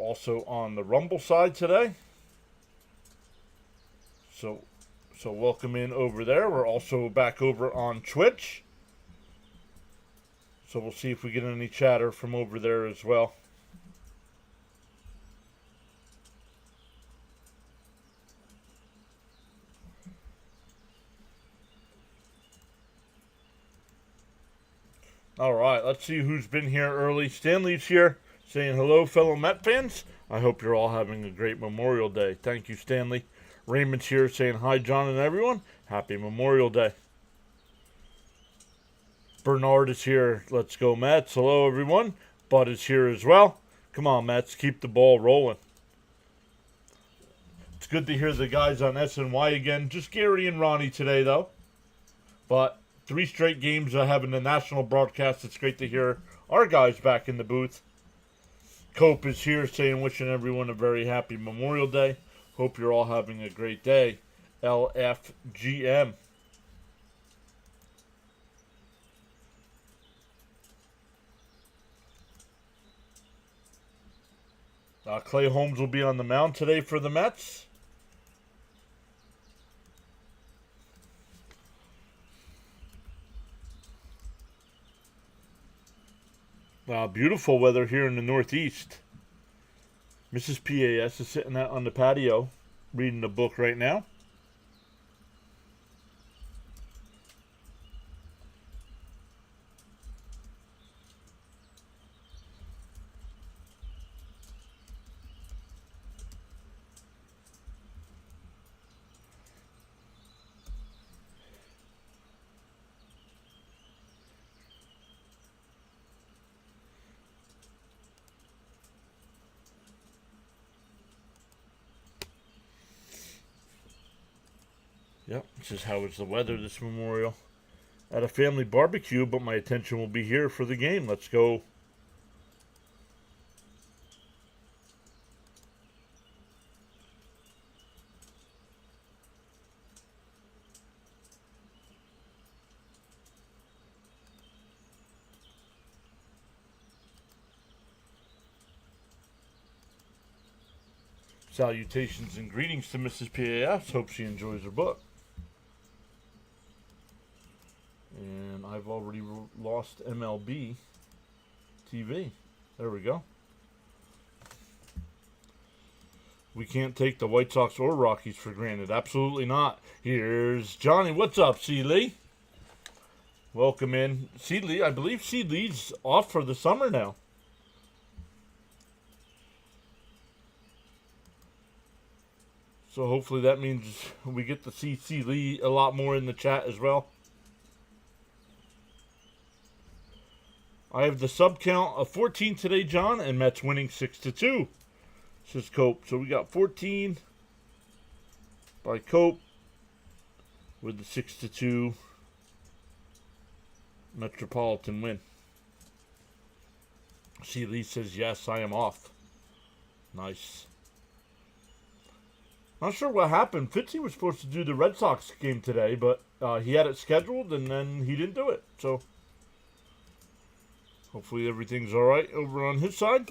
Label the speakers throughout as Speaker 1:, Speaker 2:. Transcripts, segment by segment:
Speaker 1: also on the Rumble side today. So welcome in over there. We're also back over on Twitch. So we'll see if we get any chatter from over there as well. All right, let's see who's been here early. Stanley's here saying hello, fellow Met fans. I hope you're all having a great Memorial Day. Thank you, Stanley. Raymond's here saying hi, John and everyone. Happy Memorial Day. Bernard is here. Let's go, Mets. Hello, everyone. Bud is here as well. Come on, Mets. Keep the ball rolling. It's good to hear the guys on SNY again. Just Gary and Ronnie today, though. But 3 straight games of having the national broadcast. It's great to hear our guys back in the booth. Cope is here saying wishing everyone a very happy Memorial Day. Hope you're all having a great day. LFGM. Clay Holmes will be on the mound today for the Mets. Beautiful weather here in the Northeast. Mrs. PAS is sitting out on the patio reading a book right now. Yep, this is how is the weather this Memorial. At a family barbecue, but my attention will be here for the game. Let's go. Salutations and greetings to Mrs. PAS. Hope she enjoys her book. And I've already lost MLB TV. There we go. We can't take the White Sox or Rockies for granted. Absolutely not. Here's Johnny. What's up, C. Lee? Welcome in. C. Lee, I believe C. Lee's off for the summer now. So hopefully that means we get to see C. Lee a lot more in the chat as well. I have the sub count of 14 today, John, and Mets winning 6-2. Says Cope. So we got 14 by Cope with the 6-2 Metropolitan win. C. Lee says, yes, I am off. Nice. Not sure what happened. Fitzy was supposed to do the Red Sox game today, but he had it scheduled, and then he didn't do it. So hopefully everything's all right over on his side.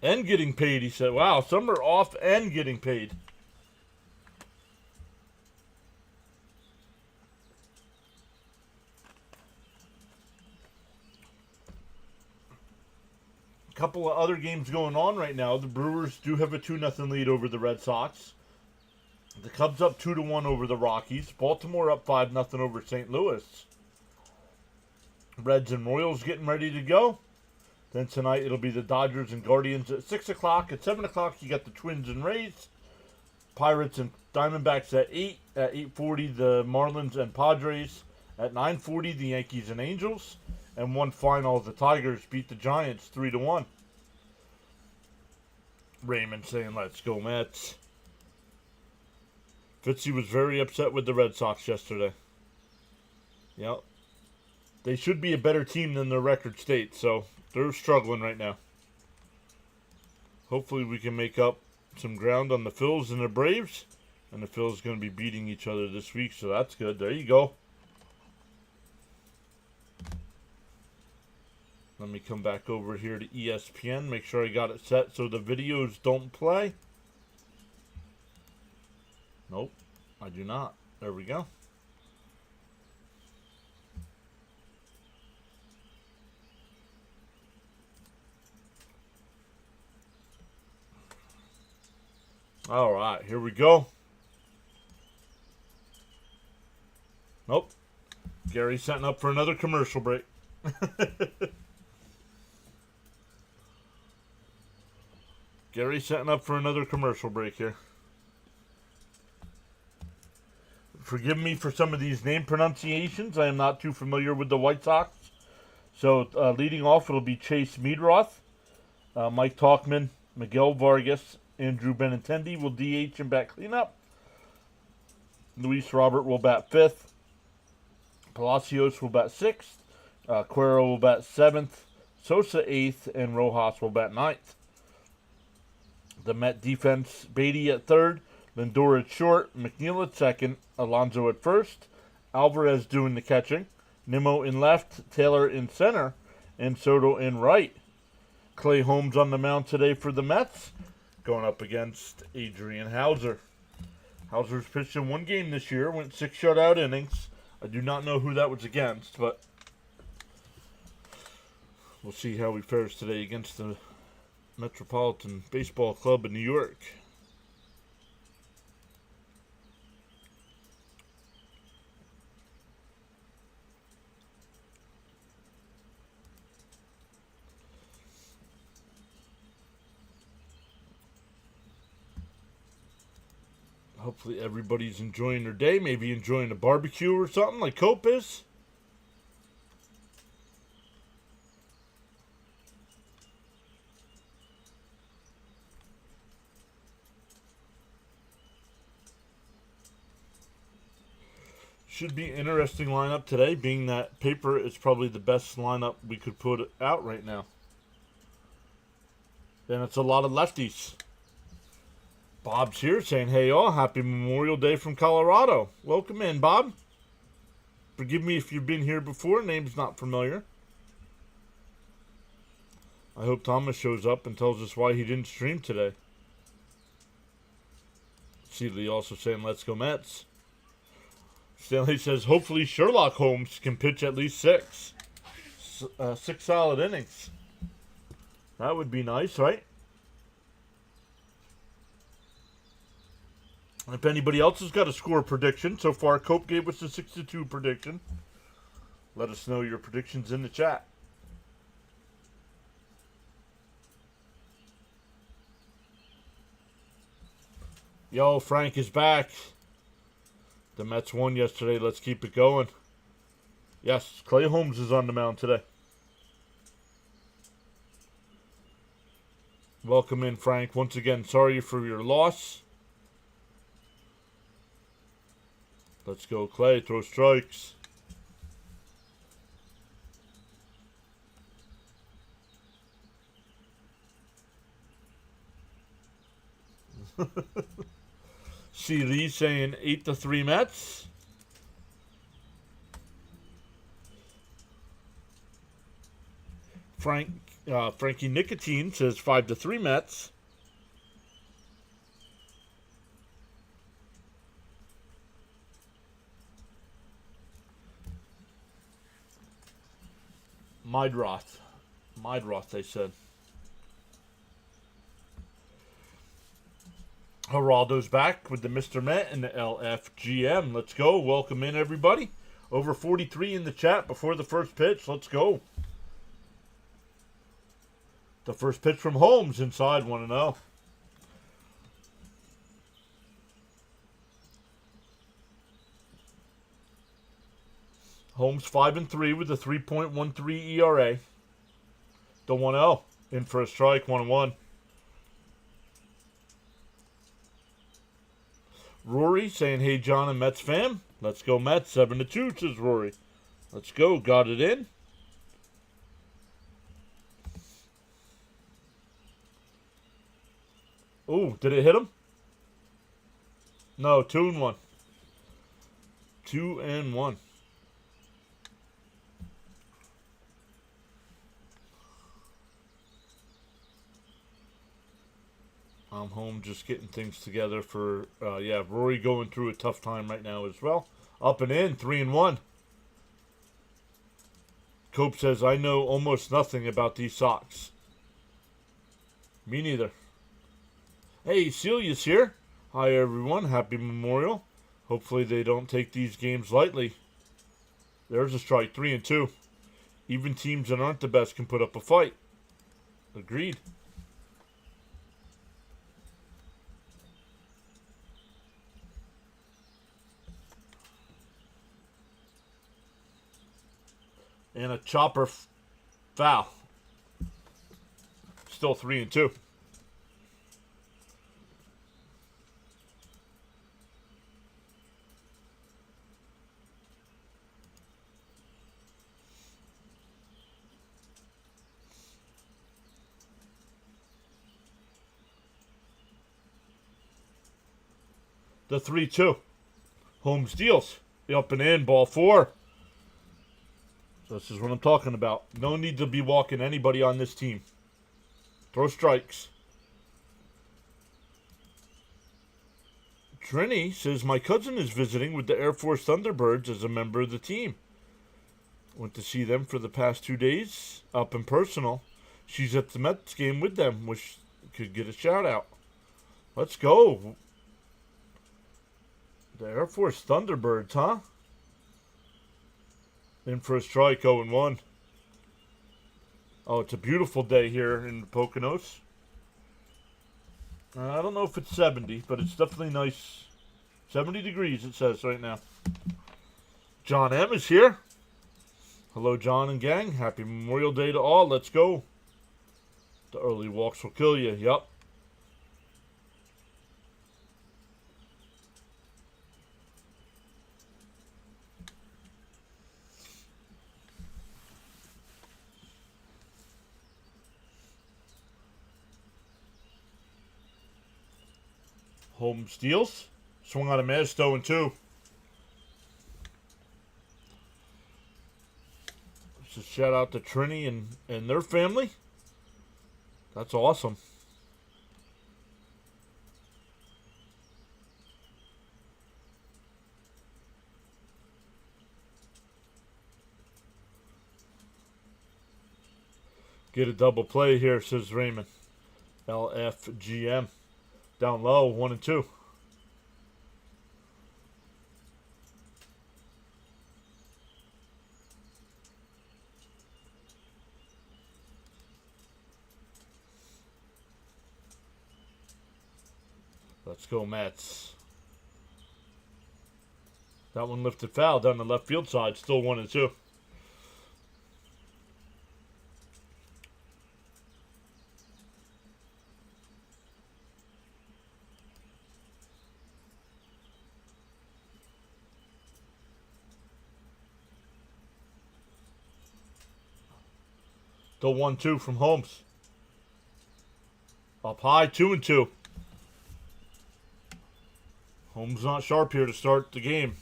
Speaker 1: And getting paid, he said. Wow, some are off and getting paid. A couple of other games going on right now. The Brewers do have a 2-0 lead over the Red Sox. The Cubs up 2-1 over the Rockies. Baltimore up 5-0 over St. Louis. Reds and Royals getting ready to go. Then tonight it'll be the Dodgers and Guardians at 6 o'clock. At 7 o'clock you got the Twins and Rays. Pirates and Diamondbacks at 8. At 8:40 the Marlins and Padres. At 9:40 the Yankees and Angels. And one final, the Tigers beat the Giants 3-1. Raymond saying, let's go Mets. Fitzy was very upset with the Red Sox yesterday. Yep. They should be a better team than their record states, so they're struggling right now. Hopefully we can make up some ground on the Phils and the Braves. And the Phils going to be beating each other this week, so that's good. There you go. Let me come back over here to ESPN. Make sure I got it set so the videos don't play. Nope, I do not. There we go. All right, here we go. Nope. Gary's setting up for another commercial break. Gary's setting up for another commercial break here. Forgive me for some of these name pronunciations. I am not too familiar with the White Sox. So leading off, it'll be Chase Meadroth, Mike Talkman, Miguel Vargas, Andrew Benintendi will DH and bat cleanup. Luis Robert will bat 5th. Palacios will bat 6th. Cuero will bat 7th. Sosa 8th. And Rojas will bat 9th. The Met defense, Beatty at 3rd. Lindor at short. McNeil at 2nd. Alonso at 1st. Alvarez doing the catching. Nimmo in left. Taylor in center. And Soto in right. Clay Holmes on the mound today for the Mets, going up against Adrian Hauser. Hauser's pitched in one game this year, went 6 shutout innings. I do not know who that was against, but we'll see how he fares today against the Metropolitan Baseball Club in New York. Hopefully everybody's enjoying their day. Maybe enjoying a barbecue or something like Cope is. Should be an interesting lineup today, being that paper is probably the best lineup we could put out right now. And it's a lot of lefties. Bob's here saying, hey all, happy Memorial Day from Colorado. Welcome in, Bob. Forgive me if you've been here before. Name's not familiar. I hope Thomas shows up and tells us why he didn't stream today. Seeley also saying, let's go Mets. Stanley says, hopefully Sherlock Holmes can pitch at least 6 solid innings. That would be nice, right? If anybody else has got a score prediction, so far Cope gave us a 6-2 prediction. Let us know your predictions in the chat. Yo, Frank is back. The Mets won yesterday. Let's keep it going. Yes, Clay Holmes is on the mound today. Welcome in, Frank. Once again, sorry for your loss. Let's go, Clay. Throw strikes. C. Lee saying 8-3 Mets. Frankie Nicotine says 5-3 Mets. Midroth, they said. Geraldo's back with the Mr. Met and the LFGM. Let's go. Welcome in, everybody. Over 43 in the chat before the first pitch. Let's go. The first pitch from Holmes inside 1-0. Holmes 5-3 with a 3.13 ERA. The 1-0 in for a strike, 1-1. Rory saying, hey John and Mets fam. Let's go Mets, 7-2, says Rory. Let's go. Got it in. Ooh, did it hit him? No, 2-1. 2-1. I'm home just getting things together for, Rory going through a tough time right now as well. Up and in, 3-1. Cope says, I know almost nothing about these socks. Me neither. Hey, Celia's here. Hi, everyone. Happy Memorial. Hopefully they don't take these games lightly. There's a strike, 3-2. Even teams that aren't the best can put up a fight. Agreed. And a chopper foul. Still 3-2. The 3-2. Holmes deals. Up and in, ball 4. This is what I'm talking about. No need to be walking anybody on this team. Throw strikes. Trini says, my cousin is visiting with the Air Force Thunderbirds as a member of the team. Went to see them for the past 2 days, up and personal. She's at the Mets game with them. Wish could get a shout out. Let's go. The Air Force Thunderbirds, huh? In for a strike, 0-1. Oh, it's a beautiful day here in the Poconos. I don't know if it's 70, but it's definitely nice. 70 degrees, it says right now. John M. is here. Hello, John and gang. Happy Memorial Day to all. Let's go. The early walks will kill you. Yup. Holmes steals. Swung on a miss, 0-2. Just shout out to Trini and their family. That's awesome. Get a double play here, says Raymond. LFGM. Down low, 1-2. Let's go, Mets. That one lifted foul down the left field side. Still 1-2. The 1-2 from Holmes. Up high, 2-2. Holmes not sharp here to start the game.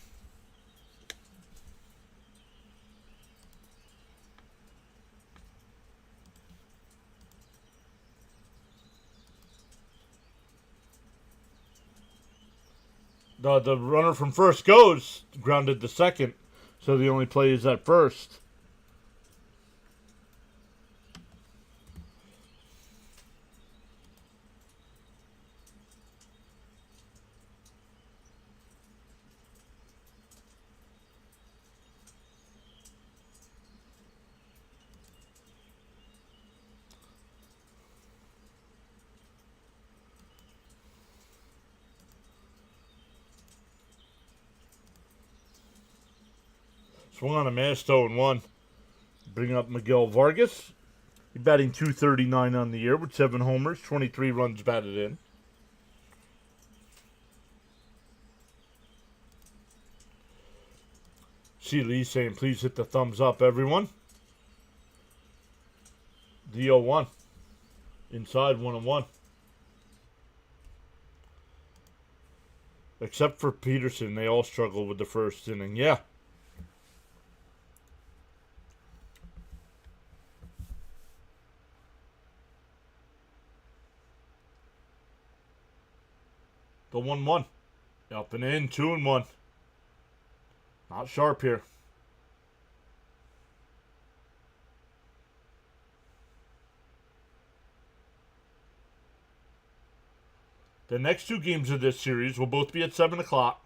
Speaker 1: The runner from first goes, grounded to second, so the only play is at first. Swung on a miss, 0-1. Bring up Miguel Vargas. He's batting .239 on the year with 7 homers, 23 runs batted in. See Lee saying, please hit the thumbs up, everyone. DO1. Inside 1-1. Except for Peterson. They all struggled with the first inning. Yeah. The 1-1. Up and in. 2-1. Not sharp here. The next two games of this series will both be at 7 o'clock.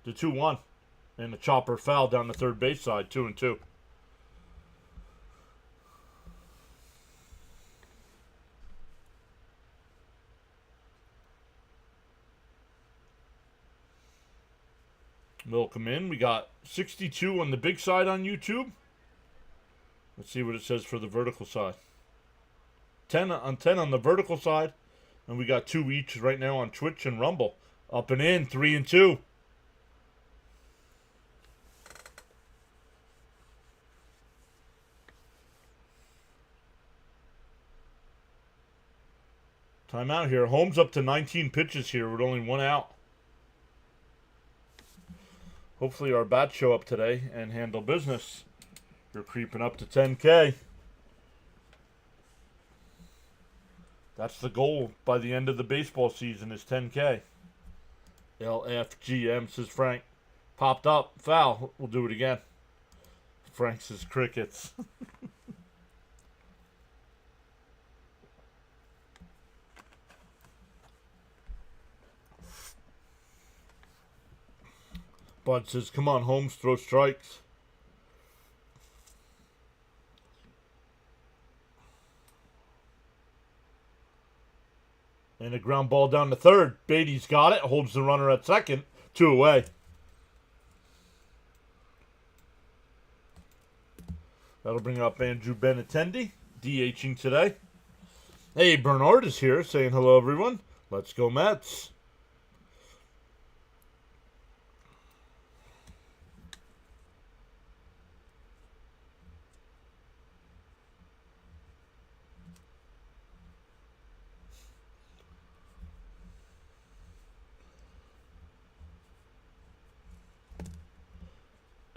Speaker 1: The 2-1. And the chopper foul down the third base side. 2-2. Welcome in. We got 62 on the big side on YouTube. Let's see what it says for the vertical side. 10 on the vertical side. And we got 2 each right now on Twitch and Rumble. Up and in, 3-2. Timeout here. Holmes up to 19 pitches here with only 1 out. Hopefully our bats show up today and handle business. You're creeping up to 10K. That's the goal by the end of the baseball season is 10K. LFGM, says Frank. Popped up. Foul. We'll do it again. Frank says crickets. Bud says, come on, Holmes, throw strikes. And a ground ball down to third. Beatty's got it. Holds the runner at second. 2 away. That'll bring up Andrew Benintendi. DHing today. Hey, Bernard is here saying hello, everyone. Let's go, Mets.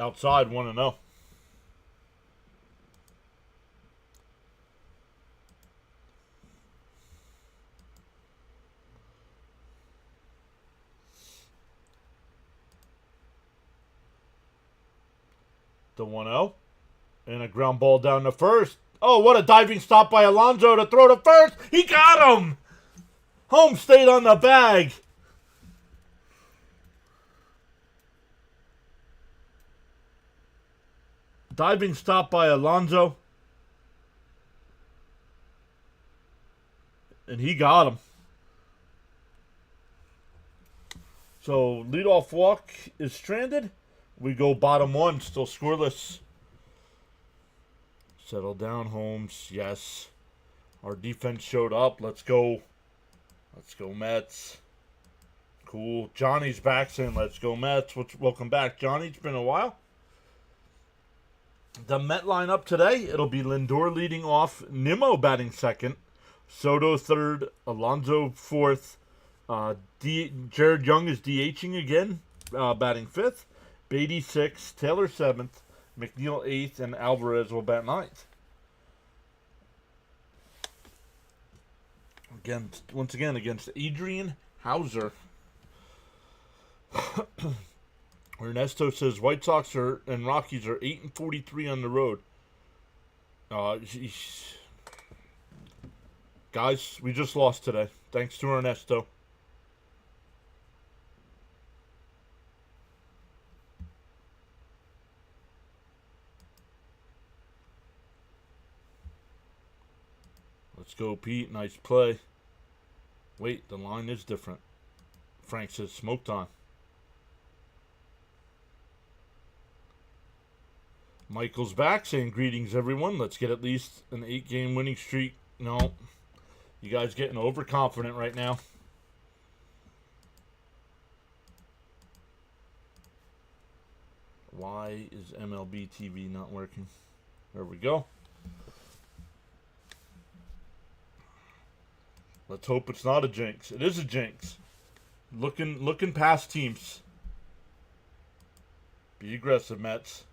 Speaker 1: Outside 1-0. The 1-0. And a ground ball down to first. Oh, what a diving stop by Alonso to throw to first. He got him. Holmes stayed on the bag. Diving stop by Alonso. And he got him. So, leadoff walk is stranded. We go bottom 1, still scoreless. Settle down, Holmes. Yes. Our defense showed up. Let's go. Let's go, Mets. Cool. Johnny's back saying, let's go, Mets. Welcome back, Johnny. It's been a while. The Met lineup today, it'll be Lindor leading off, Nimmo batting second, Soto third, Alonso fourth, Jared Young is DHing again, batting fifth, Beatty sixth, Taylor seventh, McNeil eighth, and Alvarez will bat ninth. Once again against Adrian Hauser. Ernesto says White Sox and Rockies are 8-43 on the road. Guys, we just lost today. Thanks to Ernesto. Let's go, Pete. Nice play. Wait, the line is different. Frank says smoke time. Michael's back saying greetings, everyone. Let's get at least an 8-game winning streak. No. You guys getting overconfident right now. Why is MLB TV not working? There we go. Let's hope it's not a jinx. It is a jinx. Looking past teams. Be aggressive, Mets.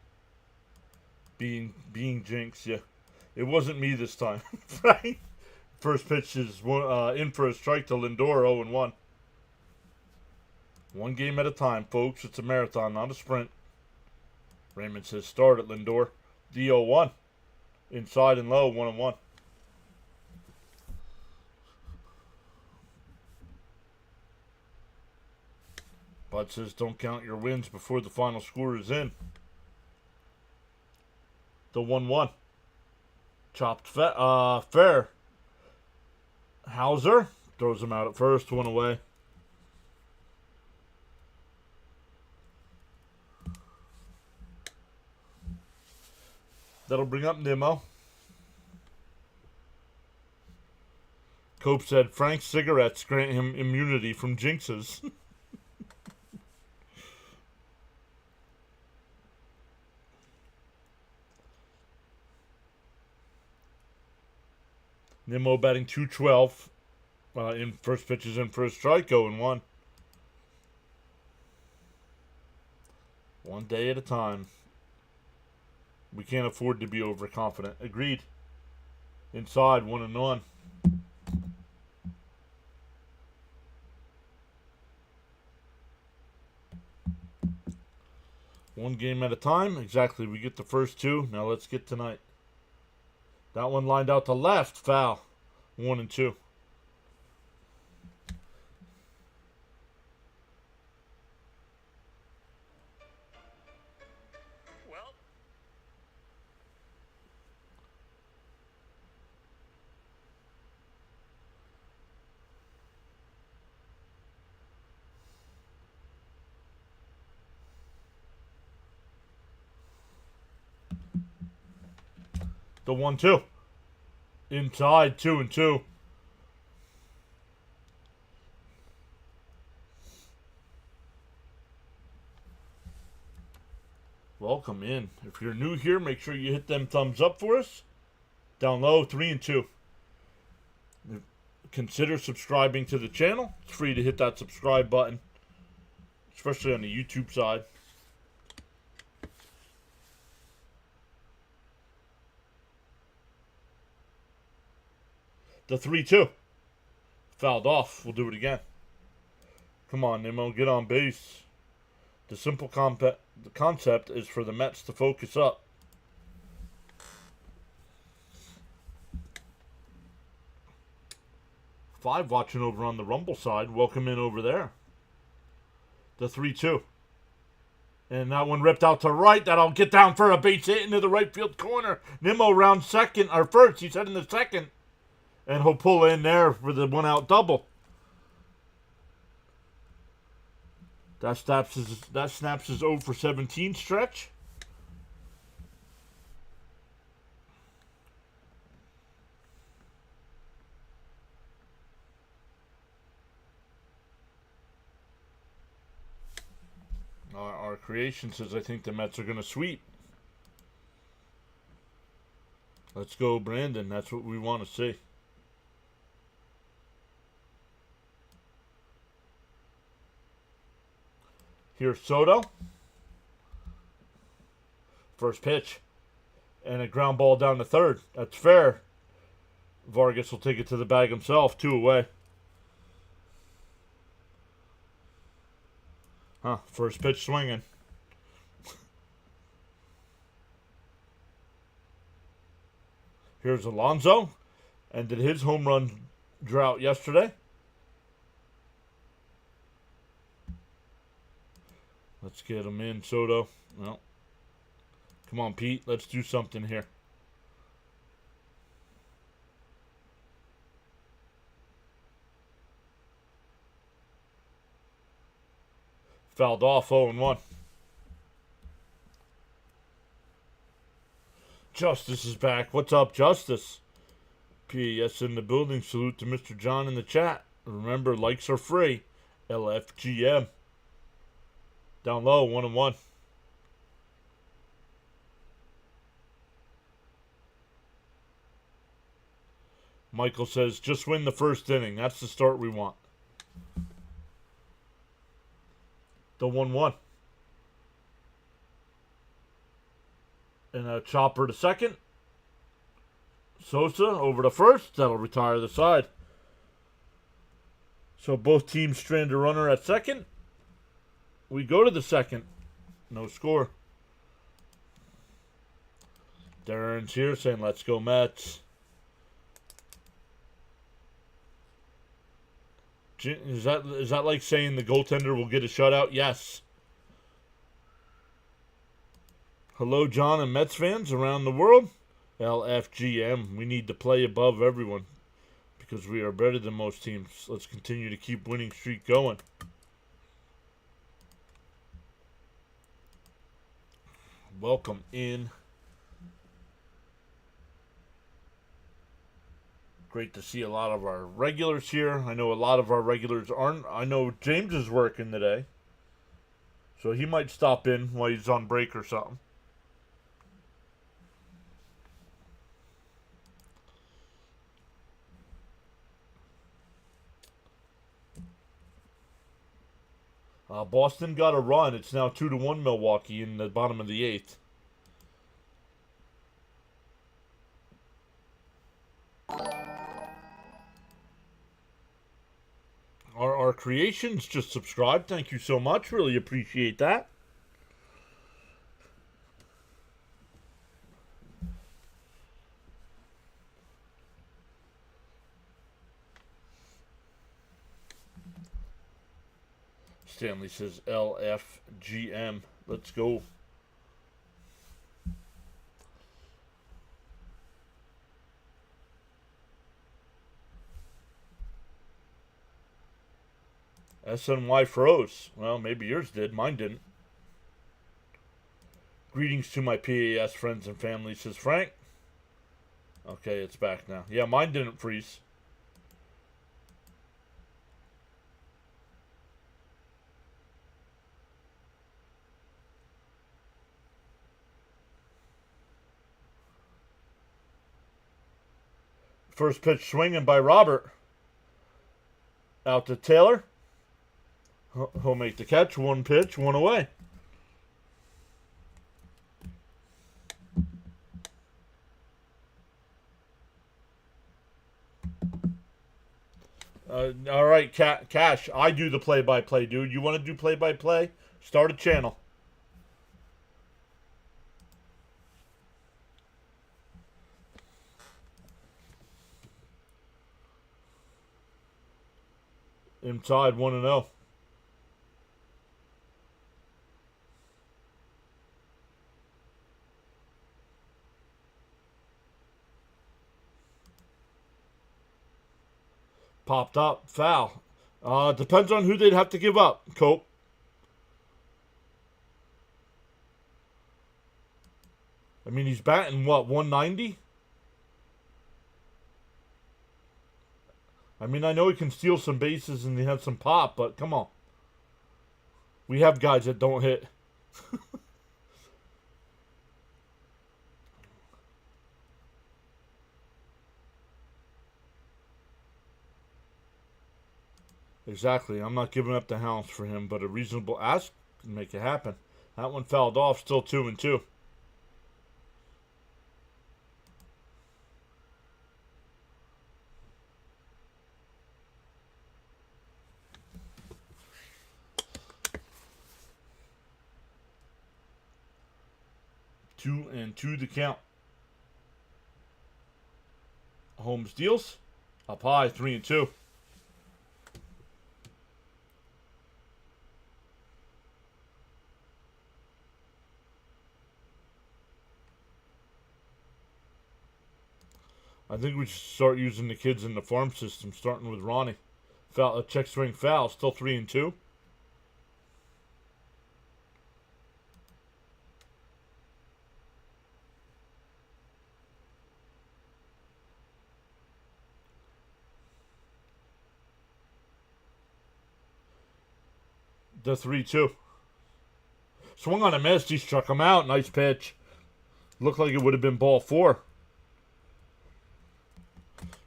Speaker 1: Being jinx, yeah. It wasn't me this time, right? First pitch is in for a strike to Lindor, 0-1. One game at a time, folks. It's a marathon, not a sprint. Raymond says start at Lindor. The 0-1. Inside and low, 1-1. Bud says don't count your wins before the final score is in. The 1-1. Chopped fair. Hauser throws him out at first, one away. That'll bring up Nimmo. Cope said Frank's cigarettes grant him immunity from jinxes. Nimmo batting .212. In first pitch is in for a strike, 0-1. One day at a time. We can't afford to be overconfident. Agreed. Inside, 1-1. One game at a time. Exactly. We get the first two. Now let's get tonight. That one lined out to left. Foul. 1-2. The 1-2. Inside, 2-2. Welcome in. If you're new here, make sure you hit them thumbs up for us. Down low, 3-2. Consider subscribing to the channel. It's free to hit that subscribe button, especially on the YouTube side. The 3-2. Fouled off. We'll do it again. Come on, Nimmo. Get on base. The simple concept is for the Mets to focus up. Five watching over on the Rumble side. Welcome in over there. The 3-2. And that one ripped out to right. That'll get down for a base hit into the right field corner. Nimmo round second, or first. He's heading to second. And he'll pull in there for the one-out double. That snaps his 0 for 17 stretch. Our creation says I think the Mets are going to sweep. Let's go, Brandon. That's what we want to see. Here's Soto. First pitch. And a ground ball down to third. That's fair. Vargas will take it to the bag himself. 2 away. First pitch swinging. Here's Alonso. Ended his home run drought yesterday. Let's get him in, Soto. Well, come on, Pete. Let's do something here. Fouled off, 0-1. Justice is back. What's up, Justice? PAS in the building. Salute to Mr. John in the chat. Remember, likes are free. LFGM. Down low, 1-1. Michael says, just win the first inning. That's the start we want. The 1-1. And a chopper to second. Sosa over to first. That'll retire the side. So both teams strand a runner at second. We go to the second. No score. Darren's here saying, let's go Mets. Is that like saying the goaltender will get a shutout? Yes. Hello, John and Mets fans around the world. LFGM. We need to play above everyone because we are better than most teams. Let's continue to keep winning streak going. Welcome in. Great to see a lot of our regulars here. I know a lot of our regulars aren't. I know James is working today, so he might stop in while he's on break or something. Boston got a run. It's now 2-1 Milwaukee in the bottom of the 8th. Our creations just subscribed. Thank you so much. Really appreciate that. Stanley says LFGM. Let's go. SNY froze. Well, maybe yours did. Mine didn't. Greetings to my PAS friends and family, says Frank. Okay, it's back now. Yeah, mine didn't freeze. First pitch swinging by Robert. Out to Taylor. He'll make the catch. One pitch, one away. All right, Cash. I do the play-by-play, dude. You want to do play-by-play? Start a channel. Inside 1-0. Popped up. Foul. Depends on who they'd have to give up. Cope. I mean, he's batting, what, 190? I mean, I know he can steal some bases and he has some pop, but come on. We have guys that don't hit. Exactly. I'm not giving up the house for him, but a reasonable ask can make it happen. That one fouled off, still 2-2. Two and two the count. Holmes deals. Up high, 3-2. I think we should start using the kids in the farm system, starting with Ronnie. Foul, check swing foul, still 3-2. The 3-2. Swung on a miss. He struck him out. Nice pitch. Looked like it would have been ball 4.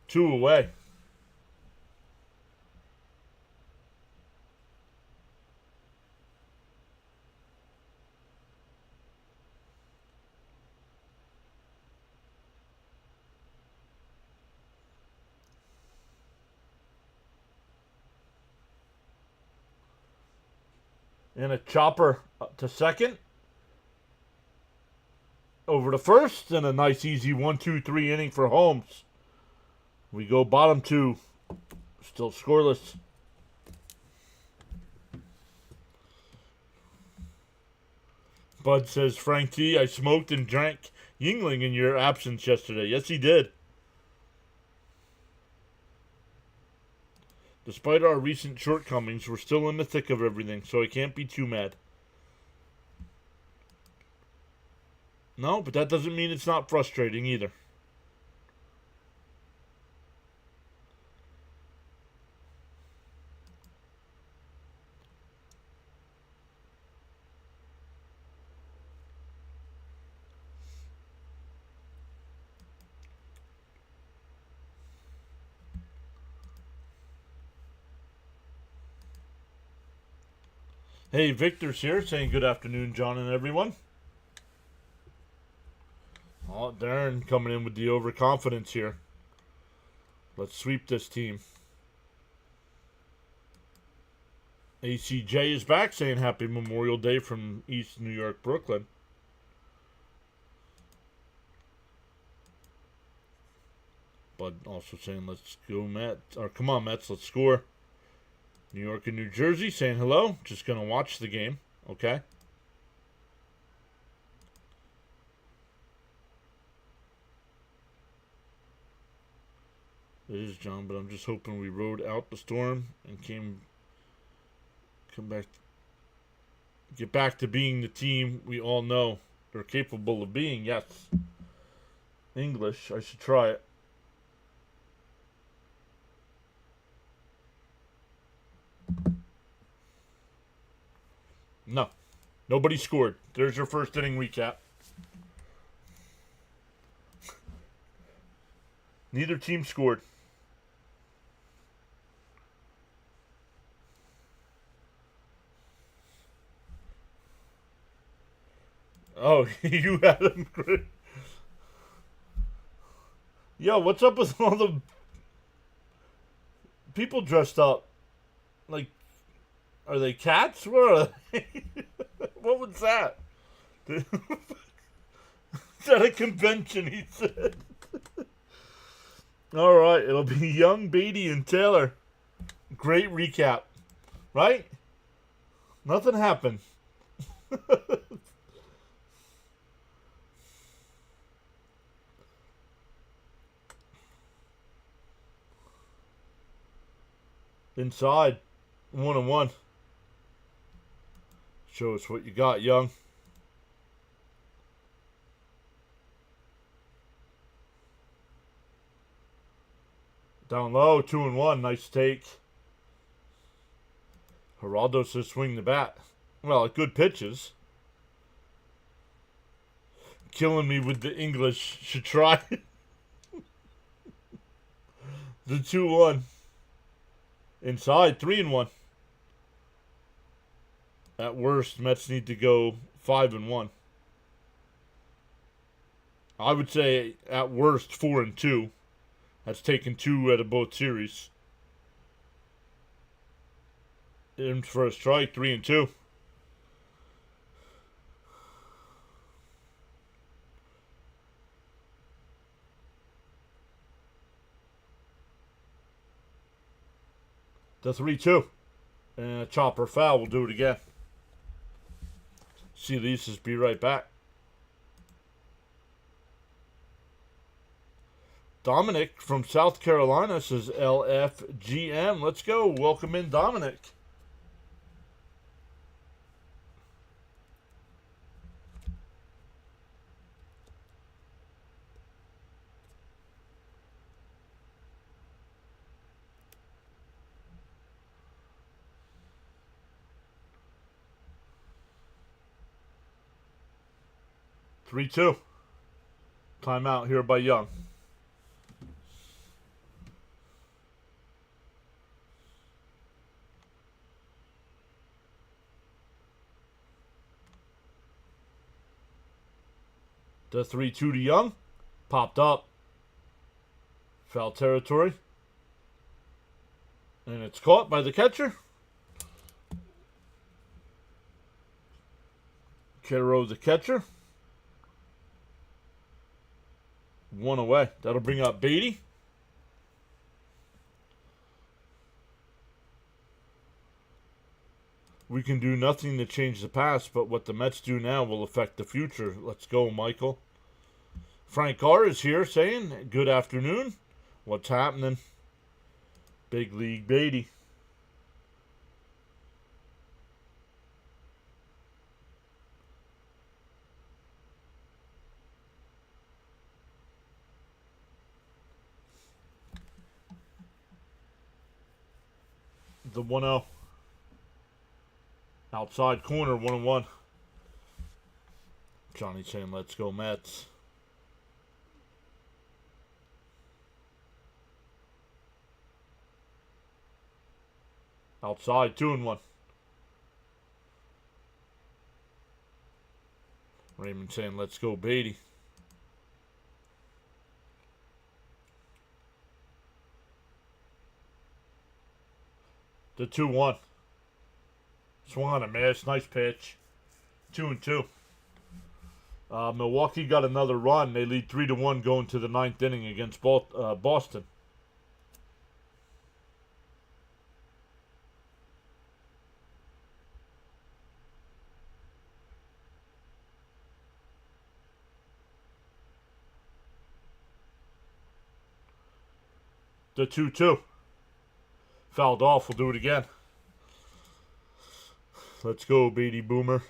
Speaker 1: 2 away. And a chopper to second. Over to first. And a nice easy 1-2-3 inning for Holmes. We go bottom 2. Still scoreless. Bud says, Frank T, I smoked and drank Yingling in your absence yesterday. Yes, he did. Despite our recent shortcomings, we're still in the thick of everything, so I can't be too mad. No, but that doesn't mean it's not frustrating either. Hey, Victor's here saying good afternoon, John and everyone. Oh, Darren coming in with the overconfidence here. Let's sweep this team. ACJ is back saying happy Memorial Day from East New York, Brooklyn. Bud also saying let's go Mets. Or come on Mets, let's score. New York and New Jersey saying hello. Just going to watch the game. Okay. It is John, but I'm just hoping we rode out the storm and get back to being the team we all know they're capable of being. Yes. English, I should try it. No. Nobody scored. There's your first inning recap. Neither team scored. Oh, you had him. Yo, what's up with all the people dressed up? Like, are they cats? What are they? What was that? Is that a convention, he said? Alright, it'll be Young, Beatty, and Taylor. Great recap. Right? Nothing happened. Inside. 1-1. Show us what you got, Young. Down low, 2-1. Nice take. Geraldo says swing the bat. Well, good pitches. Killing me with the English. Should try. The 2-1. Inside, 3-1. At worst, Mets need to go 5-1. I would say at worst 4-2. That's taken 2 out of both series. In for a strike, 3-2. The 3-2. And a chopper foul. We'll do it again. See Lisa's be right back. Dominic from South Carolina says LFGM. Let's go. Welcome in, Dominic. Three-two. Timeout here by Young. The 3-2 to Young. Popped up. Foul territory. And it's caught by the catcher. Caro the catcher. 1 away. That'll bring up Beatty. We can do nothing to change the past, but what the Mets do now will affect the future. Let's go, Michael. Frank R. is here saying, good afternoon. What's happening? Big League Beatty. The 1-0. Outside corner, 1-1. Johnny saying, let's go Mets. Outside, 2-1. Raymond saying, let's go Beatty. The 2-1. Swung on a miss. Nice pitch. 2-2. Milwaukee got another run. They lead 3-1 going to the 9th inning against Boston. The 2-2. Fouled off. We'll do it again. Let's go, Beatty Boomer.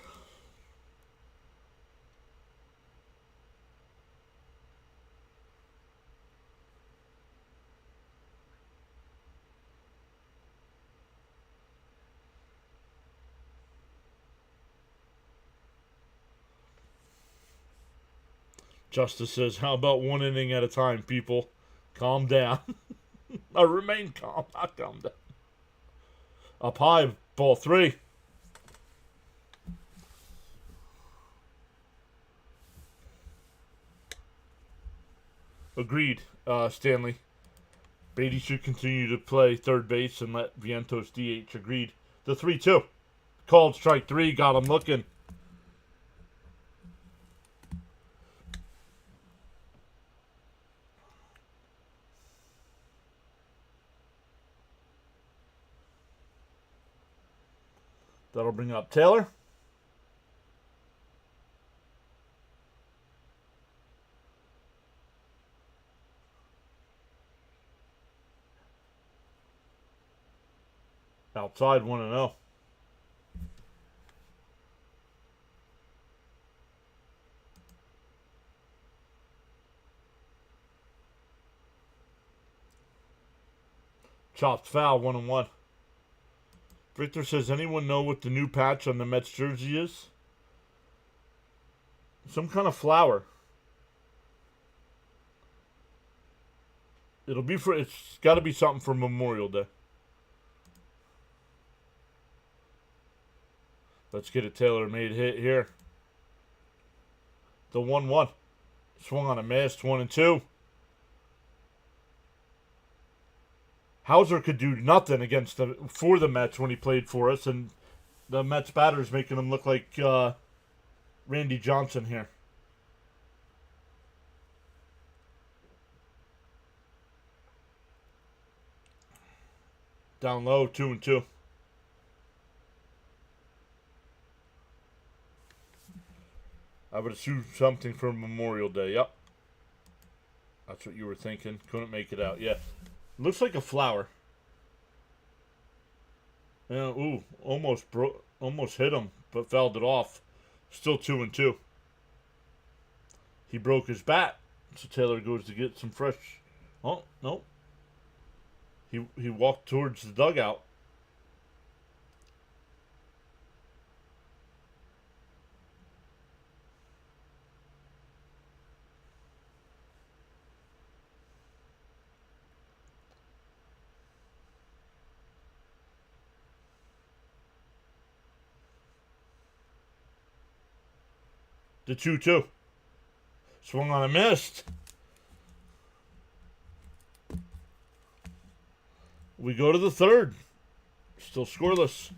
Speaker 1: Justice says, how about 1 inning at a time, people? Calm down. I remain calm. Not calm down. Up high, ball 3. Agreed, Stanley. Beatty should continue to play third base and let Vientos DH. Agreed. The 3-2. Called strike 3. Got him looking. That'll bring up Taylor. Outside 1-0. Chopped foul 1-1. Victor says, anyone know what the new patch on the Mets jersey is? Some kind of flower. It's got to be something for Memorial Day. Let's get a tailor-made hit here. The 1-1. Swung on a miss, 1-2. Hauser could do nothing for the Mets when he played for us, and the Mets batter's making him look like Randy Johnson here. Down low, 2-2. I would assume something for Memorial Day. Yep. That's what you were thinking. Couldn't make it out. Yeah. Looks like a flower. Yeah, ooh, almost hit him, but fouled it off. Still 2-2. He broke his bat, so Taylor goes to get some fresh. Oh, no. He walked towards the dugout. The 2-2. Swung on a missed. We go to the third. Still scoreless.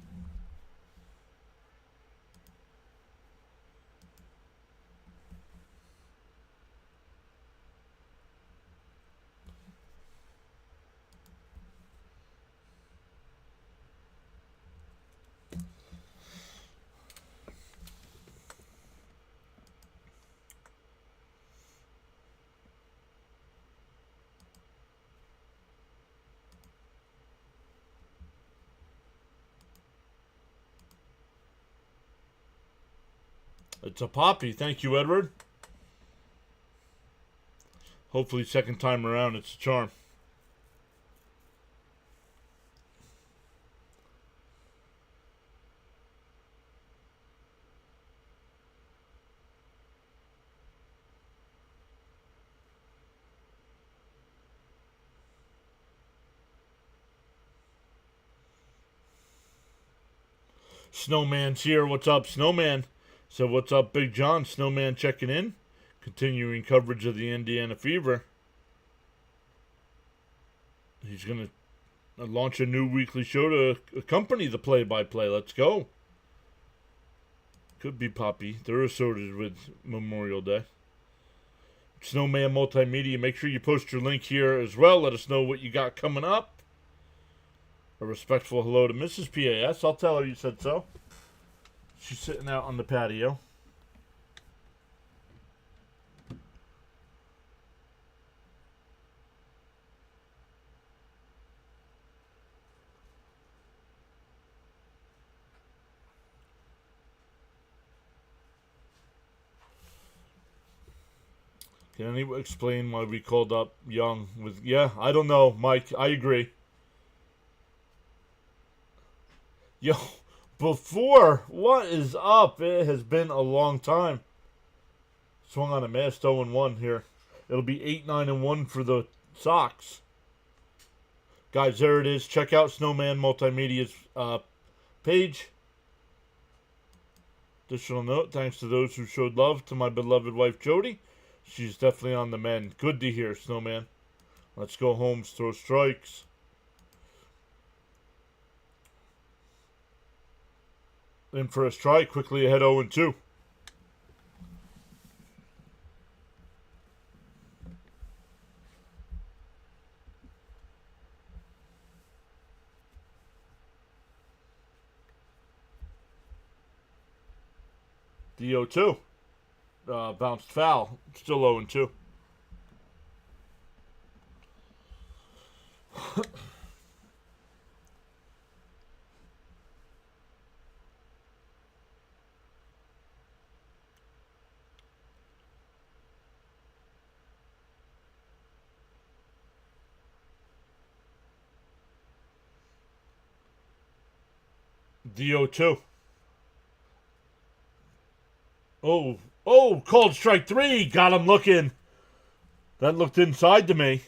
Speaker 1: It's a poppy. Thank you, Edward. Hopefully second time around it's a charm. Snowman's here. What's up, Snowman? So what's up, Big John? Snowman checking in. Continuing coverage of the Indiana Fever. He's going to launch a new weekly show to accompany the play-by-play. Let's go. Could be Poppy. They're assorted with Memorial Day. Snowman Multimedia. Make sure you post your link here as well. Let us know what you got coming up. A respectful hello to Mrs. PAS. I'll tell her you said so. She's sitting out on the patio. Can anyone explain why we called up Young with... Yeah, I don't know, Mike. I agree. Yo, before, what is up? It has been a long time. Swung on a missed 0-1 here. It'll be 8-9-1 for the Sox. Guys, there it is. Check out Snowman Multimedia's page. Additional note, thanks to those who showed love to my beloved wife, Jody. She's definitely on the mend. Good to hear, Snowman. Let's go, Holmes. Throw strikes. In for a strike, quickly ahead 0-2. The 0-2. Bounced foul. Still 0-2. The 0-2. Oh, called strike 3. Got him looking. That looked inside to me.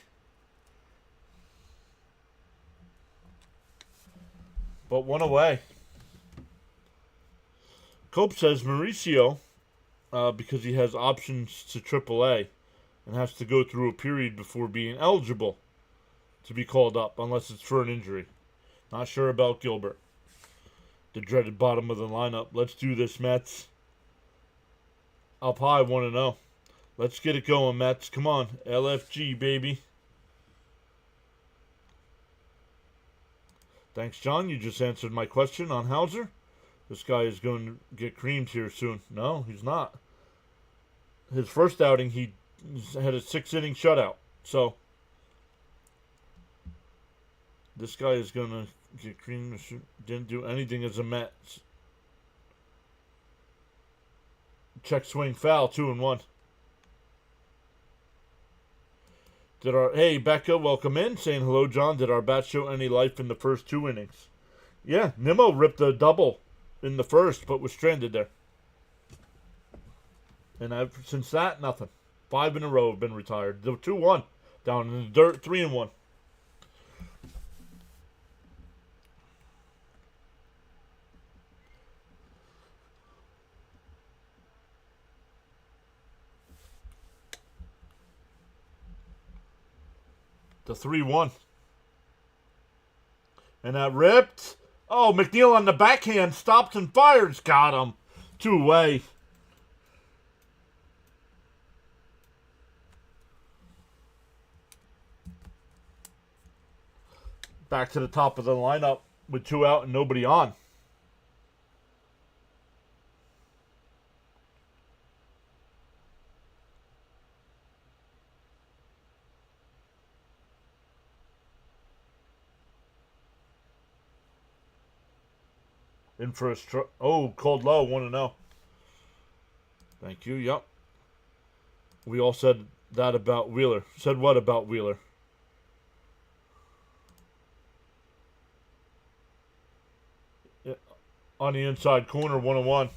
Speaker 1: But one away. Cope says Mauricio, because he has options to AAA and has to go through a period before being eligible to be called up, unless it's for an injury. Not sure about Gilbert. The dreaded bottom of the lineup. Let's do this, Mets. Up high, 1-0. Let's get it going, Mets. Come on. LFG, baby. Thanks, John. You just answered my question on Hauser. This guy is going to get creamed here soon. No, he's not. His first outing, he had a 6-inning shutout. So, this guy is going to get creamed. Didn't do anything as a Met. Check swing foul, 2-1. Hey, Becca, welcome in. Saying hello, John. Did our bats show any life in the first 2 innings? Yeah, Nimmo ripped a double in the first, but was stranded there. And since that, nothing. 5 in a row have been retired. The 2-1 down in the dirt, 3-1. The 3-1. And that ripped. Oh, McNeil on the backhand. Stops and fires. Got him. 2-way. Back to the top of the lineup with 2 out and nobody on. In for a called low, 1-0. Thank you, yep. We all said that about Wheeler. Said what about Wheeler? Yeah. On the inside corner, 1-1.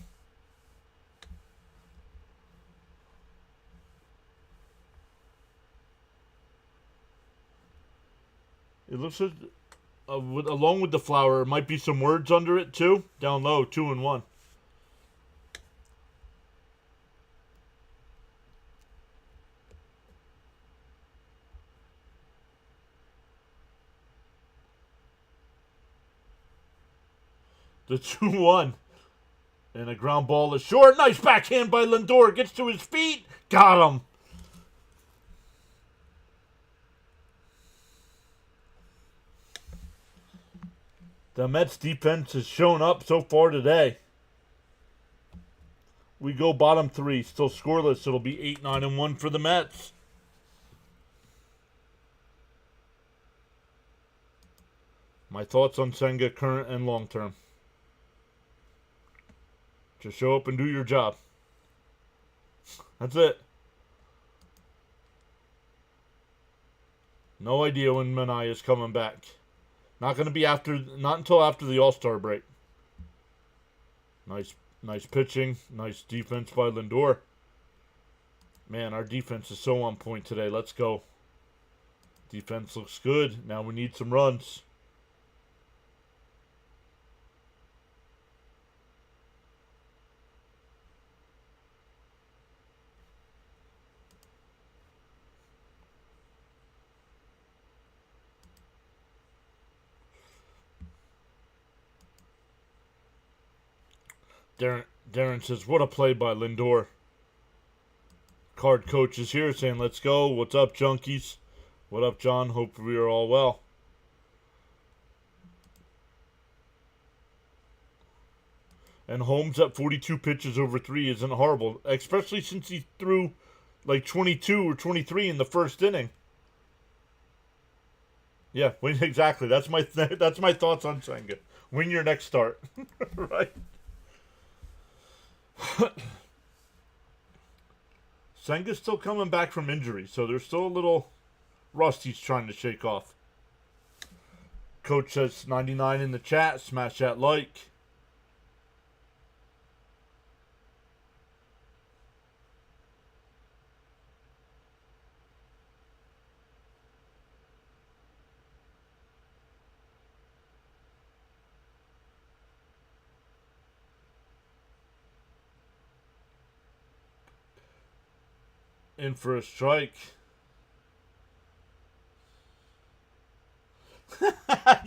Speaker 1: It looks like, along with the flower, might be some words under it too. Down low, 2-1. The 2-1. And a ground ball is short. Nice backhand by Lindor. Gets to his feet. Got him. The Mets defense has shown up so far today. We go bottom 3. Still scoreless. It'll be 8-9-1 for the Mets. My thoughts on Senga, current and long term. Just show up and do your job. That's it. No idea when Manai is coming back. Not until after the All-Star break. Nice pitching. Nice defense by Lindor. Man, our defense is so on point today. Let's go. Defense looks good. Now we need some runs. Darren says, what a play by Lindor. Card coach is here saying, let's go. What's up, junkies? What up, John? Hope we are all well. And Holmes at 42 pitches over 3 isn't horrible, especially since he threw like 22 or 23 in the first inning. Yeah, exactly. That's my thoughts on Senga. Win your next start. Right? Senga's still coming back from injury, so there's still a little rust he's trying to shake off. Coach says 99 in the chat. Smash that like. In for a strike.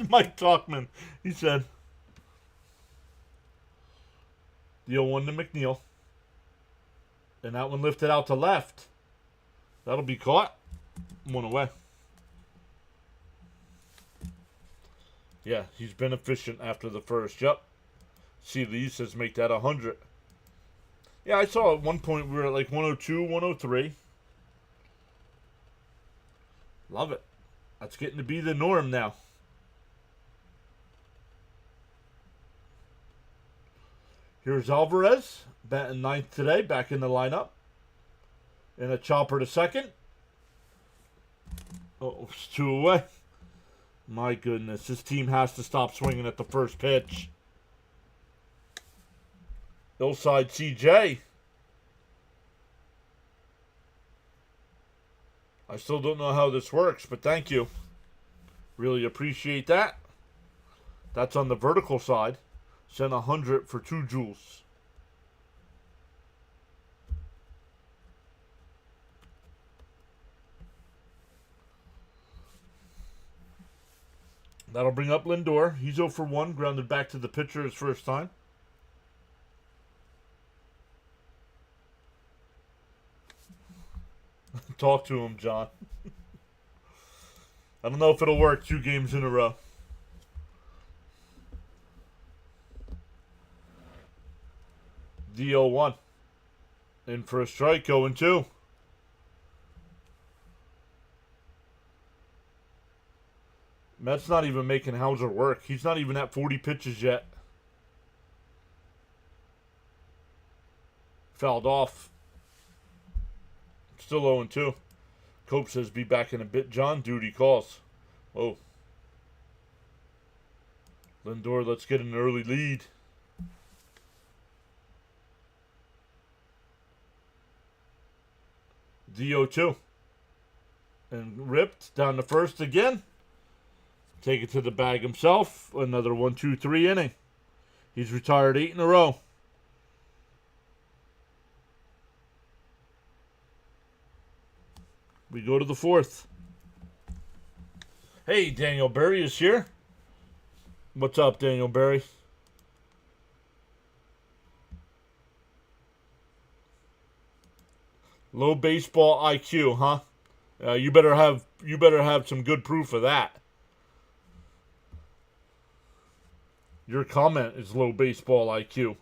Speaker 1: Mike Talkman, he said. The 0-1 to McNeil. And that one lifted out to left. That'll be caught. 1 away. Yeah, he's been efficient after the first. Yep. See, Lee says make that 100. Yeah, I saw at one point we were at like 102, 103. Love it. That's getting to be the norm now. Here's Alvarez, batting 9th today, back in the lineup. And a chopper to second. Oh, it's 2 away. My goodness, this team has to stop swinging at the first pitch. Hillside CJ. I still don't know how this works, but thank you. Really appreciate that. That's on the vertical side. Send 100 for 2 joules. That'll bring up Lindor. He's 0 for 1, grounded back to the pitcher his first time. Talk to him, John. I don't know if it'll work 2 games in a row. D0-1. In for a strike, 0-2. Mets not even making Hauser work. He's not even at 40 pitches yet. Fouled off. Still 0-2. Cope says be back in a bit. John, duty calls. Whoa. Lindor, let's get an early lead. D0-2. And ripped down the first again. Take it to the bag himself. Another 1-2-3 inning. He's retired 8 in a row. We go to the 4th. Hey, Daniel Berry is here. What's up, Daniel Berry? Low baseball IQ, huh? You better have some good proof of that. Your comment is low baseball IQ.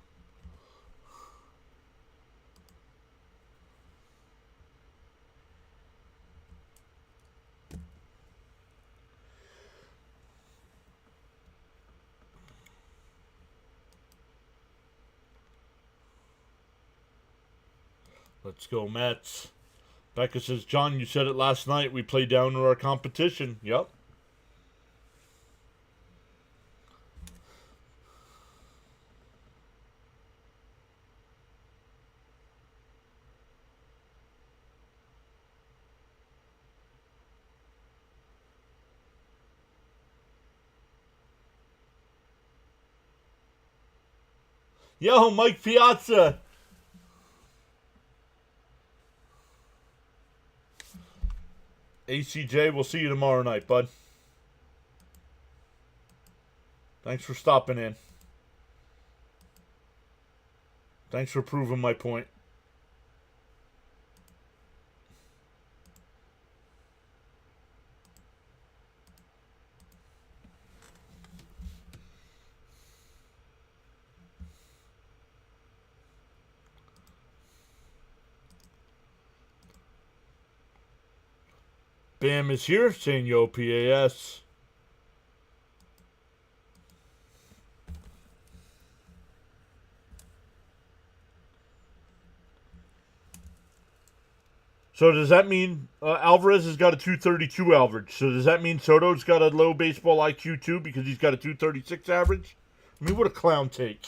Speaker 1: Let's go, Mets. Becca says, John, you said it last night. We played down to our competition. Yep. Yo, Mike Piazza. ACJ, we'll see you tomorrow night, bud. Thanks for stopping in. Thanks for proving my point. Bam is here, saying yo PAS. So does that mean Alvarez has got a 232 average? So does that mean Soto's got a low baseball IQ too because he's got a 236 average? I mean, what a clown take.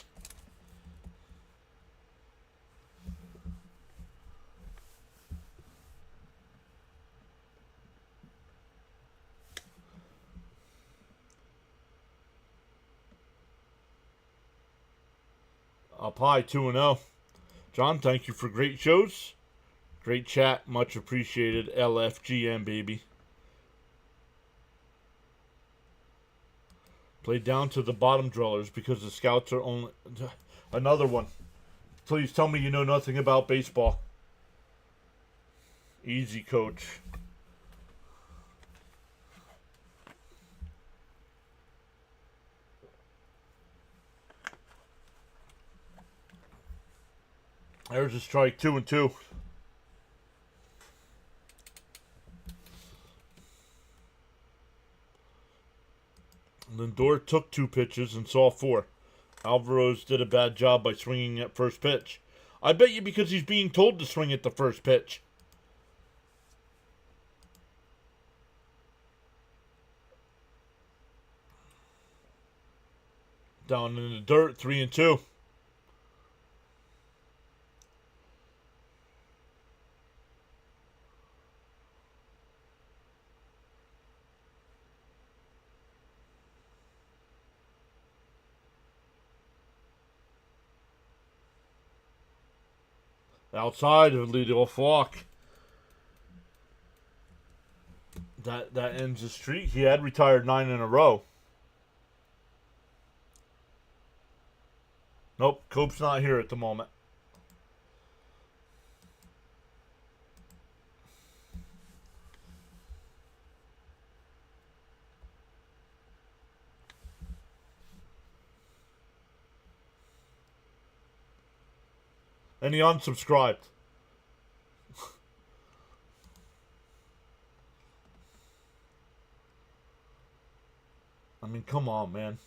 Speaker 1: Up high, 2-0. John, thank you for great shows. Great chat. Much appreciated. LFGM, baby. Played down to the bottom dwellers because the scouts are only... Another one. Please tell me you know nothing about baseball. Easy, coach. There's a strike, 2-2. Lindor took 2 pitches and saw 4. Alvarez did a bad job by swinging at first pitch. I bet you because he's being told to swing at the first pitch. Down in the dirt, 3-2. Outside of a leadoff walk. That ends the streak. He had retired 9 in a row. Cope's not here at the moment. And he unsubscribed. I mean, come on, man.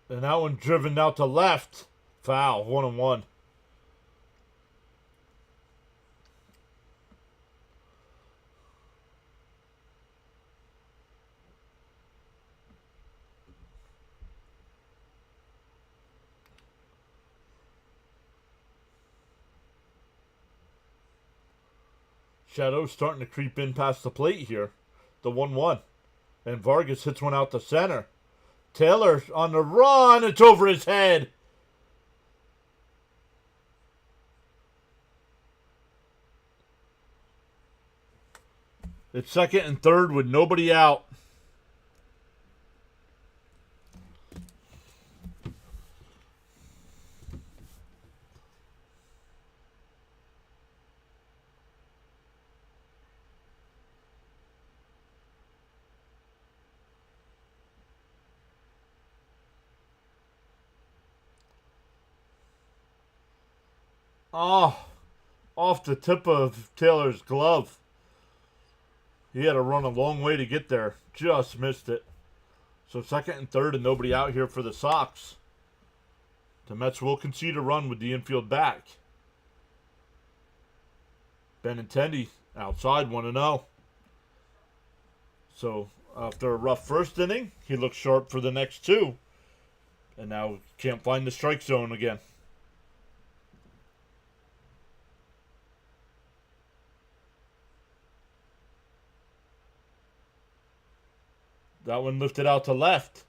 Speaker 1: And that one driven out to left. Foul, 1-1. Shadow's starting to creep in past the plate here. The 1-1. And Vargas hits one out to center. Taylor on the run. It's over his head. It's second and third with nobody out. Oh, off the tip of Taylor's glove. He had to run a long way to get there. Just missed it. So second and third and nobody out here for the Sox. The Mets will concede a run with the infield back. Benintendi outside 1-0. So after a rough first inning, he looks sharp for the next two. And now can't find the strike zone again. That one lifted out to left.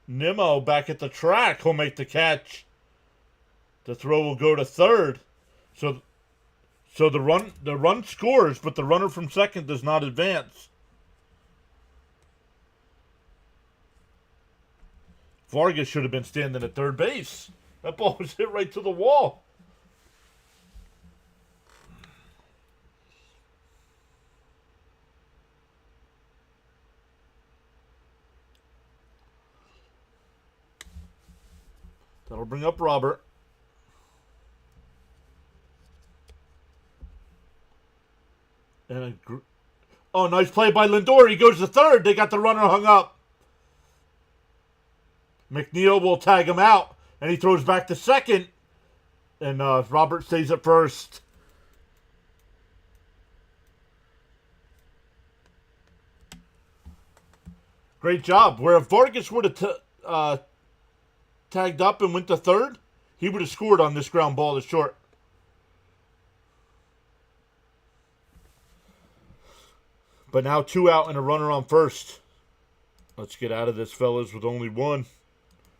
Speaker 1: Nimmo back at the track. He'll make the catch. The throw will go to third. So the run scores, but the runner from second does not advance. Vargas should have been standing at third base. That ball was hit right to the wall. That'll bring up Robert. And nice play by Lindor. He goes to third. They got the runner hung up. McNeil will tag him out. And he throws back to second. And Robert stays at first. Great job. Where if Vargas would have tagged up and went to third, he would have scored on this ground ball to short. But now 2 out and a runner on first. Let's get out of this, fellas, with only one.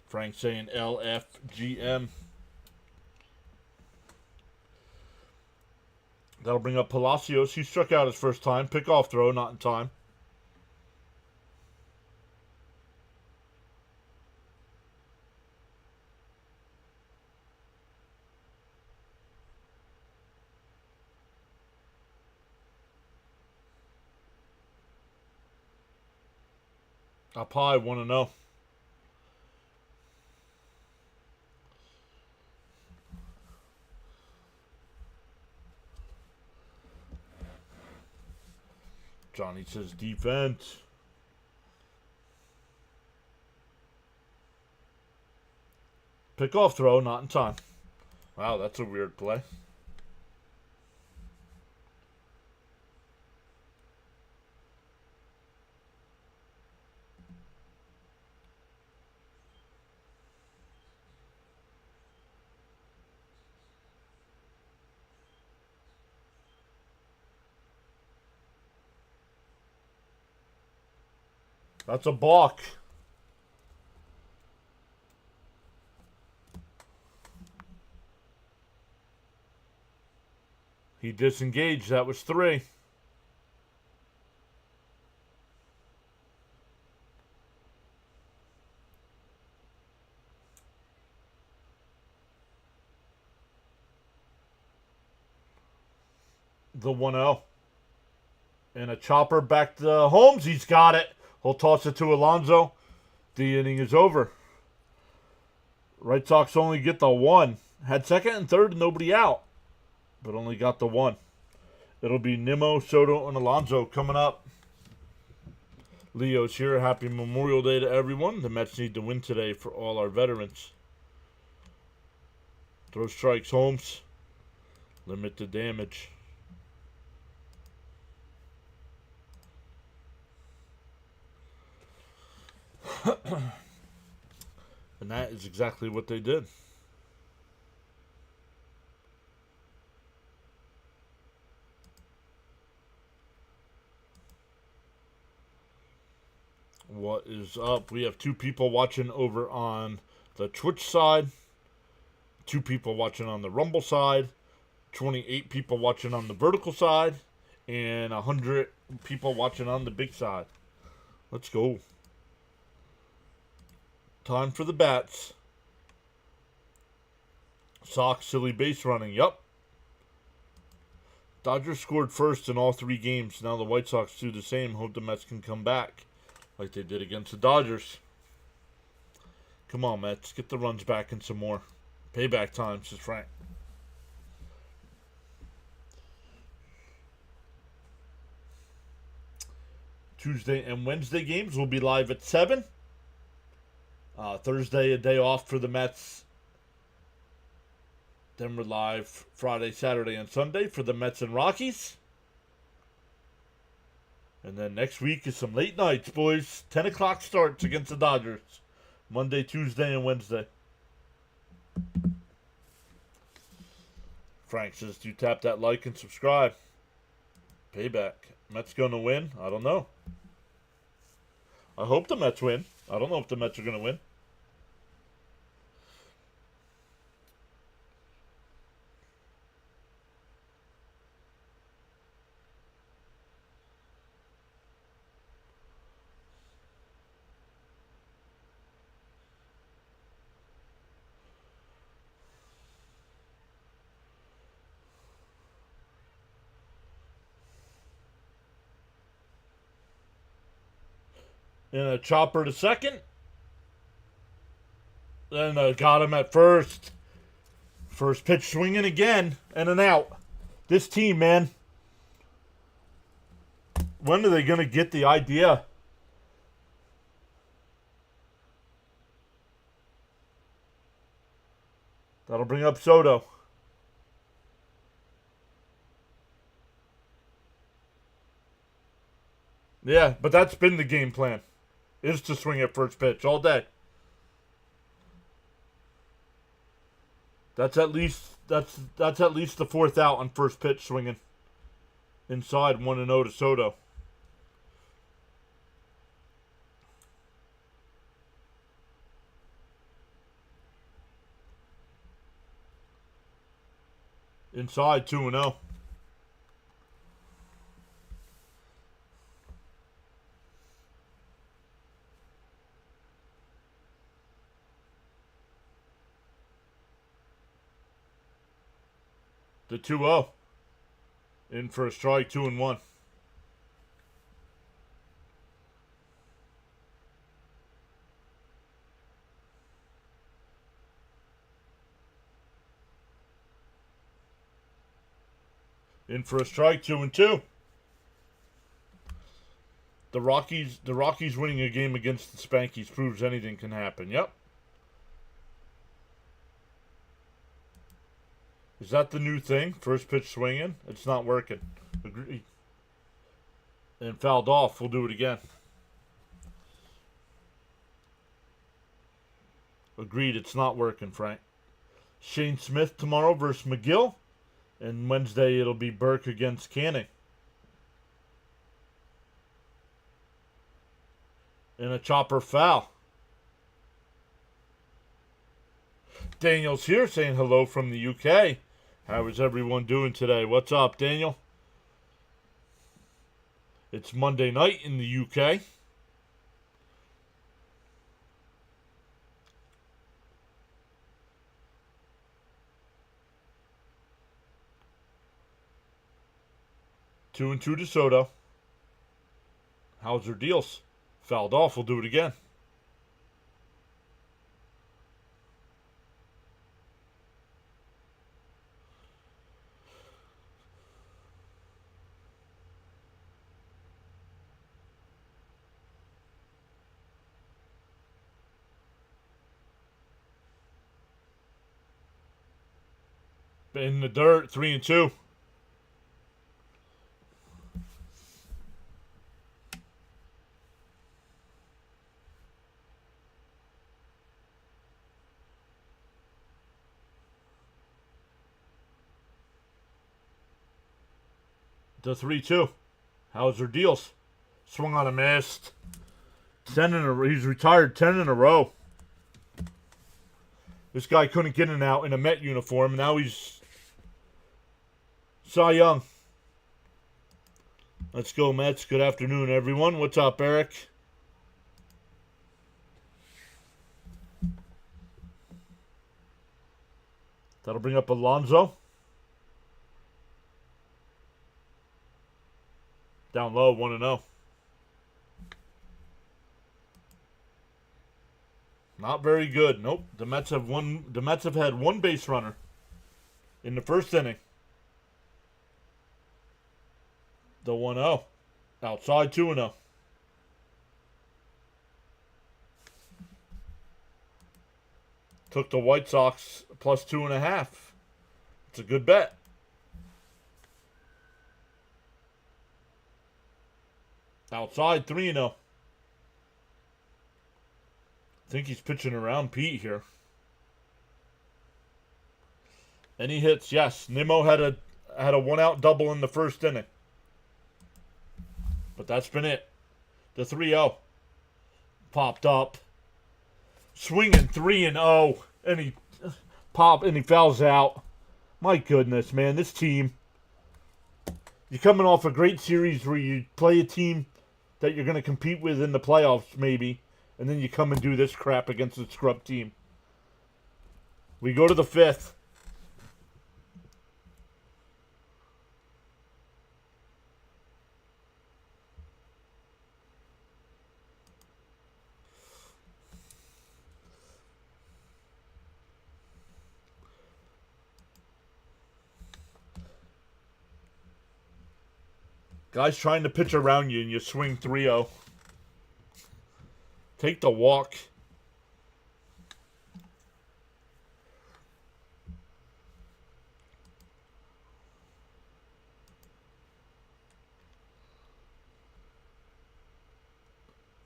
Speaker 1: Frank saying LFGM. That'll bring up Palacios. He struck out his first time. Pickoff throw, not in time. Up high, 1-0. Johnny says defense. Pickoff throw, not in time. Wow, that's a weird play. That's a balk. He disengaged. That was 3. The 1-0. And a chopper back to Holmes. He's got it. He'll toss it to Alonso. The inning is over. Red Sox only get the 1. Had second and third, nobody out. But only got the 1. It'll be Nimmo, Soto, and Alonso coming up. Leo's here. Happy Memorial Day to everyone. The Mets need to win today for all our veterans. Throw strikes, Holmes. Limit the damage. And that is exactly what they did. What is up? We have 2 people watching over on the Twitch side, 2 people watching on the Rumble side, 28 people watching on the vertical side, and 100 people watching on the big side. Let's go. Time for the bats. Sox, silly base running. Yup. Dodgers scored first in all 3 games. Now the White Sox do the same. Hope the Mets can come back like they did against the Dodgers. Come on, Mets. Get the runs back and some more. Payback time, says Frank. Tuesday and Wednesday games will be live at 7. Thursday, a day off for the Mets. Then we're live Friday, Saturday, and Sunday for the Mets and Rockies. And then next week is some late nights, boys. 10 o'clock starts against the Dodgers. Monday, Tuesday, and Wednesday. Frank says, do tap that like and subscribe. Payback. Mets going to win? I don't know. I hope the Mets win. I don't know if the Mets are going to win. And a chopper to second. Then got him at first. First pitch swinging again. And an out. This team, man. When are they going to get the idea? That'll bring up Soto. Yeah, but that's been the game plan. Is to swing at first pitch all day. That's at least the 4th out on first pitch swinging. Inside 1-0 to Soto. Inside 2-0. The 2-0. In for a strike, 2-1. In for a strike, 2-2. The Rockies winning a game against the Spankies proves anything can happen. Yep. Is that the new thing? First pitch swinging? It's not working. Agreed. And fouled off. We'll do it again. Agreed. It's not working, Frank. Shane Smith tomorrow versus McGill. And Wednesday it'll be Burke against Canning. And a chopper foul. Daniel's here saying hello from the UK. How is everyone doing today? What's up, Daniel? It's Monday night in the UK. Two and two DeSoto. How's your deals? Fouled off. We'll do it again. In the dirt, 3 and 2. The 3-2. How's your deals? Swung on a missed. He's retired 10 in a row. This guy couldn't get in out in a Met uniform. Now he's Cy Young. Let's go, Mets. Good afternoon, everyone. What's up, Eric? That'll bring up Alonso. Down low, 1-0. Not very good. Nope. The Mets have had one base runner in the first inning. The 1-0. Outside 2-0. Took the White Sox plus 2.5. It's a good bet. Outside 3-0. I think he's pitching around Pete here. Any hits? Yes. Nimmo had a one-out double in the first inning. But that's been it. The 3-0 popped up. Swinging 3-0, and he fouls out. My goodness, man, this team. You're coming off a great series where you play a team that you're going to compete with in the playoffs, maybe, and then you come and do this crap against a scrub team. We go to the 5th. Guys trying to pitch around you and you swing 3-0. Take the walk.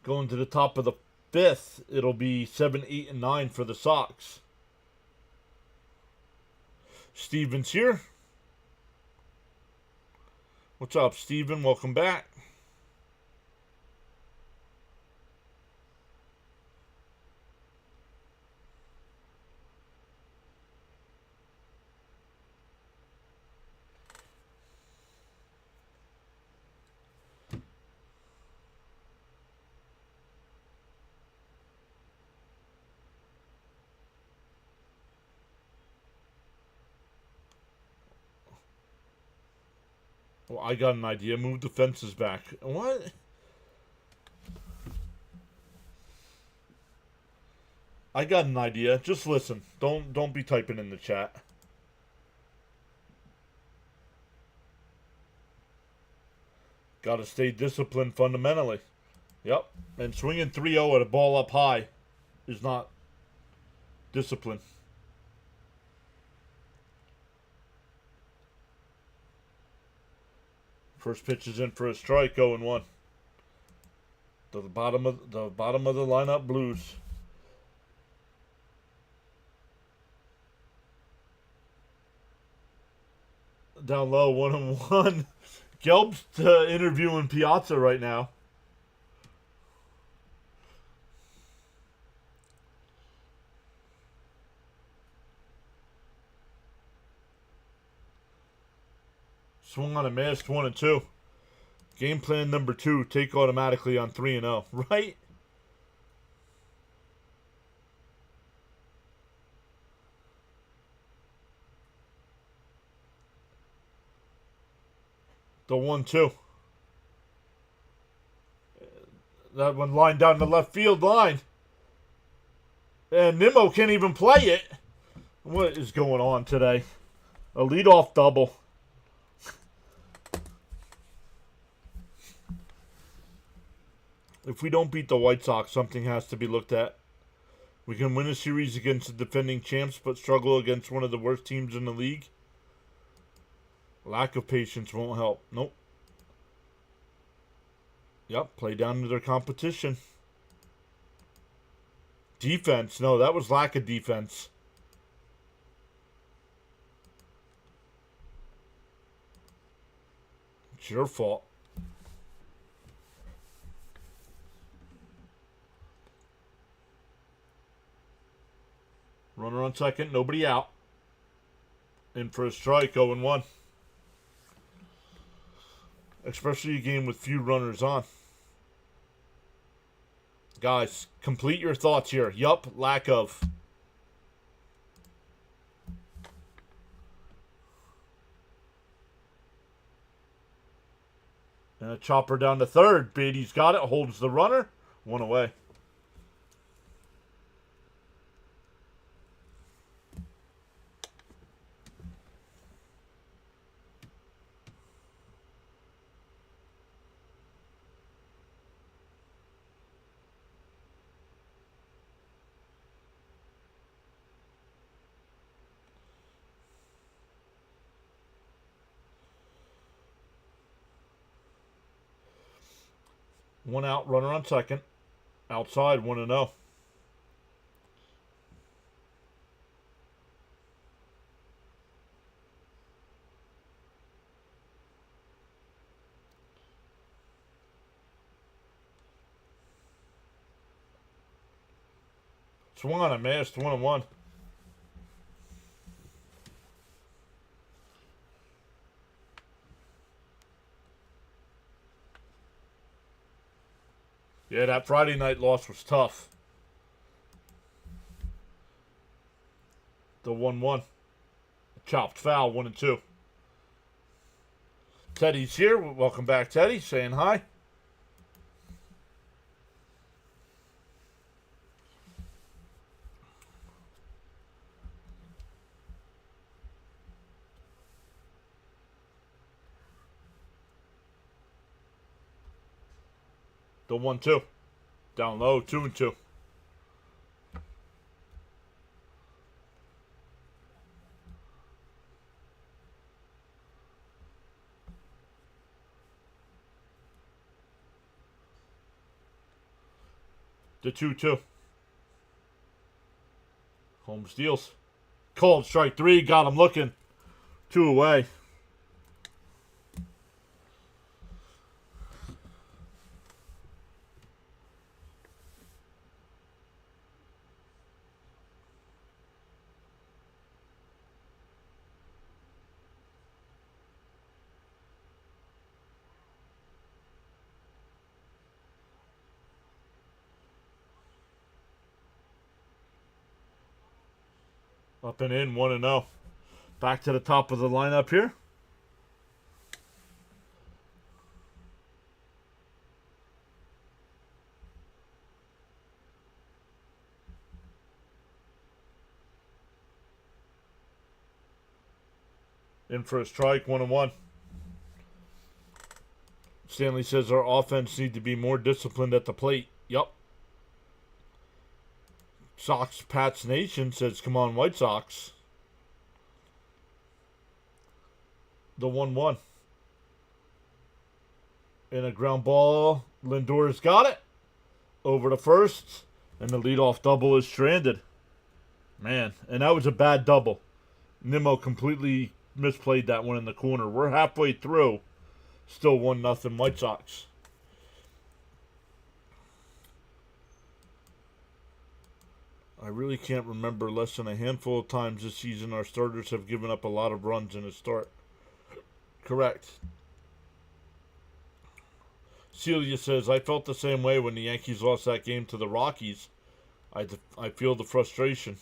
Speaker 1: Going to the top of the 5th, it'll be 7, 8, and 9 for the Sox. Steven's here. What's up, Steven? Welcome back. Well, I got an idea. Move the fences back. What? I got an idea. Just listen. Don't be typing in the chat. Got to stay disciplined fundamentally. Yep. And swinging 3-0 at a ball up high is not discipline. First pitch is in for a strike, 0-1. To the bottom of the lineup, Blues. Down low, 1-1. Gelb's interviewing Piazza right now. Swung on a missed 1-2. Game plan number 2, take automatically on 3-0, right? The 1-2. That one lined down the left field line. And Nimmo can't even play it. What is going on today? A leadoff double. If we don't beat the White Sox, something has to be looked at. We can win a series against the defending champs, but struggle against one of the worst teams in the league. Lack of patience won't help. Nope. Yep, play down to their competition. Defense. No, that was lack of defense. It's your fault. Runner on second, nobody out. In for a strike, 0-1. Especially a game with few runners on. Guys, complete your thoughts here. Yup, lack of. And a chopper down to third. Beatty's got it, holds the runner. 1 away. One out, runner on second. Outside, 1-0. Swung on a missed, 1-1. Yeah, that Friday night loss was tough. The 1-1. Chopped foul, 1-2. Teddy's here. Welcome back, Teddy. Saying hi. The 1-2. Down low, 2-2. The 2-2. Holmes deals. Called strike 3. Got him looking. 2 away. Up and in, 1-0. Back to the top of the lineup here. In for a strike, 1-1. Stanley says our offense need to be more disciplined at the plate. Yup. Sox Pats Nation says, come on, White Sox. The 1-1. In a ground ball, Lindor's got it. Over to first. And the leadoff double is stranded. Man, and that was a bad double. Nimmo completely misplayed that one in the corner. We're halfway through. Still 1-0 White Sox. I really can't remember less than a handful of times this season our starters have given up a lot of runs in a start. Correct. Celia says, I felt the same way when the Yankees lost that game to the Rockies. I feel the frustration.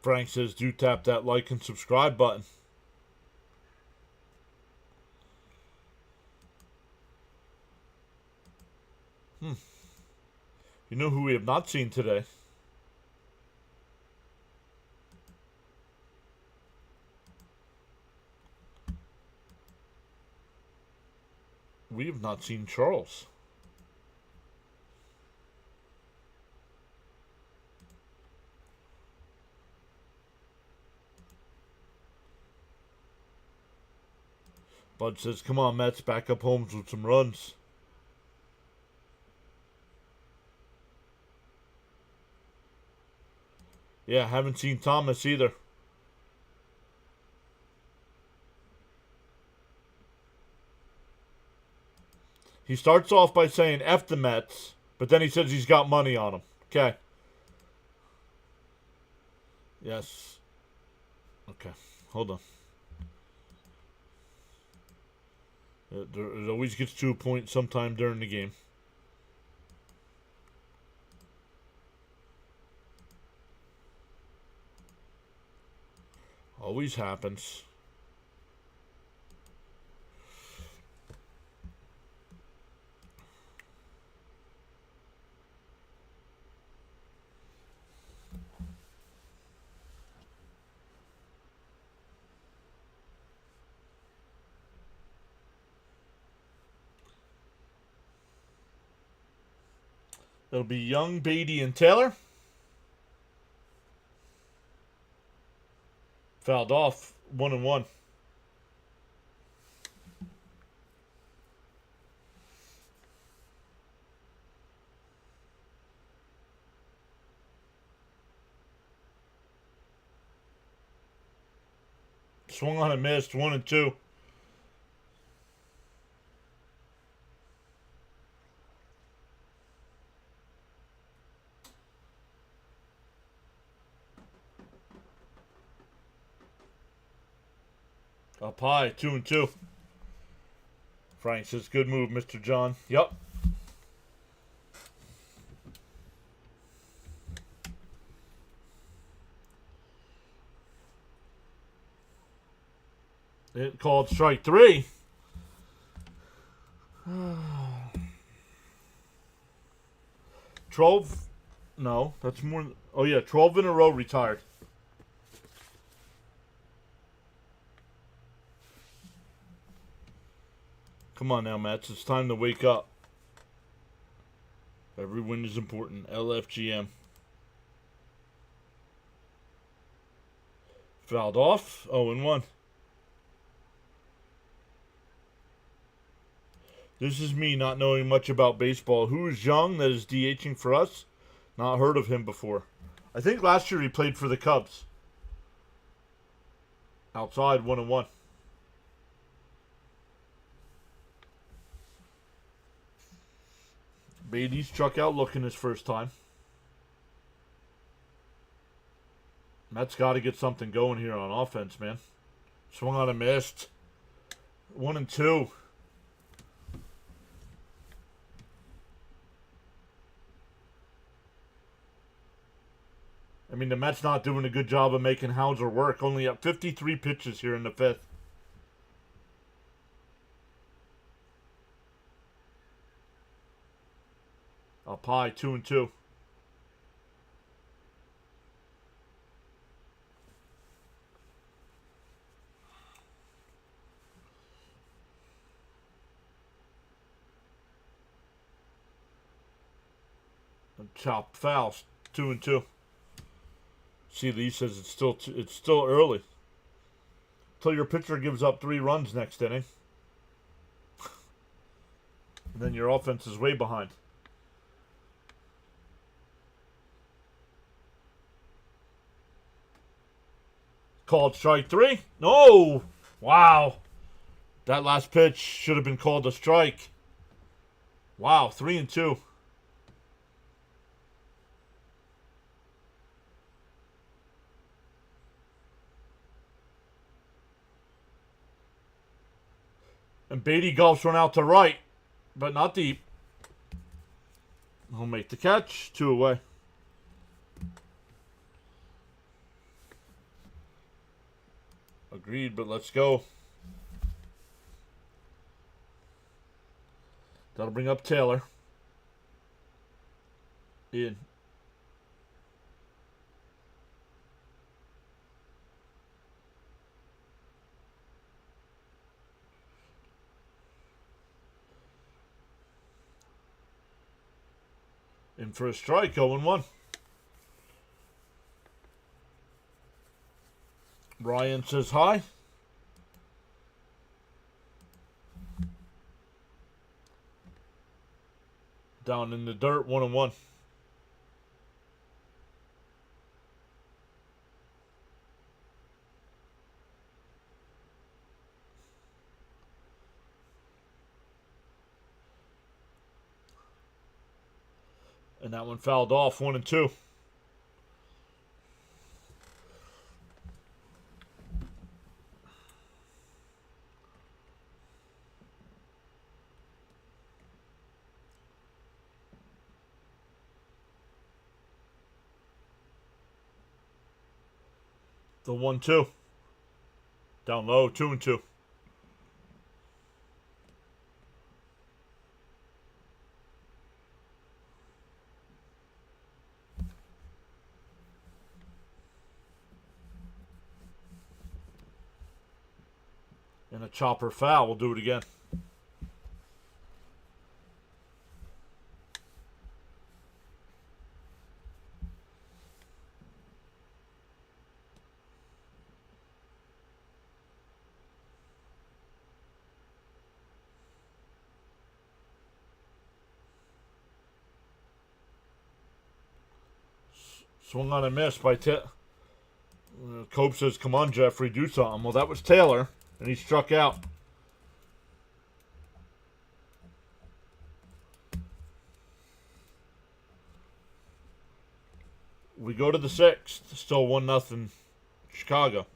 Speaker 1: Frank says, do tap that like and subscribe button. You know who we have not seen today? We have not seen Charles. Bud says, come on, Mets, back up Holmes with some runs. Yeah, haven't seen Thomas either. He starts off by saying F the Mets, but then he says he's got money on them. Okay. Yes. Okay. Hold on. It always gets to a point sometime during the game. Always happens. It'll be Young, Beatty, and Taylor. Fouled off. 1-1. Swung on and missed. 1-2. Up high, 2-2. Frank says, good move, Mr. John. Yup. It called strike 3. 12. No, that's more. Oh, yeah, 12 in a row retired. Come on now, Mets. It's time to wake up. Every win is important. LFGM. Fouled off. 0-1. This is me not knowing much about baseball. Who is Young that is DHing for us? Not heard of him before. I think last year he played for the Cubs. Outside, 1-1. Beatty struck out looking his first time. Mets got to get something going here on offense, man. Swung on and missed. 1-2. I mean, the Mets not doing a good job of making Hauser work. Only up 53 pitches here in the 5th. Up high, 2-2. Chopped fouls, 2-2. See, Lee says it's still early. Till your pitcher gives up 3 runs next inning. And then your offense is way behind. Called strike 3. No! Wow. That last pitch should have been called a strike. Wow, 3-2. And Beatty golfs one out to right, but not deep. He'll make the catch. 2 away. Agreed, but let's go. That'll bring up Taylor. In. In for a strike, 0-1. Ryan says hi. Down in the dirt, 1-1. And that one fouled off, 1-2. The 1-2. Down low, 2-2. And a chopper foul. We'll do it again. Swung on a miss by Cope says, come on, Jeffrey, do something. Well, that was Taylor, and he struck out. We go to the 6th. Still 1-0 Chicago.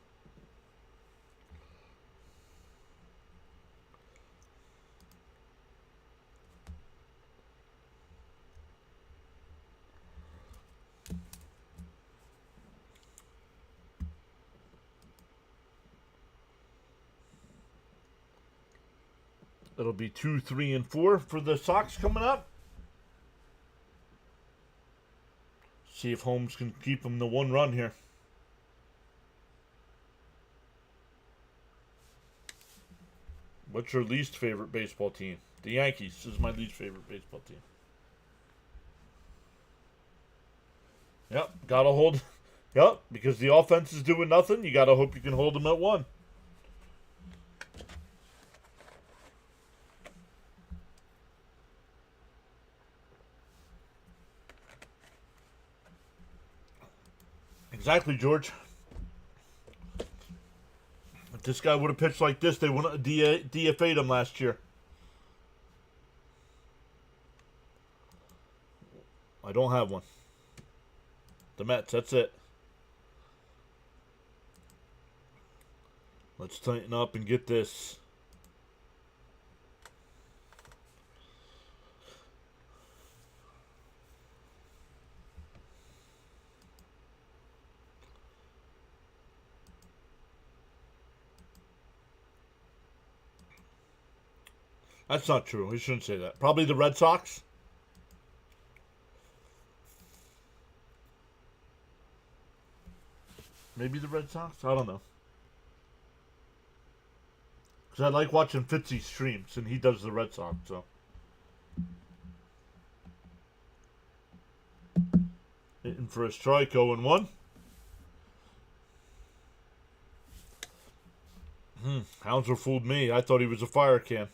Speaker 1: It'll be 2, 3, and 4 for the Sox coming up. See if Holmes can keep them to 1 run here. What's your least favorite baseball team? The Yankees is my least favorite baseball team. Yep, gotta hold. Yep, because the offense is doing nothing. You gotta hope you can hold them at 1. Exactly, George. If this guy would have pitched like this, they wouldn't have DFA'd him last year. I don't have one. The Mets, that's it. Let's tighten up and get this. That's not true. We shouldn't say that. Probably the Red Sox. Maybe the Red Sox? I don't know. Because I like watching Fitzy streams, and he does the Red Sox, so. Hitting for a strike, 0-1. Hounslow fooled me. I thought he was a fire can.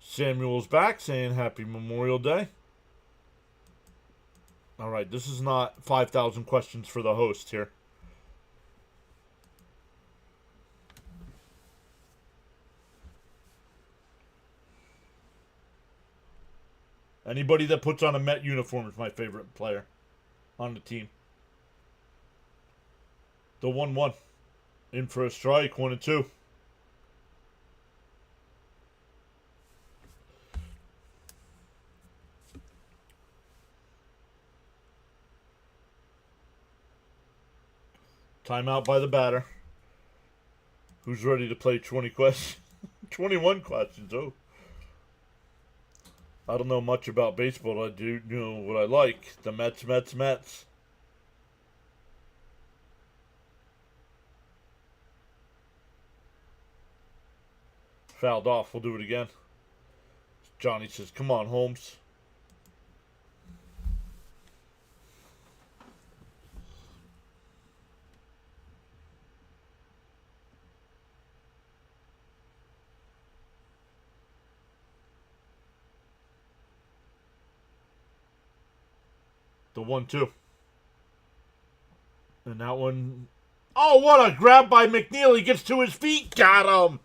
Speaker 1: Samuel's back saying Happy Memorial Day. All right, this is not 5,000 questions for the host here. Anybody that puts on a Met uniform is my favorite player on the team. The 1-1. In for a strike, 1-2. Timeout by the batter. Who's ready to play 20 questions? 21 questions, oh. I don't know much about baseball. I do know what I like. The Mets, Mets, Mets. Fouled off. We'll do it again. Johnny says, come on, Holmes. The 1-2. And that one... Oh, what a grab by McNeil. He gets to his feet. Got him.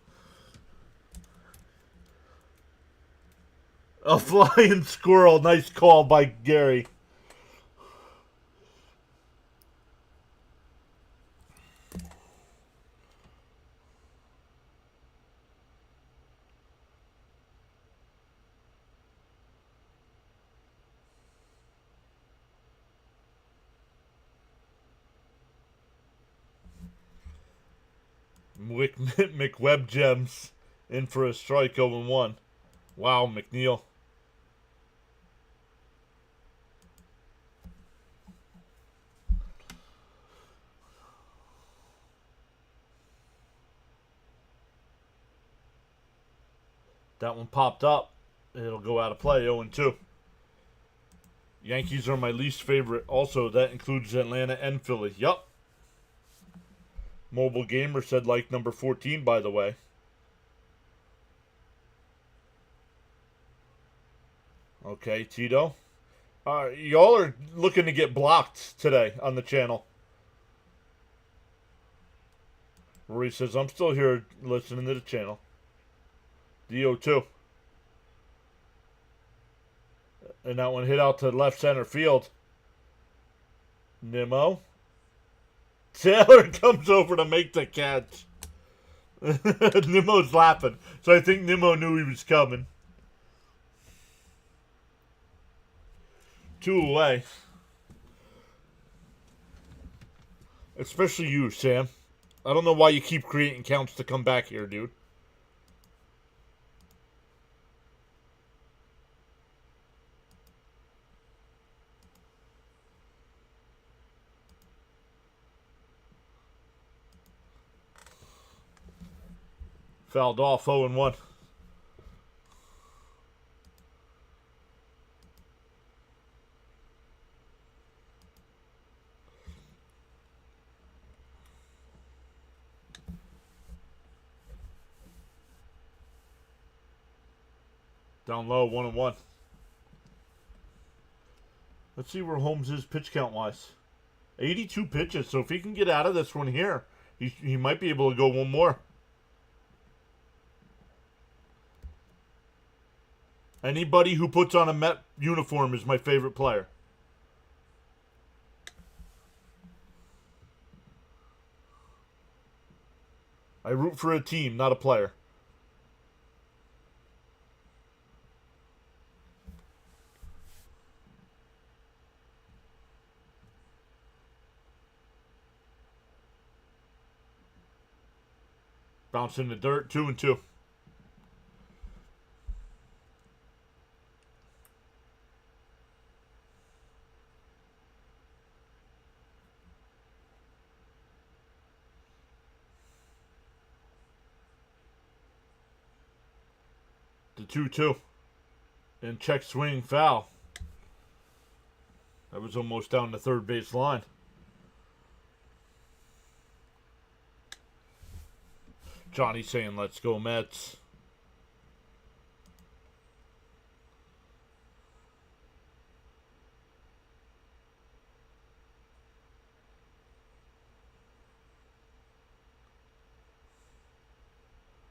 Speaker 1: A flying squirrel. Nice call by Gary. McWebb Gems in for a strike, 0-1. Wow, McNeil. That one popped up. It'll go out of play, 0-2. Yankees are my least favorite. Also, that includes Atlanta and Philly. Yup. Mobile Gamer said like number 14, by the way. Okay, Tito. Y'all are looking to get blocked today on the channel. Rory says, I'm still here listening to the channel. DO2. And that one hit out to left center field. Nimmo. Taylor comes over to make the catch. Nimmo's laughing. So I think Nimmo knew he was coming. 2 away. Especially you, Sam. I don't know why you keep creating counts to come back here, dude. Fouled off, 0-1. Down low, 1-1. Let's see where Holmes is pitch count wise. 82 pitches, so if he can get out of this one here, he might be able to go one more. Anybody who puts on a Met uniform is my favorite player. I root for a team, not a player. Bounce in the dirt, 2-2. The 2-2. And check swing foul. That was almost down the third base line. Johnny saying, let's go Mets.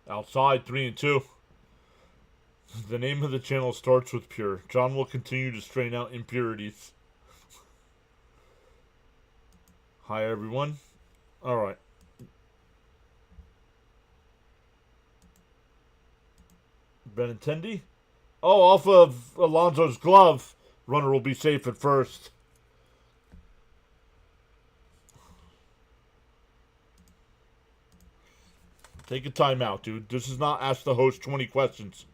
Speaker 1: Outside, 3-2. The name of the channel starts with pure. John will continue to strain out impurities. Hi, everyone. All right. Benintendi. Oh, off of Alonso's glove. Runner will be safe at first. Take a timeout, dude. This is not ask the host 20 questions.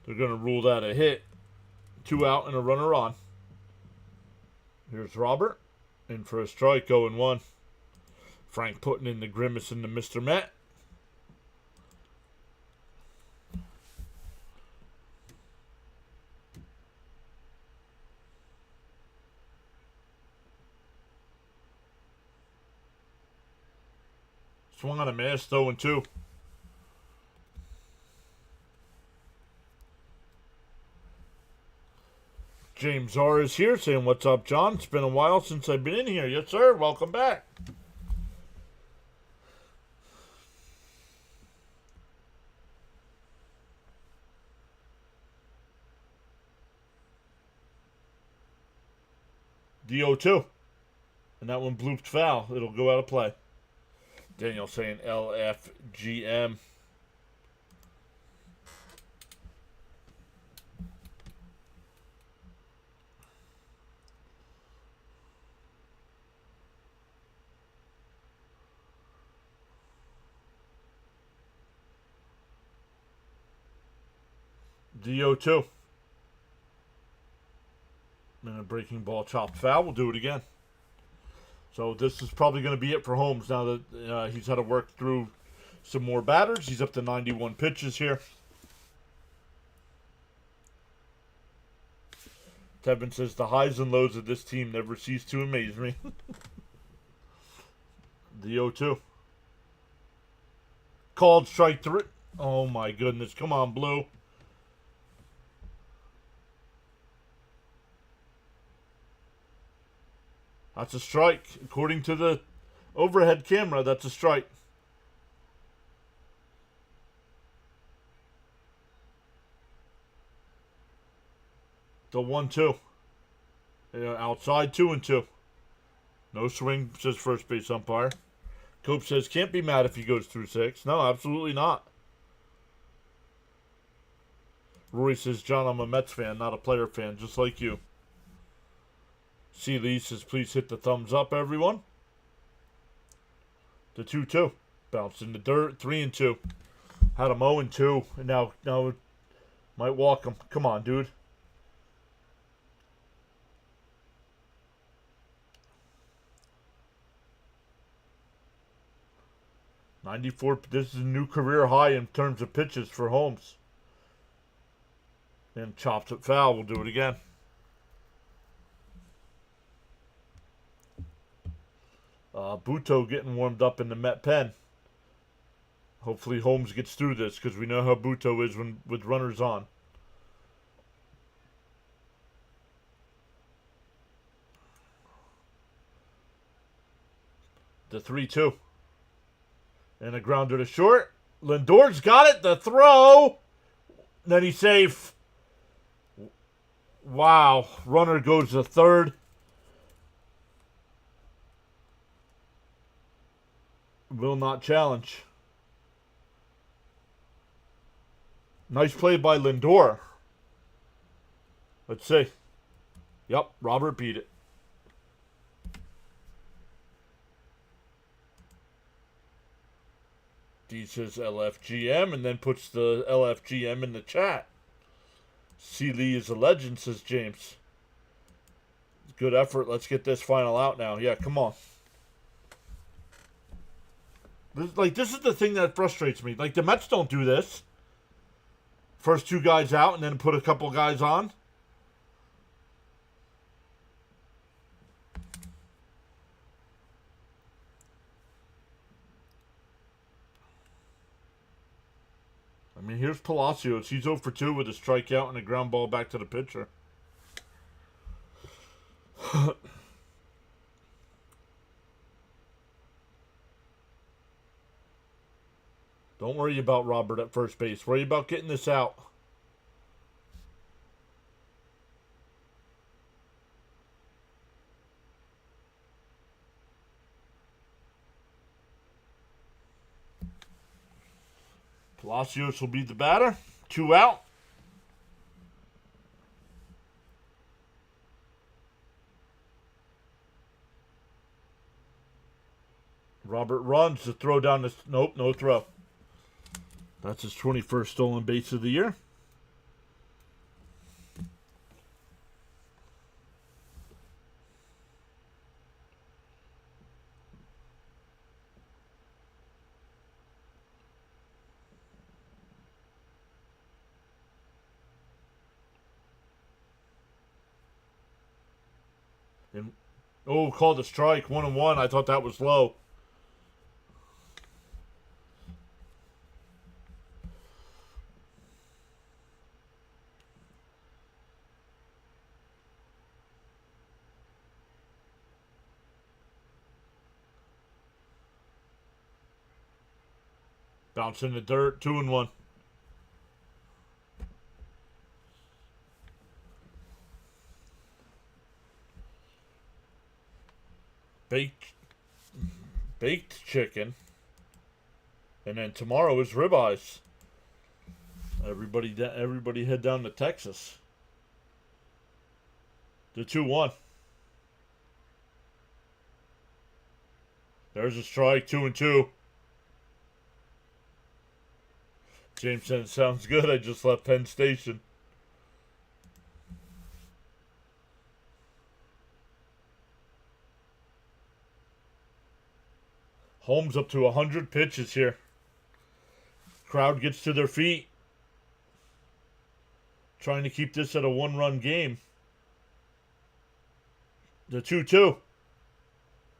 Speaker 1: They're going to rule that a hit. 2 out and a runner on. Here's Robert. In for a strike, 0-1. Frank putting in the grimace into Mr. Met. Swung on a miss, 0-2. James R. is here saying, "What's up, John? It's been a while since I've been in here." Yes, sir. Welcome back. DO2. And that one blooped foul. It'll go out of play. Daniel saying LFGM. DO2. And a breaking ball chopped foul. We'll do it again. So this is probably going to be it for Holmes now that he's had to work through some more batters. He's up to 91 pitches here. Tevin says, "The highs and lows of this team never cease to amaze me." The 0-2. Called strike 3. Oh my goodness. Come on, Blue. That's a strike. According to the overhead camera, that's a strike. The 1-2. Outside, 2-2. No swing, says first base umpire. Cope says, "Can't be mad if he goes through 6. No, absolutely not. Roy says, "John, I'm a Mets fan, not a player fan, just like you." C. Lee says, "Please hit the thumbs up, everyone." The 2-2. Bounced in the dirt. 3-2. Had him 0-2. And now might walk him. Come on, dude. '94. This is a new career high in terms of pitches for Holmes. And chopped it foul. We'll do it again. Buto getting warmed up in the Met pen. Hopefully Holmes gets through this because we know how Buto is with runners on. The 3-2. And a grounder to short. Lindor's got it. The throw. Then he's safe. Wow. Runner goes to third. Will not challenge. Nice play by Lindor. Let's see. Yep, Robert beat it. D says LFGM and then puts the LFGM in the chat. C. Lee is a legend, says James. Good effort. Let's get this final out now. Yeah, come on. This is the thing that frustrates me. Like, the Mets don't do this. First 2 guys out and then put a couple guys on. And here's Palacios. He's 0 for 2 with a strikeout and a ground ball back to the pitcher. Don't worry about Robert at first base. Worry about getting this out. Palacios will be the batter. 2 out. Robert runs to throw down this. Nope, no throw. That's his 21st stolen base of the year. And, oh, called a strike. 1-1. I thought that was low. Bounce in the dirt. 2-1. Baked chicken. And then tomorrow is ribeyes. Everybody head down to Texas. The 2-1. There's a strike. 2-2. James said, sounds good. I just left Penn Station. Holmes up to 100 pitches here. Crowd gets to their feet. Trying to keep this at a 1-run game. The 2-2.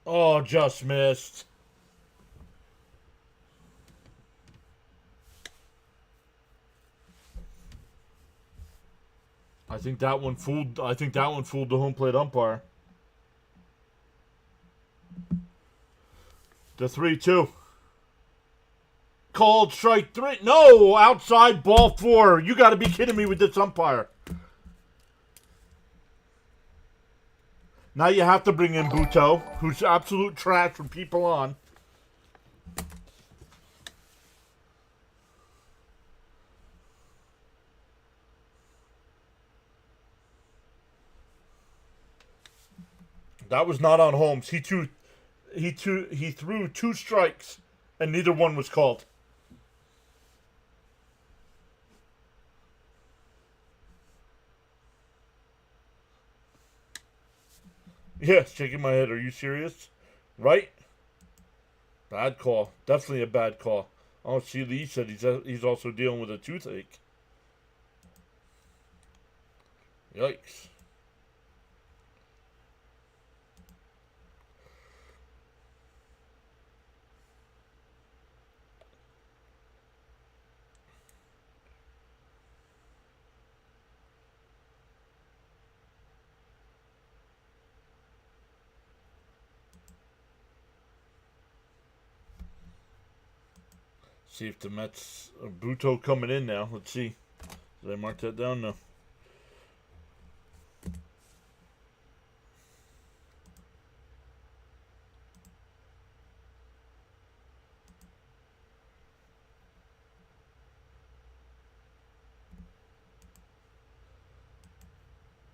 Speaker 1: Oh, just missed. I think that one fooled the home plate umpire. The 3-2. Called strike 3. No, outside ball 4. You got to be kidding me with this umpire. Now you have to bring in Buto, who's absolute trash from people on. That was not on Holmes. He threw 2 strikes, and neither one was called. Yeah, shaking my head. Are you serious? Right? Bad call. Definitely a bad call. Oh, see, Lee said he's also dealing with a toothache. Yikes. See if the Mets... Buto coming in now. Let's see. Did I mark that down? No.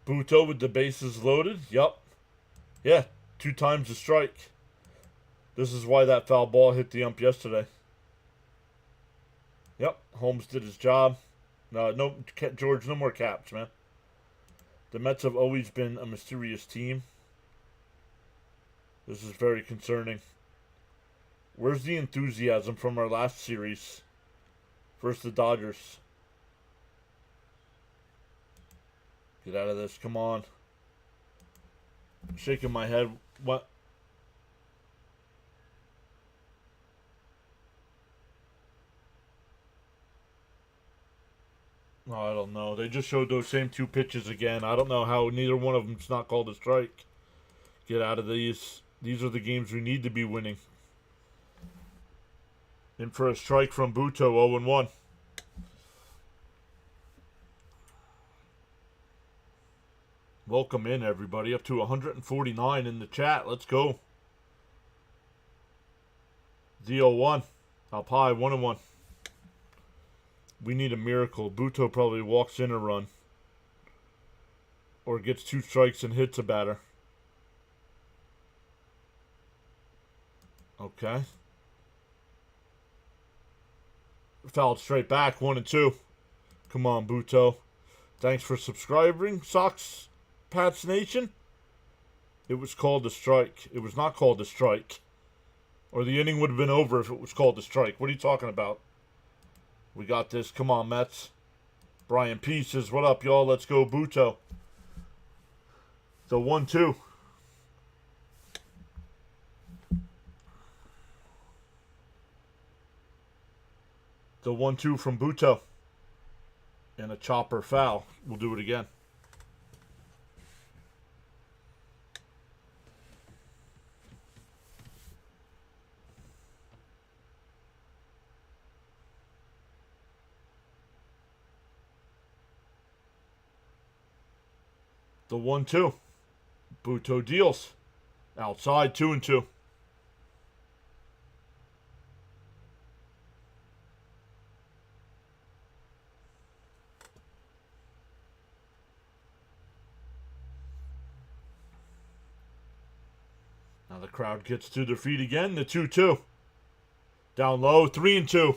Speaker 1: Buto with the bases loaded. Yup. Yeah, 2 times the strike. This is why that foul ball hit the ump yesterday. Yep, Holmes did his job. No, George, no more caps, man. The Mets have always been a mysterious team. This is very concerning. Where's the enthusiasm from our last series? Versus the Dodgers. Get out of this, come on. I'm shaking my head. What? I don't know. They just showed those same two pitches again. I don't know how neither one of them's not called a strike. Get out of these. These are the games we need to be winning. In for a strike from Buto, 0-1. Welcome in, everybody. Up to 149 in the chat. Let's go. 0-1. Up high, 1-1. We need a miracle. Buto probably walks in a run. Or gets 2 strikes and hits a batter. Okay. Fouled straight back, 1-2. Come on, Buto. Thanks for subscribing, Sox Pats Nation. It was called a strike. It was not called a strike. Or the inning would have been over if it was called a strike. What are you talking about? We got this. Come on, Mets. Brian P says, what up, y'all? Let's go, Buto. The 1-2. The 1-2 from Buto. And a chopper foul. We'll do it again. The 1-2. Buto deals. Outside, 2-2. Now the crowd gets to their feet again. The 2-2. Down low, 3-2.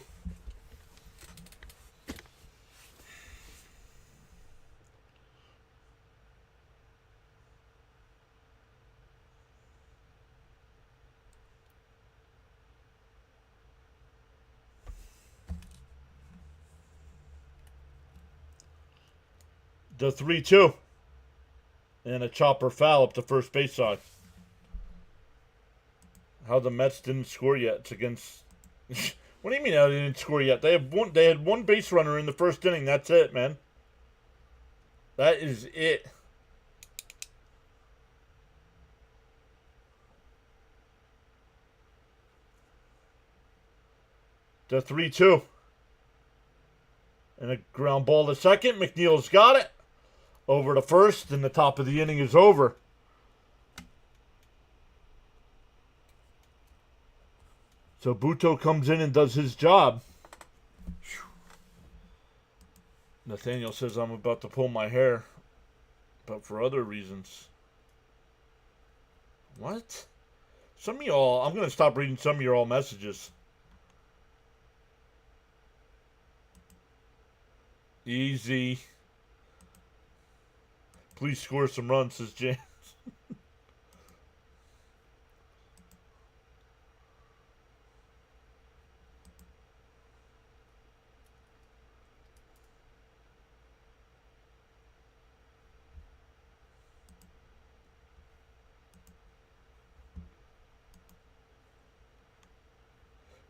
Speaker 1: The 3-2. And a chopper foul up the first base side. How the Mets didn't score yet? It's against. What do you mean how they didn't score yet? They had one base runner in the first inning. That's it, man. That is it. The 3-2. And a ground ball to second. McNeil's got it. Over to first, and the top of the inning is over. So Buto comes in and does his job. Nathaniel says I'm about to pull my hair, but for other reasons. What? Some of y'all, I'm going to stop reading some of your all messages. Easy. Please score some runs, says James.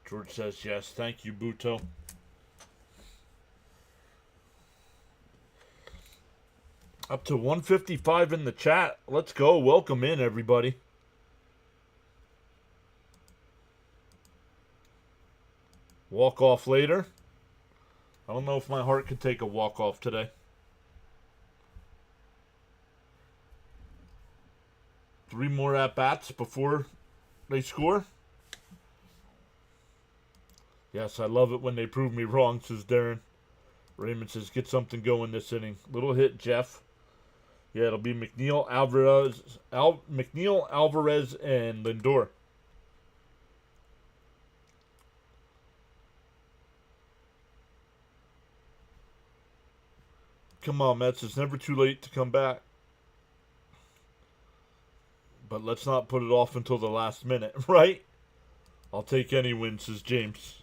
Speaker 1: George says yes. Thank you, Buto. Up to 155 in the chat. Let's go. Welcome in, everybody. Walk off later. I don't know if my heart could take a walk off today. 3 more at-bats before they score. Yes, I love it when they prove me wrong, says Darren. Raymond says, get something going this inning. Little hit, Jeff. Yeah, it'll be McNeil, Alvarez, and Lindor. Come on, Mets. It's never too late to come back. But let's not put it off until the last minute, right? I'll take any win, says James.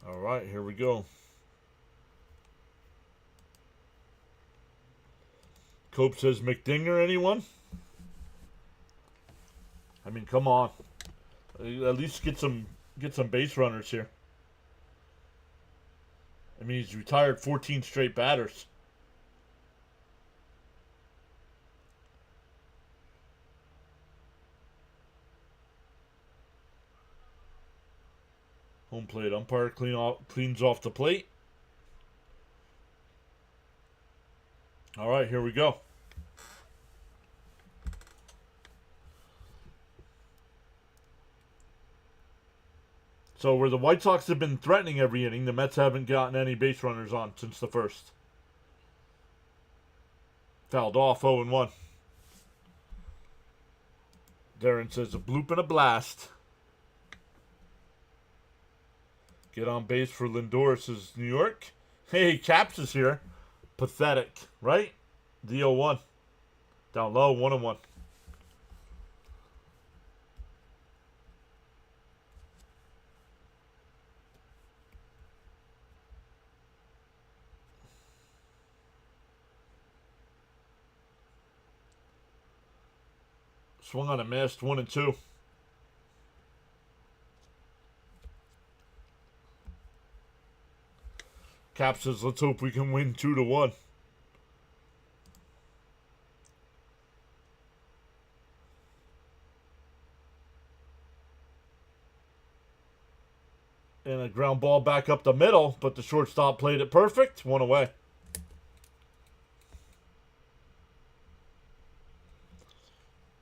Speaker 1: All right, here we go. Cope says McDinger, anyone? I mean, come on. At least get some base runners here. I mean, he's retired 14 straight batters. Home plate umpire cleans off the plate. All right, here we go. So where the White Sox have been threatening every inning, the Mets haven't gotten any base runners on since the first. Fouled off, 0-1. Darren says a bloop and a blast. Get on base for Lindor, says New York. Hey, Caps is here. Pathetic, right? The 0-1. Down low, 1-1. Swung on a missed, 1-2. Cap says, let's hope we can win 2-1. And a ground ball back up the middle, but the shortstop played it perfect. 1 away.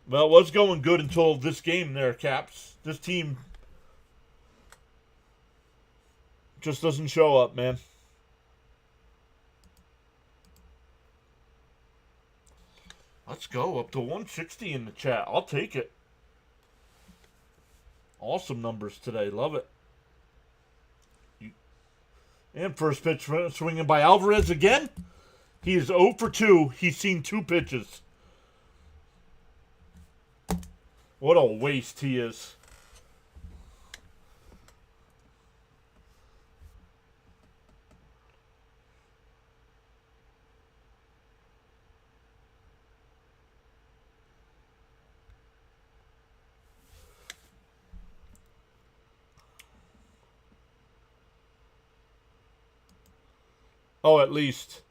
Speaker 1: Well, it was going good until this game there, Caps. This team just doesn't show up, man. Let's go up to 160 in the chat. I'll take it. Awesome numbers today. Love it. And first pitch swinging by Alvarez again. He is 0 for 2. He's seen 2 pitches. What a waste he is. Oh, at least.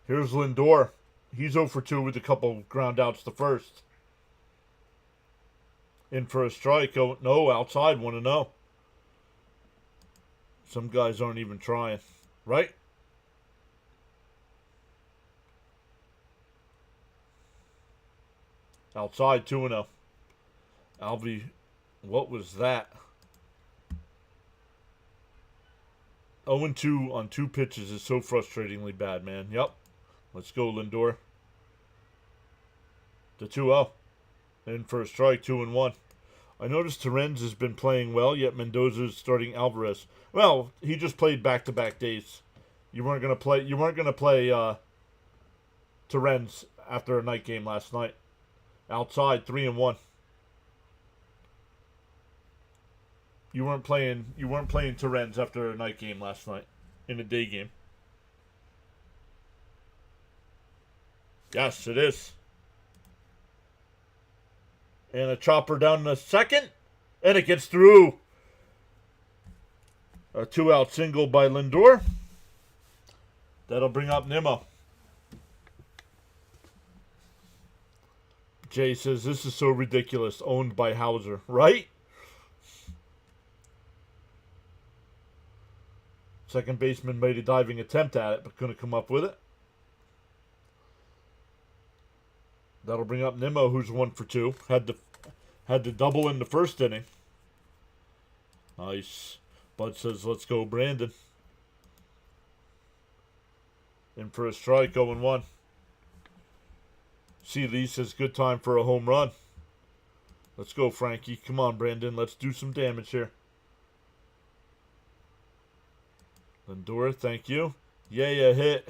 Speaker 1: Here's Lindor. He's 0 for 2 with a couple ground outs to first. In for a strike. Oh, no, outside, 1-0. Some guys aren't even trying. Right? Outside, 2-0. Alvy, what was that? 0-2 on 2 pitches is so frustratingly bad, man. Yep. Let's go, Lindor. The 2-0. In for a strike, 2-1. I noticed Terrence has been playing well, yet Mendoza is starting Alvarez. Well, he just played back-to-back days. You weren't gonna play Terrence after a night game last night. Outside, 3-1. You weren't playing Terrence after a night game last night. In a day game. Yes, it is. And a chopper down the second. And it gets through. A 2-out single by Lindor. That'll bring up Nimmo. Jay says, this is so ridiculous. Owned by Hauser. Right? Second baseman made a diving attempt at it, but couldn't come up with it. That'll bring up Nimmo, who's 1 for 2. Had the double in the first inning. Nice. Bud says, let's go, Brandon. In for a strike, 0-1. C. Lee says, good time for a home run. Let's go, Frankie. Come on, Brandon. Let's do some damage here. Lindor, thank you. Yeah, hit.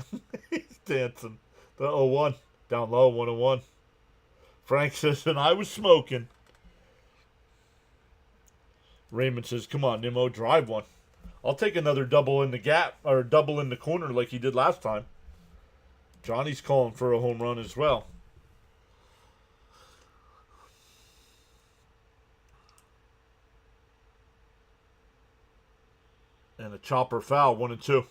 Speaker 1: He's dancing. The 0-1. Down low, 1-1. Frank says, and I was smoking. Raymond says, come on, Nimmo, drive one. I'll take another double in the gap, or double in the corner like he did last time. Johnny's calling for a home run as well. And a chopper foul, 1-2.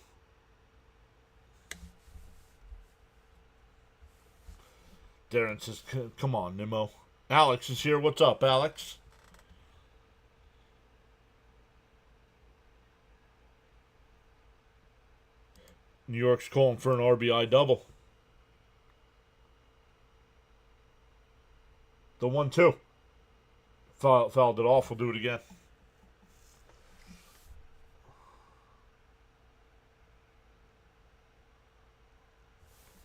Speaker 1: Darren says, come on, Nimmo. Alex is here. What's up, Alex? New York's calling for an RBI double. The 1-2. Fouled it off. We'll do it again.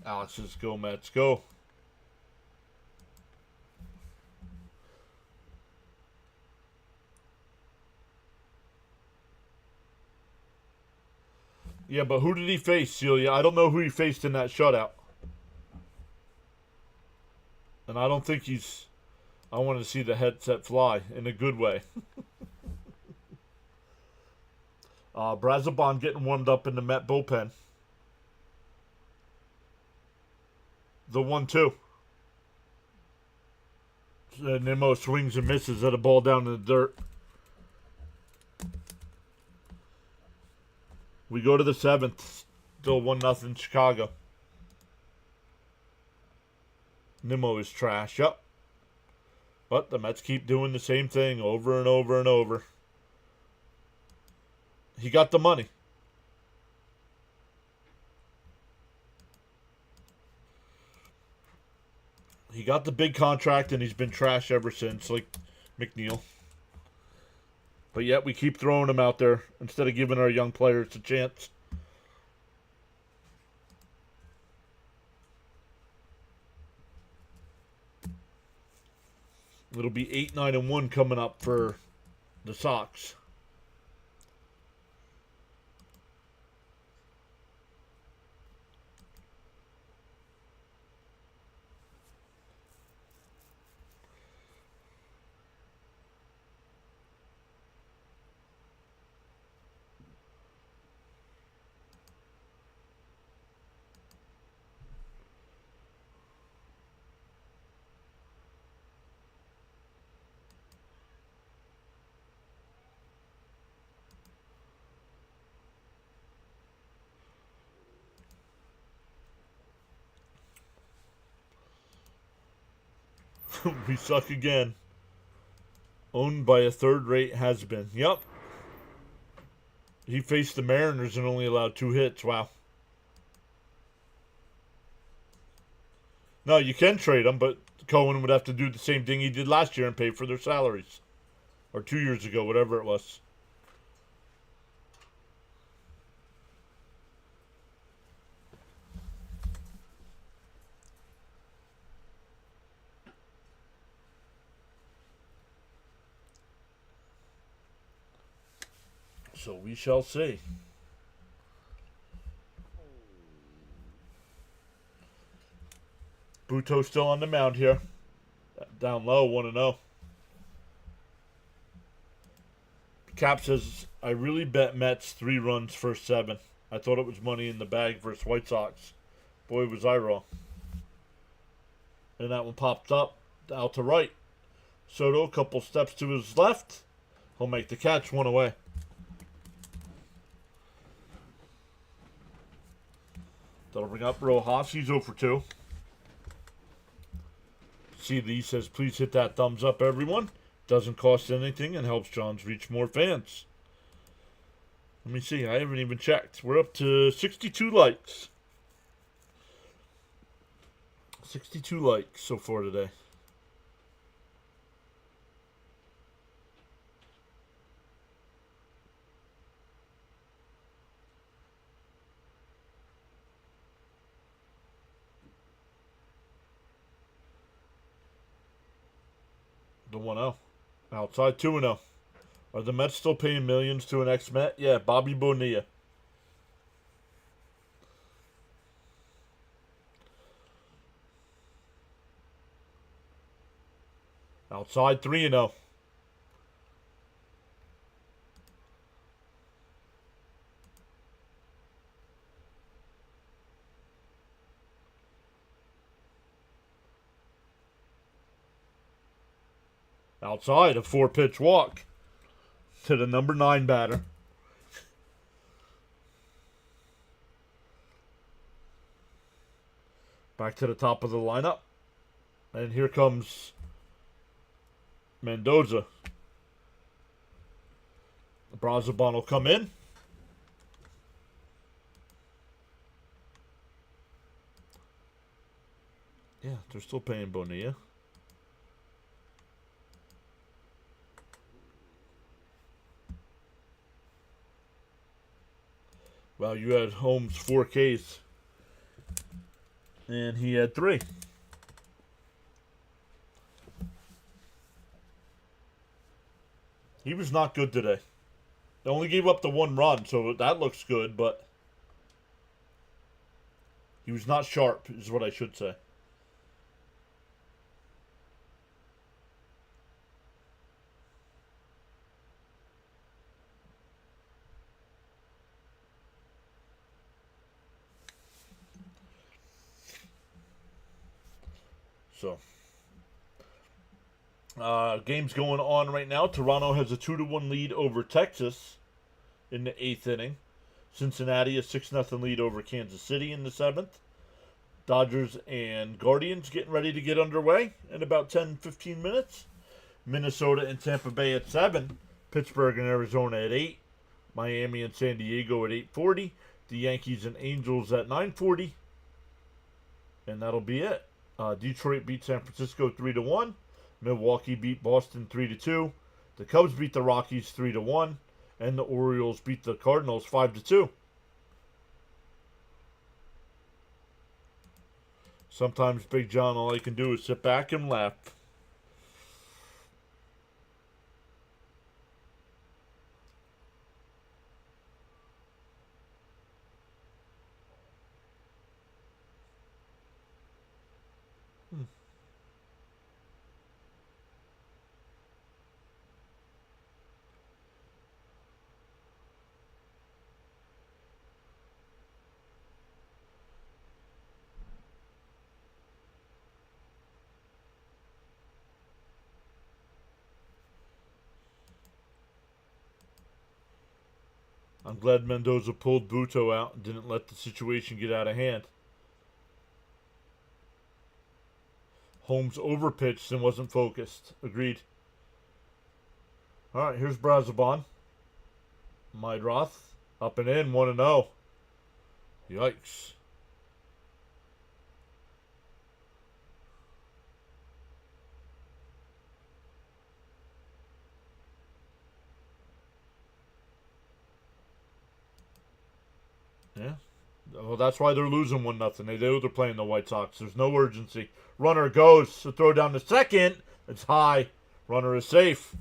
Speaker 1: Alex says, go, Mets, go. Yeah, but who did he face, Celia? I don't know who he faced in that shutout. And I don't think he's... I want to see the headset fly in a good way. Brazoban getting warmed up in the Met bullpen. The 1-2. Nimmo swings and misses at a ball down in the dirt. We go to the 7th. Still 1-0 Chicago. Nimmo is trash. Yep. But the Mets keep doing the same thing over and over and over. He got the money. He got the big contract and he's been trash ever since, like McNeil. But yet we keep throwing him out there instead of giving our young players a chance. It'll be 8-9-1 coming up for the Sox. We suck again. Owned by a third-rate has-been. Yep. He faced the Mariners and only allowed 2 hits. Wow. No, you can trade them, but Cohen would have to do the same thing he did last year and pay for their salaries. Or 2 years ago, whatever it was. So we shall see. Buto still on the mound here. Down low, 1-0. Cap says, I really bet Mets 3 runs first 7. I thought it was money in the bag versus White Sox. Boy, was I wrong. And that one popped up out to right. Soto, a couple steps to his left. He'll make the catch, 1 away. That'll bring up Rojas. He's 0 for 2. CD says, please hit that thumbs up, everyone. Doesn't cost anything and helps Johns reach more fans. Let me see. I haven't even checked. We're up to 62 likes. 62 likes so far today. The 1-0. Outside 2-0. Are the Mets still paying millions to an ex-Met? Yeah, Bobby Bonilla. Outside 3-0. Outside, a 4-pitch walk to the number 9 batter. Back to the top of the lineup. And here comes Mendoza. Brazoban will come in. Yeah, they're still paying Bonilla. Well, you had Holmes 4 Ks. And he had 3. He was not good today. They only gave up the 1 run, so that looks good, but he was not sharp, is what I should say. So, game's going on right now. Toronto has a 2-1 lead over Texas in the 8th inning. Cincinnati a 6-0 lead over Kansas City in the 7th. Dodgers and Guardians getting ready to get underway in about 10-15 minutes. Minnesota and Tampa Bay at 7. Pittsburgh and Arizona at 8. Miami and San Diego at 8:40. The Yankees and Angels at 9:40. And that'll be it. Detroit beat San Francisco 3-1. Milwaukee beat Boston 3-2. The Cubs beat the Rockies 3-1. And the Orioles beat the Cardinals 5-2. Sometimes, Big John, all I can do is sit back and laugh. I'm glad Mendoza pulled Buto out and didn't let the situation get out of hand. Holmes overpitched and wasn't focused. Agreed. All right, here's Brazoban. Mydroth up and in, 1-0. Yikes. Yeah. Well, that's why they're losing 1-0. They know they're playing the White Sox. There's no urgency. Runner goes to throw down to second. It's high. Runner is safe.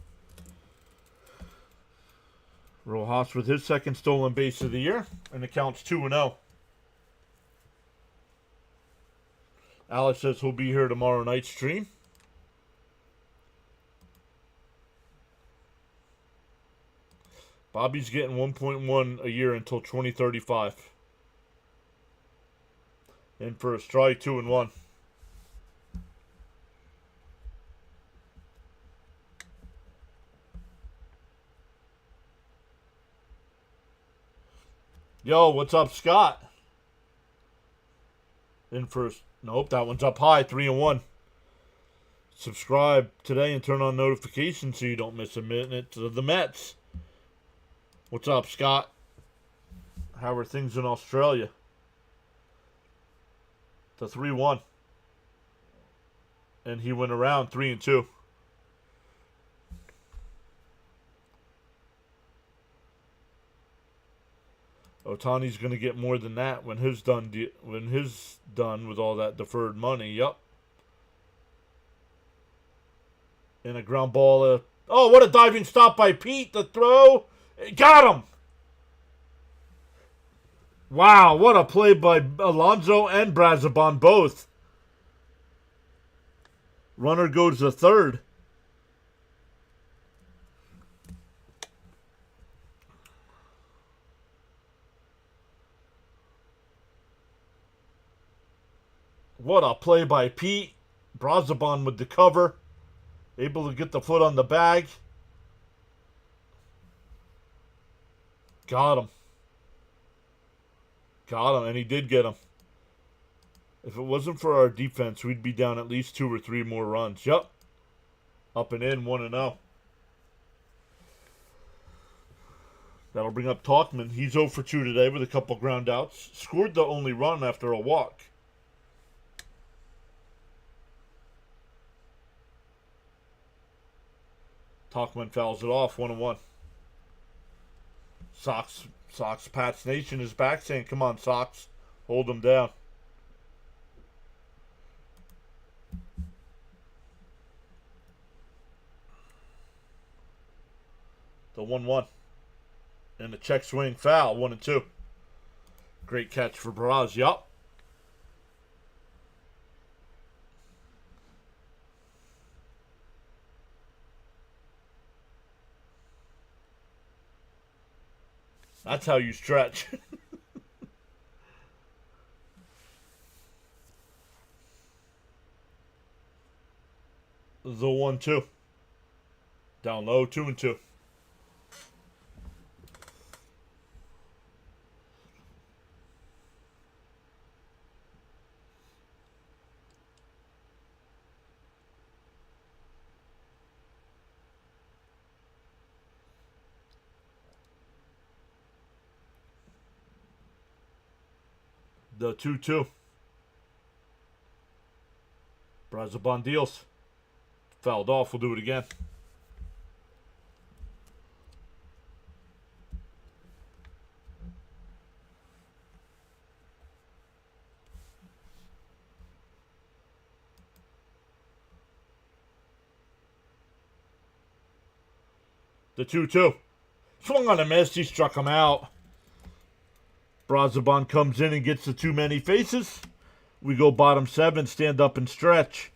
Speaker 1: Rojas with his second stolen base of the year. And it counts 2-0. Alex says he'll be here tomorrow night stream. Bobby's getting 1.1 a year until 2035. In for a strike, 2-1. Yo, what's up, Scott? In first. Nope, that one's up high, 3-1. Subscribe today and turn on notifications so you don't miss a minute of the Mets. What's up, Scott? How are things in Australia? The 3-1. And he went around 3-2. Otani's going to get more than that when his done with all that deferred money. Yup. And a ground ball. Oh, what a diving stop by Pete. The throw. Got him. Wow, what a play by Alonso and Brazoban both. Runner goes to third. What a play by Pete. Brazoban with the cover. Able to get the foot on the bag. Got him. Got him, and he did get him. If it wasn't for our defense, we'd be down at least 2 or 3 more runs. Yup. Up and in, 1-0. That'll bring up Talkman. He's 0 for 2 today with a couple ground outs. Scored the only run after a walk. Talkman fouls it off, 1-1. Sox Pats Nation is back saying, come on, Sox, hold them down. The 1-1. And the check swing foul, 1-2. Great catch for Braz, yup. That's how you stretch. The 1-2. Down low, 2-2. The 2-2. Brazabon deals. Fouled off. We'll do it again. The 2-2. Swung on a miss. He struck him out. Brazabon comes in and gets the too many faces. We go bottom 7, stand up and stretch.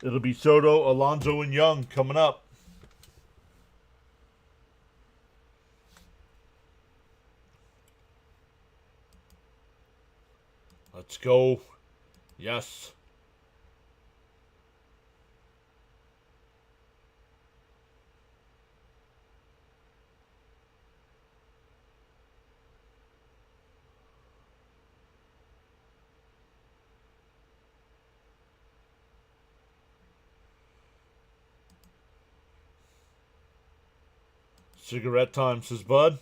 Speaker 1: It'll be Soto, Alonso, and Young coming up. Let's go. Yes. Cigarette time, says Bud.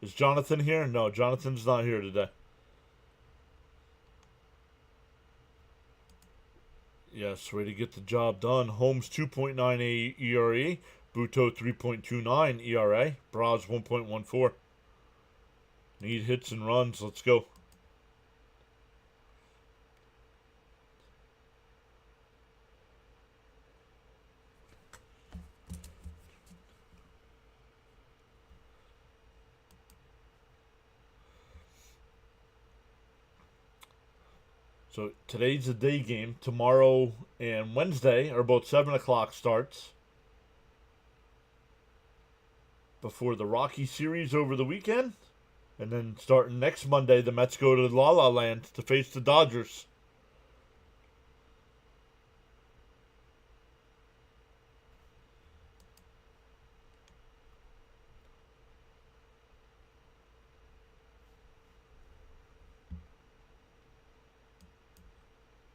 Speaker 1: Is Jonathan here? No, Jonathan's not here today. Yes, ready to get the job done. Holmes 2.98 ERA. Buto 3.29 ERA. Braz 1.14. Need hits and runs. Let's go. So today's a day game. Tomorrow and Wednesday are both 7 o'clock starts. Before the Rocky series over the weekend. And then starting next Monday, the Mets go to La La Land to face the Dodgers.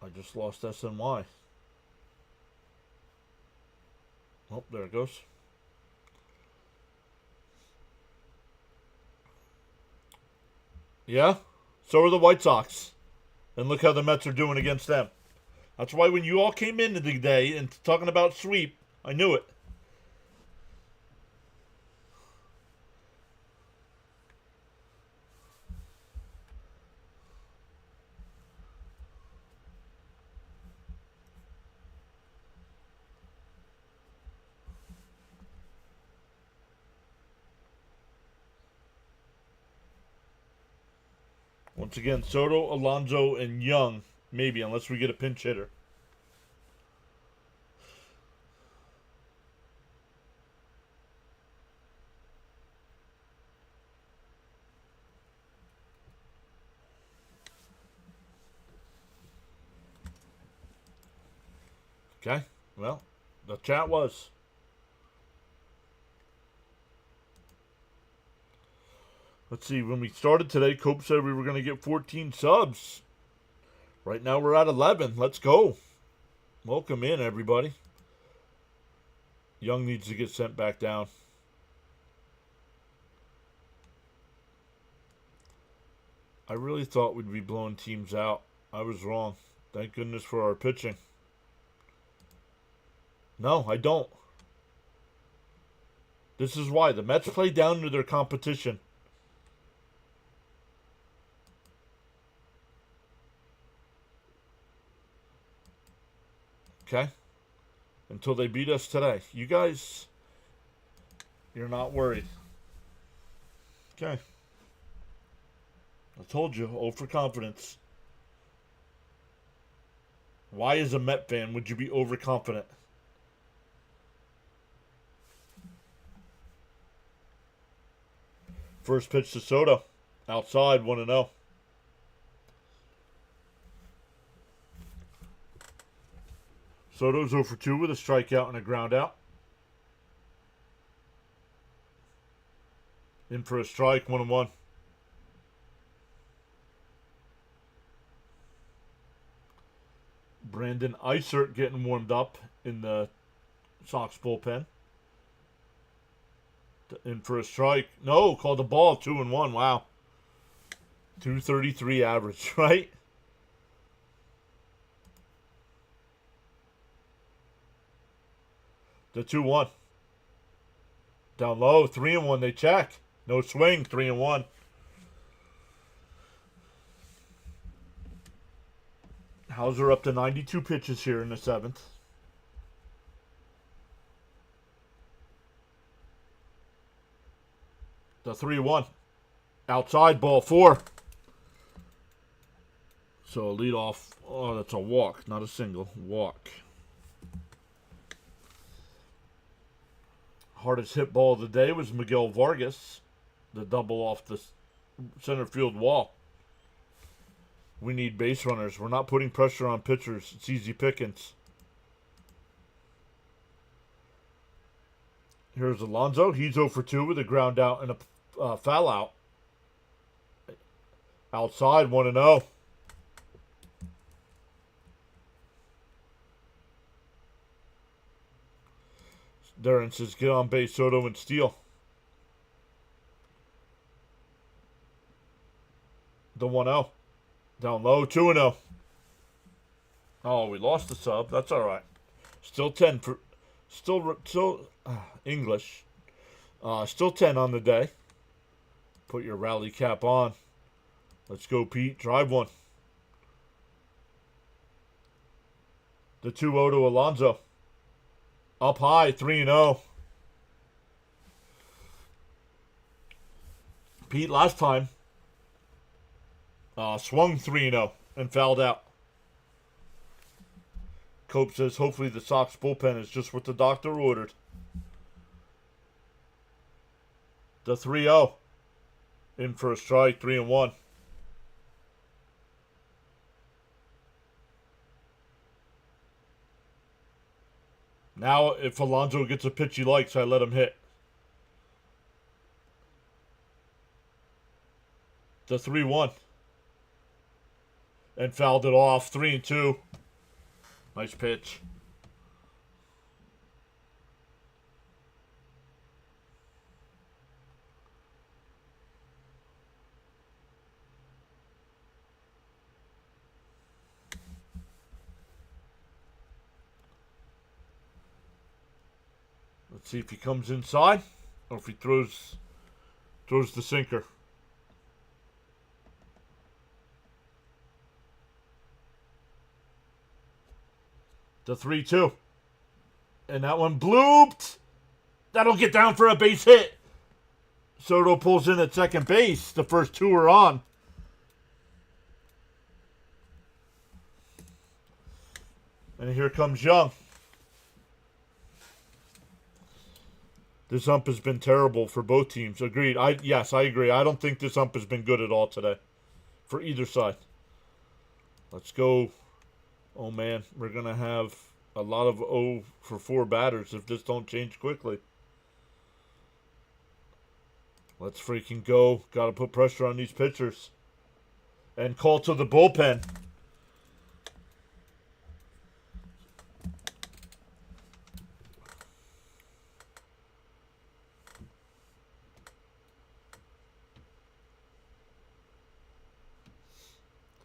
Speaker 1: I just lost SNY. Oh, there it goes. Yeah, so are the White Sox. And look how the Mets are doing against them. That's why when you all came in the day and talking about sweep, I knew it. Once again, Soto, Alonso, and Young, maybe, unless we get a pinch hitter. Okay, well, The chat was. Let's see. When we started today, Cope said we were going to get 14 subs. Right now we're at 11. Let's go. Welcome in, everybody. Young needs to get sent back down. I really thought we'd be blowing teams out. I was wrong. Thank goodness for our pitching. No, I don't. This is why. The Mets play down to their competition. Okay? Until they beat us today. You guys, you're not worried. Okay. I told you, overconfidence. Why, as a Met fan, would you be overconfident? First pitch to Soto. Outside, 1-0. Soto's 0 for 2 with a strikeout and a ground out. In for a strike, 1-1. Brandon Eisert getting warmed up in the Sox bullpen. In for a strike. No, called the ball, 2-1. Wow. 233 average, right? The 2-1. Down low, 3-1. They check. No swing, 3-1. Hauser up to 92 pitches here in the 7th. The 3-1. Outside, ball 4. So lead off. Oh, that's a walk, not a single. Walk. Hardest hit ball of the day was Miguel Vargas. The double off the center field wall. We need base runners. We're not putting pressure on pitchers. It's easy pickings. Here's Alonso. He's 0 for 2 with a ground out and a foul out. Outside, 1-0. Darren says, get on base, Soto, and steal. The 1-0. Down low, 2-0. Oh, we lost the sub. That's all right. Still 10 for... Still English. Still 10 on the day. Put your rally cap on. Let's go, Pete. Drive one. The 2-0 to Alonso. Up high, 3-0. Pete last time swung 3-0 and fouled out. Cope says hopefully the Sox bullpen is just what the doctor ordered. The 3-0. In for a strike, 3-1. Now, if Alonso gets a pitch he likes, I let him hit. The 3-1. And fouled it off, 3-2. Nice pitch. Let's see if he comes inside or if he throws the sinker. The 3-2. And that one blooped. That'll get down for a base hit. Soto pulls in at second base. The first two are on. And here comes Young. This ump has been terrible for both teams. Agreed. Yes, I agree. I don't think this ump has been good at all today. For either side. Let's go. Oh, man. We're going to have A lot of 0 for 4 batters if this don't change quickly. Let's freaking go. Got to put pressure on these pitchers. And call to the bullpen.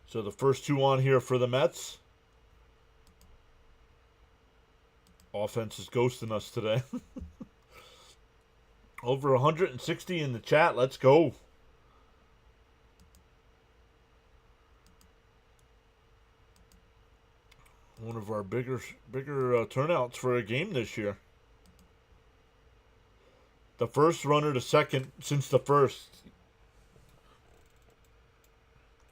Speaker 1: So the first 2 on here for the Mets. Offense is ghosting us today. Over 160 in the chat. Let's go. One of our bigger turnouts for a game this year. The first runner to second since the first.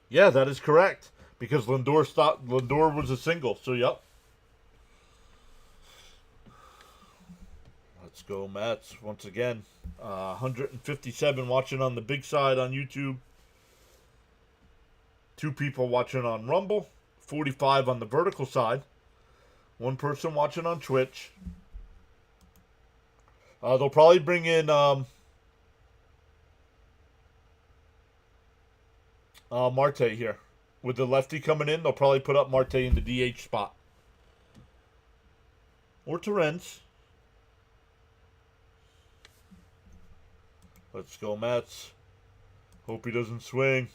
Speaker 1: Yeah, that is correct. Because Lindor was a single. So, yep. Let's go, Mets. Once again, 157 watching on the big side on YouTube. 2 people watching on Rumble. 45 on the vertical side. 1 person watching on Twitch. They'll probably bring in Marte here. With the lefty coming in, they'll probably put up Marte in the DH spot. Or Terrence. Let's go, Mets. Hope he doesn't swing.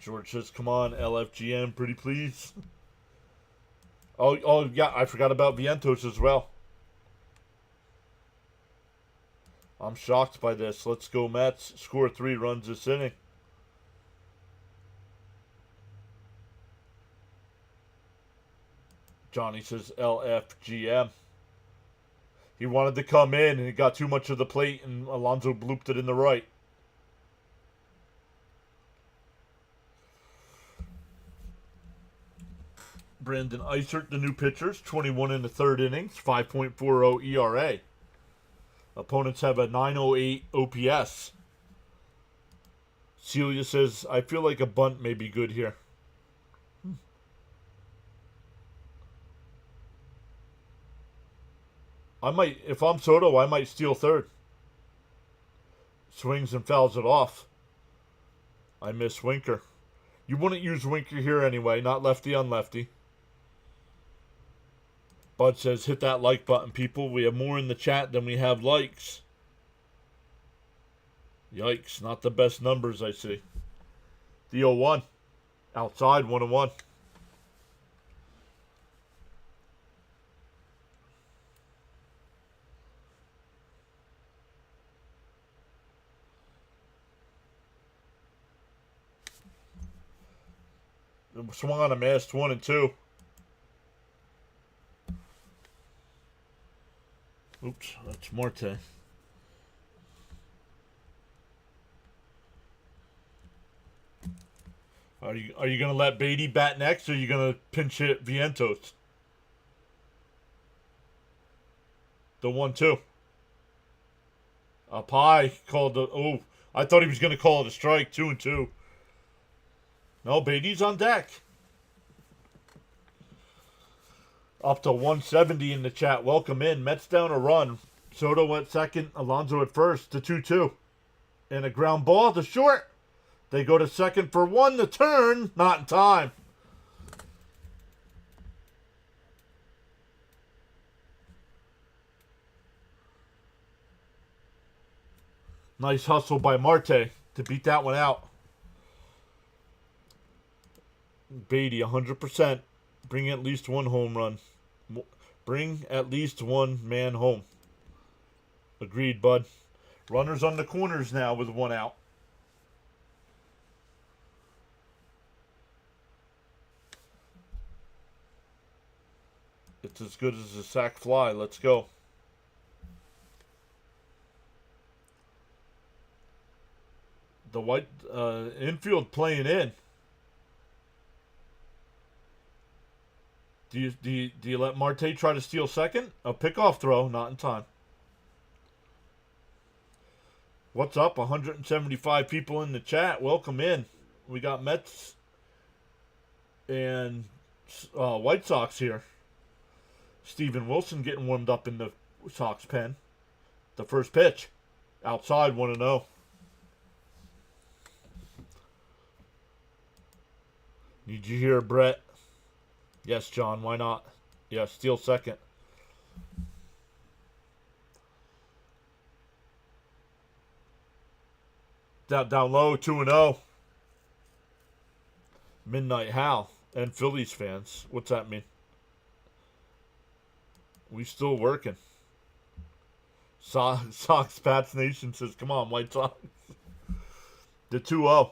Speaker 1: George says, come on, LFGM, pretty please. Oh, yeah, I forgot about Vientos as well. I'm shocked by this. Let's go, Mets. Score 3 runs this inning. Johnny says LFGM. He wanted to come in, and he got too much of the plate, and Alonso blooped it in the right. Brandon Eisert, the new pitchers, 21 in the 3rd innings, 5.40 ERA. Opponents have a 908 OPS. Celia says, I feel like a bunt may be good here. I might, if I'm Soto, I might steal 3rd. Swings and fouls it off. I miss Winker. You wouldn't use Winker here anyway, not lefty on lefty. Bud says, hit that like button, people. We have more in the chat than we have likes. Yikes, not the best numbers I see. The 0-1. Outside, 1-1. Swung on a missed 1 and 2. Oops, that's Marte. Are you gonna let Beatty bat next, or are you gonna pinch hit Vientos? The 1-2. Up high, called the. Oh, I thought he was gonna call it a strike. 2 and 2. No, Beatty's on deck. Up to 170 in the chat. Welcome in. Mets down a run. Soto at second. Alonso at first. The 2-2. And a ground ball to short. They go to second for 1. The turn. Not in time. Nice hustle by Marte to beat that one out. Beatty, 100%. Bring at least 1 home run. Bring at least 1 man home. Agreed, bud. Runners on the corners now with 1 out. It's as good as a sac fly. Let's go. The white infield playing in. Do you let Marte try to steal second? A pickoff throw, not in time. What's up? 175 people in the chat. Welcome in. We got Mets and White Sox here. Steven Wilson getting warmed up in the Sox pen. The first pitch. Outside, 1-0. Did you hear Brett? Yes, John, why not? Yeah, steal second. Down low, 2-0. Midnight Hal and Phillies fans. What's that mean? We still working. Sox Pats Nation says, come on, White Sox. The 2-0.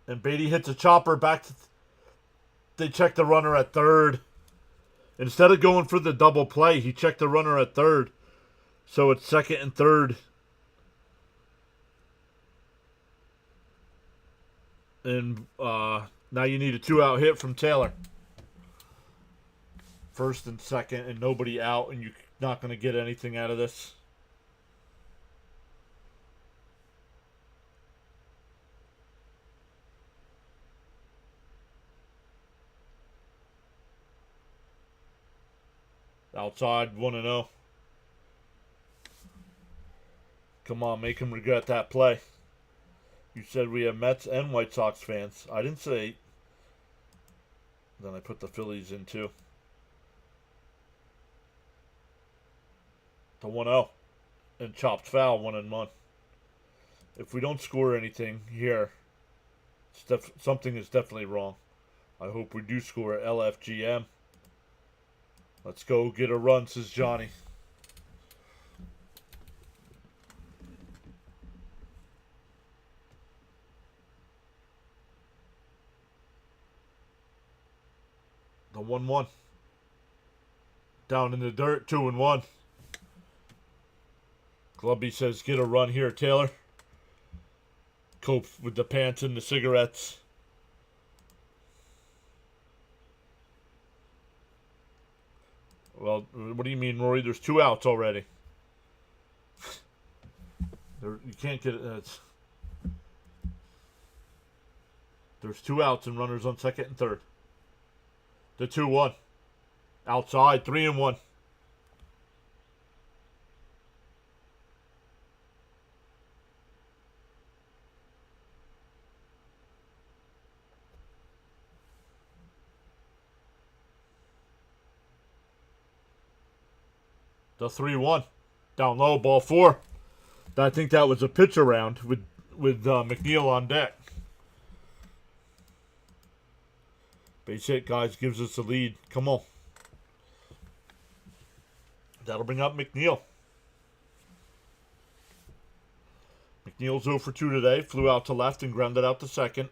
Speaker 1: And Beatty hits a chopper back to... They check the runner at third. Instead of going for the double play, he checked the runner at third. So it's second and third. And now you need a 2-out hit from Taylor. First and second and nobody out, and you're not going to get anything out of this. Outside, 1-0. Come on, make him regret that play. You said we have Mets and White Sox fans. I didn't say. Then I put the Phillies in too. The 1-0. And chopped foul, 1-1. If we don't score anything here, something is definitely wrong. I hope we do score at LFGM. Let's go get a run, says Johnny. The 1-1. Down in the dirt, 2-1. Glubby says, get a run here, Taylor. Cope with the pants and the cigarettes. Well, what do you mean, Rory? There's 2 outs already. You can't get it. There's 2 outs and runners on second and third. The 2-1. Outside, 3-1. The 3-1. Down low, ball 4. I think that was a pitch around with McNeil on deck. Base hit, guys, gives us the lead. Come on. That'll bring up McNeil. McNeil's 0 for 2 today. Flew out to left and grounded out to second.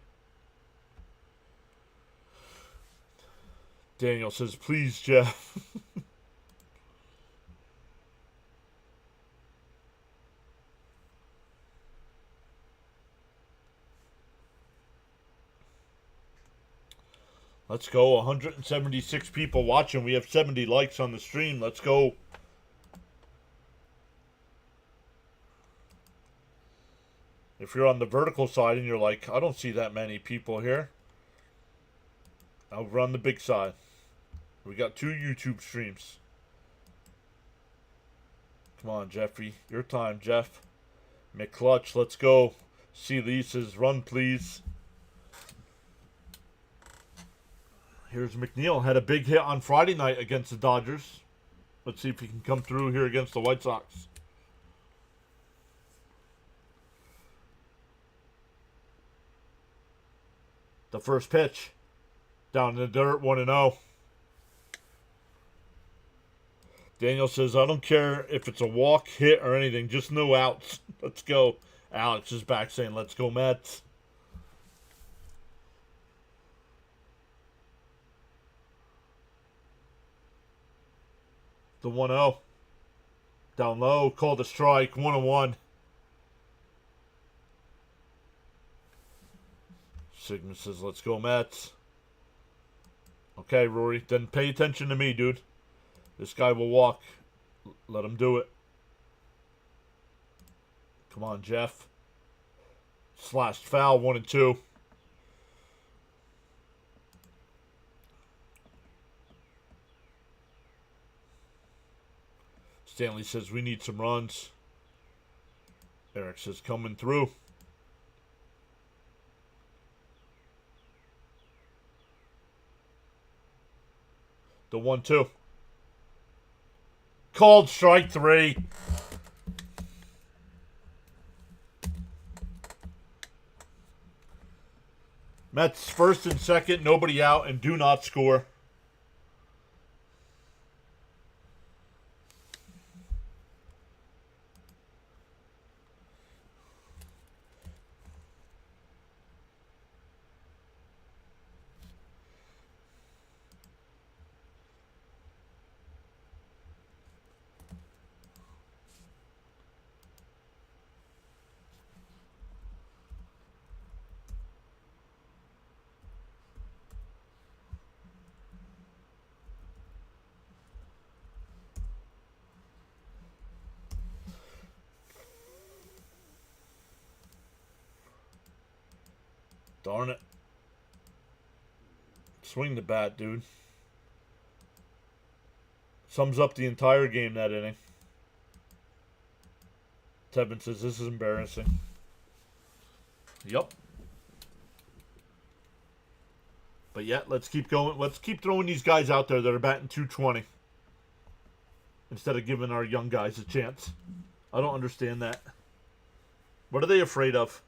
Speaker 1: Daniel says, please, Jeff. Let's go. 176 people watching. We have 70 likes on the stream. Let's go. If you're on the vertical side and you're like, I don't see that many people here, over on the big side. We got 2 YouTube streams. Come on, Jeffrey. Your time, Jeff. McClutch, let's go. C. Lee says, run, please. Here's McNeil. Had a big hit on Friday night against the Dodgers. Let's see if he can come through here against the White Sox. The first pitch. Down in the dirt, 1-0. Daniel says, I don't care if it's a walk, hit, or anything. Just no outs. Let's go. Alex is back saying, let's go, Mets. The 1-0. Down low, called a strike, 1-1. Sigma says, let's go, Mets. Okay, Rory, then pay attention to me, dude. This guy will walk. Let him do it. Come on, Jeff. Slashed foul, 1-2. Stanley says we need some runs. Eric says coming through. The 1-2. Called strike 3. Mets first and second, nobody out, and do not score. Darn it. Swing the bat, dude. Sums up the entire game that inning. Tevin says this is embarrassing. Yup. But yeah, let's keep going. Let's keep throwing these guys out there that are batting .220 instead of giving our young guys a chance. I don't understand that. What are they afraid of?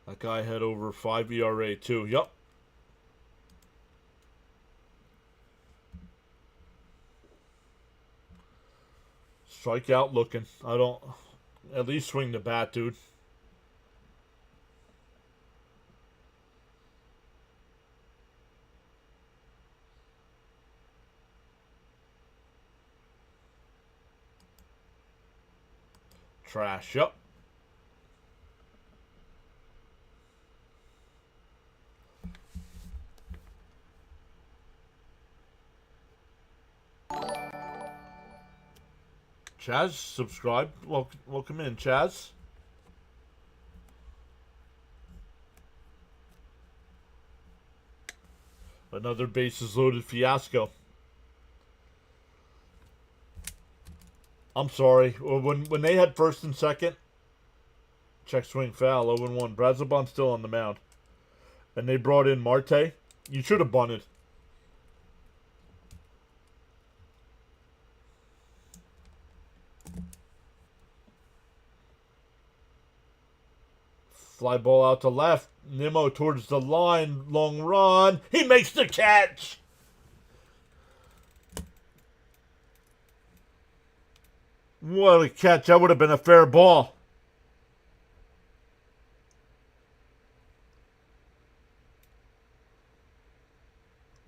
Speaker 1: That guy had over 5 ERA too. Yup. Strikeout looking. I don't... At least swing the bat, dude. Trash. Yup. Chaz, subscribe. Welcome in, Chaz. Another bases loaded fiasco. I'm sorry. When they had first and second, check swing foul, 0-1. Brazoban's still on the mound. And they brought in Marte. You should have bunted. Fly ball out to left. Nimmo towards the line. Long run. He makes the catch. What a catch. That would have been a fair ball.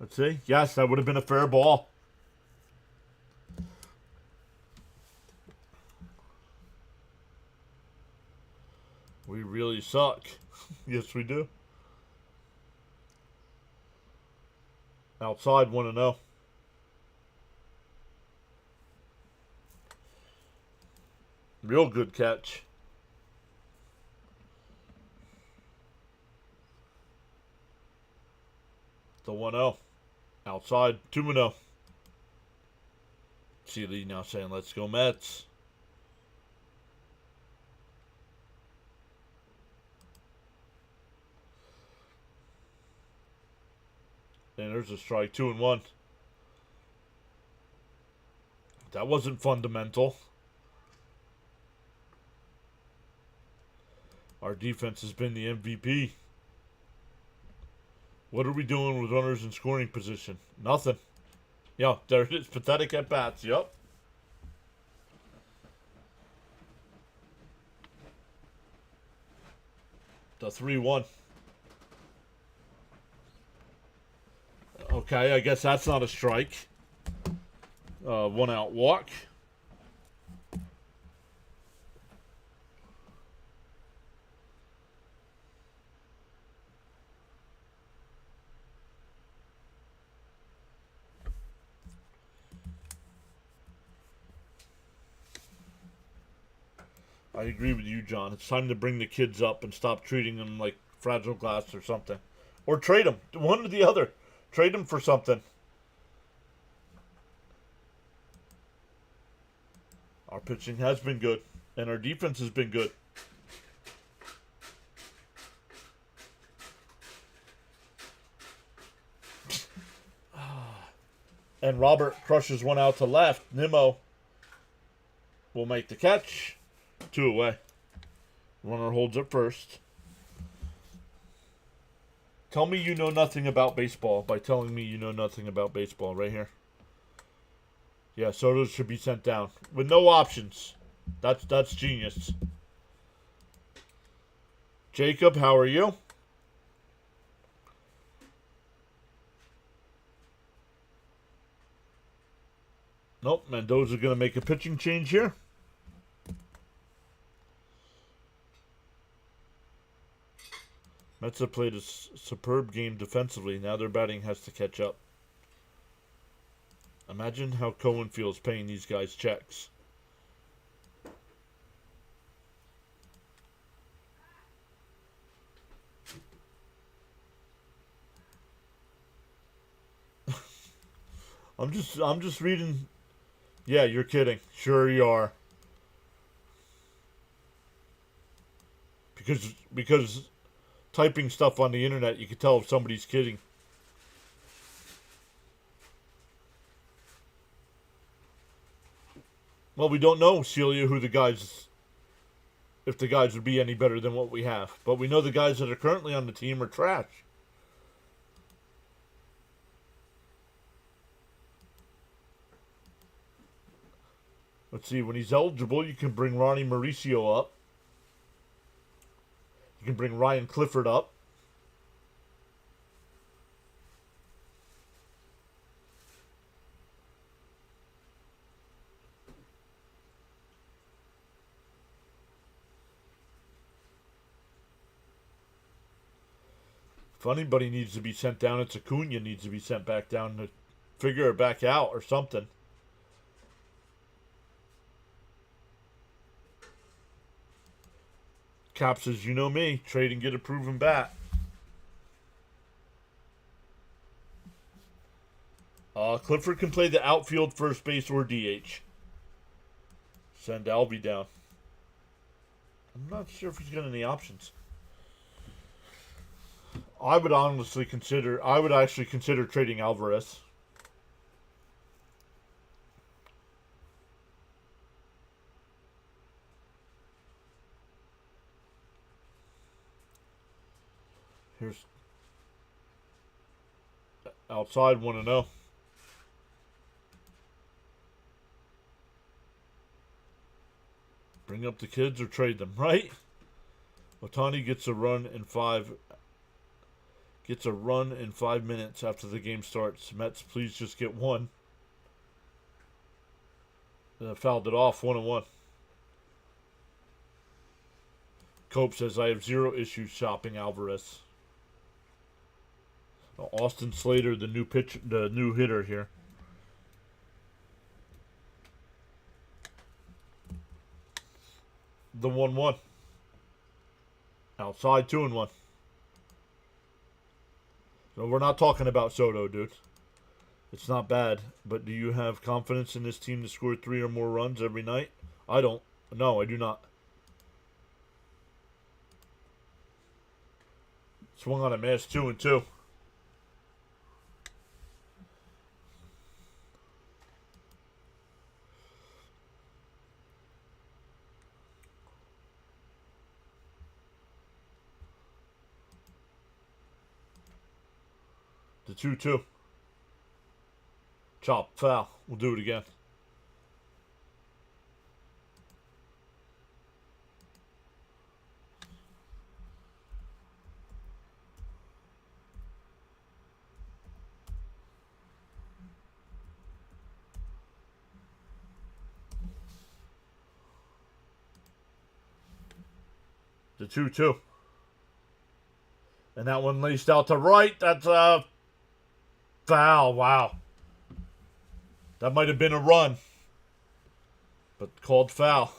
Speaker 1: Let's see. Yes, that would have been a fair ball. We really suck. Yes, we do. Outside 1-0. Real good catch. The 1-0. Outside 2-0. CD now saying, let's go Mets. And there's a strike, 2-1. That wasn't fundamental. Our defense has been the MVP. What are we doing with runners in scoring position? Nothing. Yeah, there it is. Pathetic at bats. Yep. The 3-1. Okay, I guess that's not a strike. 1 out walk. I agree with you, John. It's time to bring the kids up and stop treating them like fragile glass or something. Or trade them. One or the other. Trade them for something. Our pitching has been good. And our defense has been good. And Robert crushes one out to left. Nimmo will make the catch. 2 away. Runner holds at first. Tell me you know nothing about baseball by telling me you know nothing about baseball right here. Yeah, Soto should be sent down with no options. That's genius. Jacob, how are you? Nope, Mendoza's going to make a pitching change here. Mets have played a superb game defensively. Now their batting has to catch up. Imagine how Cohen feels paying these guys checks. I'm just reading. Yeah, you're kidding. Sure you are. Because typing stuff on the internet, you can tell if somebody's kidding. Well, we don't know, Celia, who the guys, if the guys would be any better than what we have. But we know the guys that are currently on the team are trash. Let's see, when he's eligible, you can bring Ronnie Mauricio up. You can bring Ryan Clifford up. If anybody needs to be sent down, it's Acuna needs to be sent back down to figure it back out or something. Cap says, you know me, trade and get a proven bat. Clifford can play the outfield, first base, or DH. Send Alvy down. I'm not sure if he's got any options. I would actually consider trading Alvarez. Here's outside 1-0. Bring up the kids or trade them, right? Otani gets a run in 5 minutes after the game starts. Mets, please just get one. Fouled it off, 1-1. Cope says, I have zero issues shopping Alvarez. Austin Slater, the new hitter here. The 1-1. Outside 2-1. So we're not talking about Soto, dude. It's not bad. But do you have confidence in this team to score 3 or more runs every night? I don't. No, I do not. Swung on a miss, 2-2. The 2-2. Chop, foul. We'll do it again. The 2-2. And that one laced out to right. That's a foul. Wow. That might have been a run. But called foul.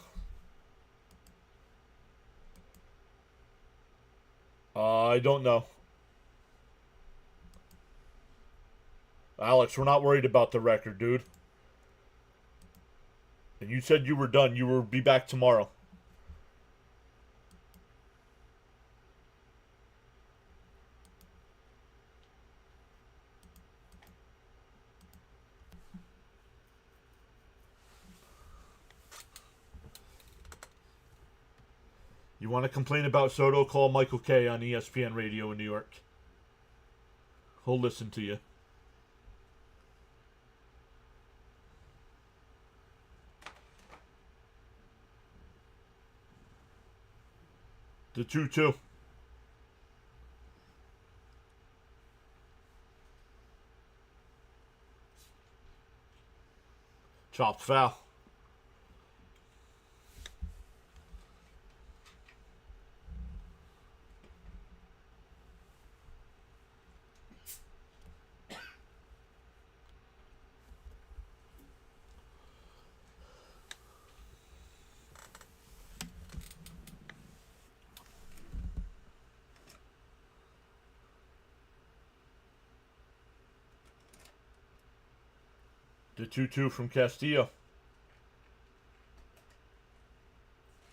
Speaker 1: I don't know. Alex, we're not worried about the record, dude. And you said you were done. You will be back tomorrow. You want to complain about Soto? Call Michael Kay on ESPN Radio in New York. He'll listen to you. The 2-2. Chopped foul. The 2-2 from Castillo.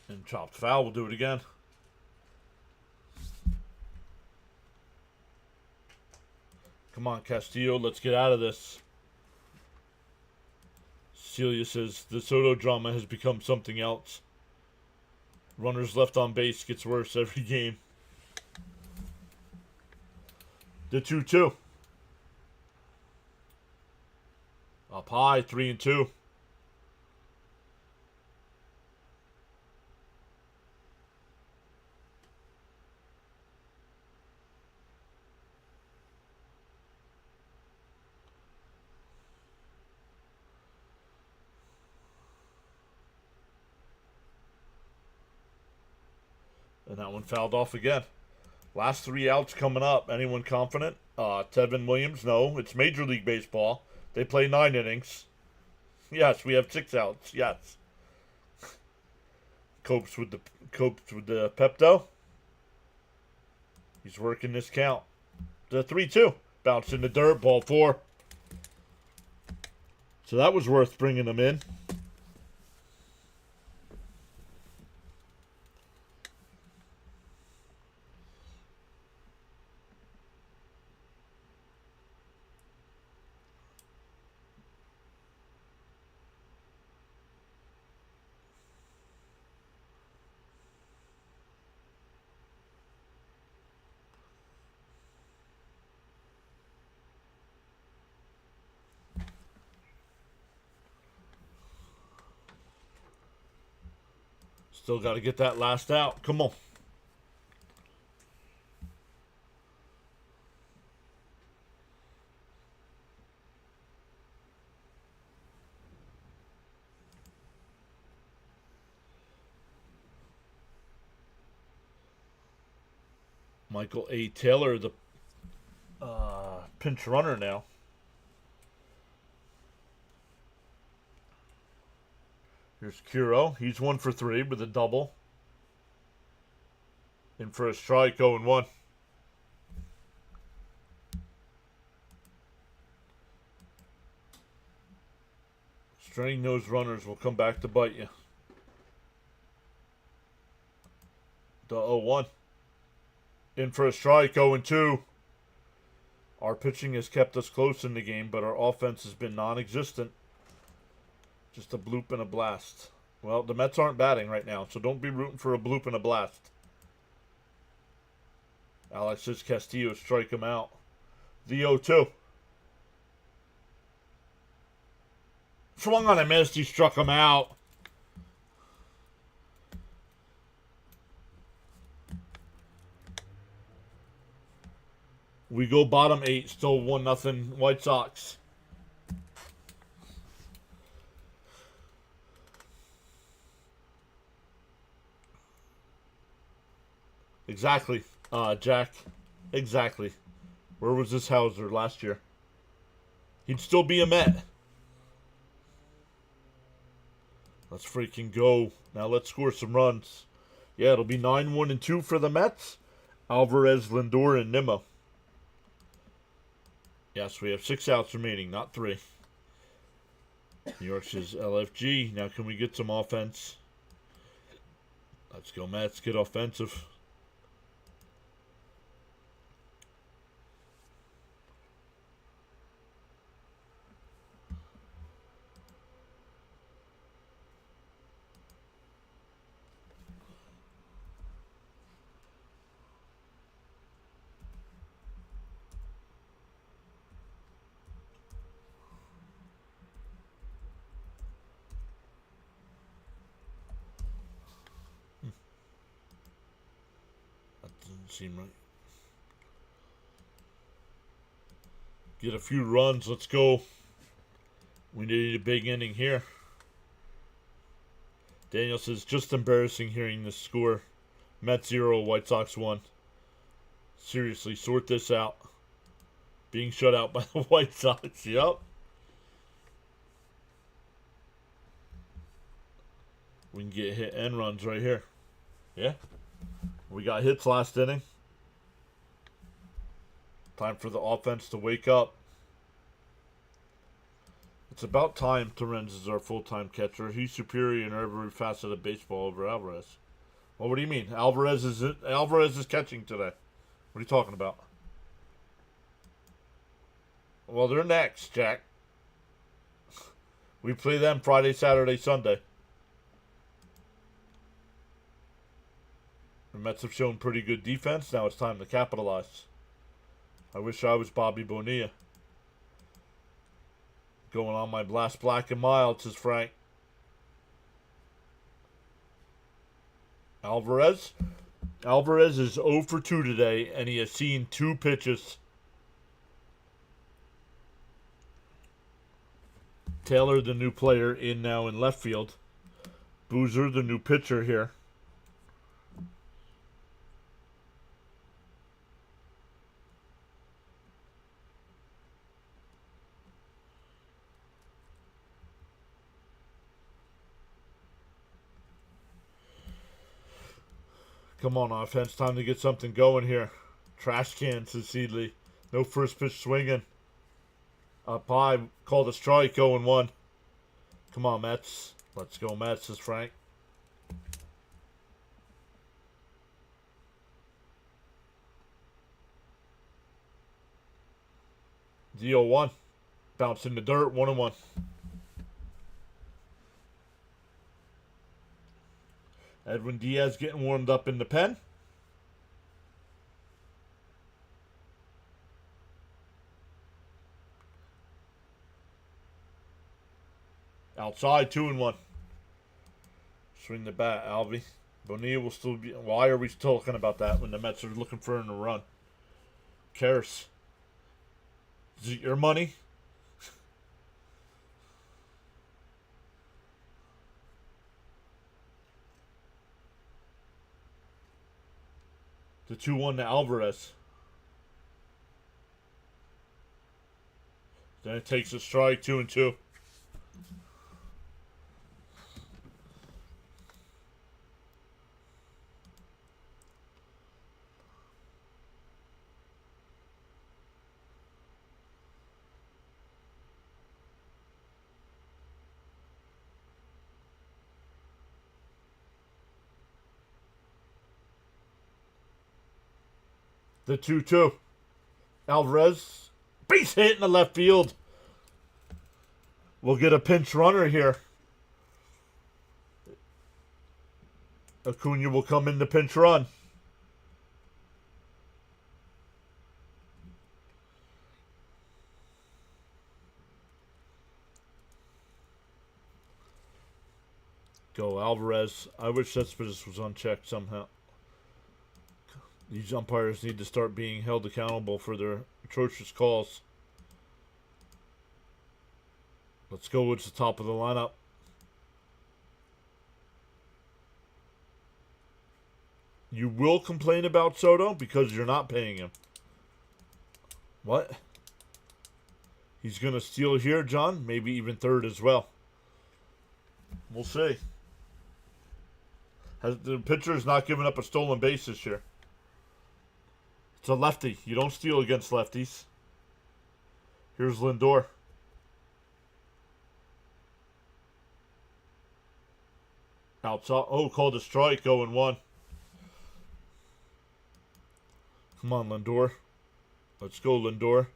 Speaker 1: And chopped foul. We'll do it again. Come on, Castillo. Let's get out of this. Celia says the Soto drama has become something else. Runners left on base gets worse every game. The 2-2. Up high, 3-2. And that one fouled off again. Last 3 outs coming up. Anyone confident? Tevin Williams, no. It's Major League Baseball. They play 9 innings. Yes, we have 6 outs. Yes. Copes with the Pepto. He's working this count. The 3-2. Bounce in the dirt. Ball 4. So that was worth bringing him in. Still got to get that last out. Come on. Michael A. Taylor, the pinch runner now. Here's Kuro. He's 1 for 3 with a double. In for a strike, 0-1. Straying those runners will come back to bite you. The 0-1. In for a strike, 0-2. Our pitching has kept us close in the game, but our offense has been non-existent. Just a bloop and a blast. Well, the Mets aren't batting right now, so don't be rooting for a bloop and a blast. Alex says Castillo strike him out. The 0-2. Swung on a miss, he struck him out. We go bottom 8, still 1-0 White Sox. Exactly, Jack. Exactly. Where was this Hauser last year? He'd still be a Met. Let's freaking go. Now let's score some runs. Yeah, it'll be 9-1-2 for the Mets. Alvarez, Lindor, and Nimmo. Yes, we have 6 outs remaining, not 3. New York's is LFG. Now can we get some offense? Let's go, Mets. Get offensive. That doesn't seem right. Get a few runs. Let's go. We need a big inning here. Daniel says, just embarrassing hearing this score. Mets 0, White Sox 1. Seriously, sort this out. Being shut out by the White Sox. Yep. We can get hit and runs right here. Yeah. We got hits last inning. Time for the offense to wake up. It's about time Torrens is our full-time catcher. He's superior in every facet of baseball over Alvarez. Well, what do you mean? Alvarez is catching today. What are you talking about? Well, they're next, Jack. We play them Friday, Saturday, Sunday. The Mets have shown pretty good defense. Now it's time to capitalize. I wish I was Bobby Bonilla. Going on my last black and mild, says Frank. Alvarez is 0 for 2 today, and he has seen 2 pitches. Taylor, the new player, in now in left field. Boozer, the new pitcher here. Come on, offense. Time to get something going here. Trash can, says Seedley. No first pitch swinging. Up high. Called a strike. 0-1. Come on, Mets. Let's go, Mets, says Frank. Deal 1. Bounce in the dirt. 1-1. Edwin Diaz getting warmed up in the pen. Outside, 2-1. Swing the bat, Alvy. Bonilla will still be. Why are we still talking about that when the Mets are looking for him to run? Cares. Is it your money? The 2-1 to Alvarez. Then it takes a strike, 2-2. The 2-2. Alvarez. Base hit in the left field. We'll get a pinch runner here. Acuna will come in the pinch run. Go Alvarez. I wish Cespedes was unchecked somehow. These umpires need to start being held accountable for their atrocious calls. Let's go with the top of the lineup. You will complain about Soto because you're not paying him. What? He's going to steal here, John. Maybe even third as well. We'll see. The pitcher has not given up a stolen base this year. It's a lefty. You don't steal against lefties. Here's Lindor. Outside. Oh, called a strike. 0-1. Come on, Lindor. Let's go, Lindor.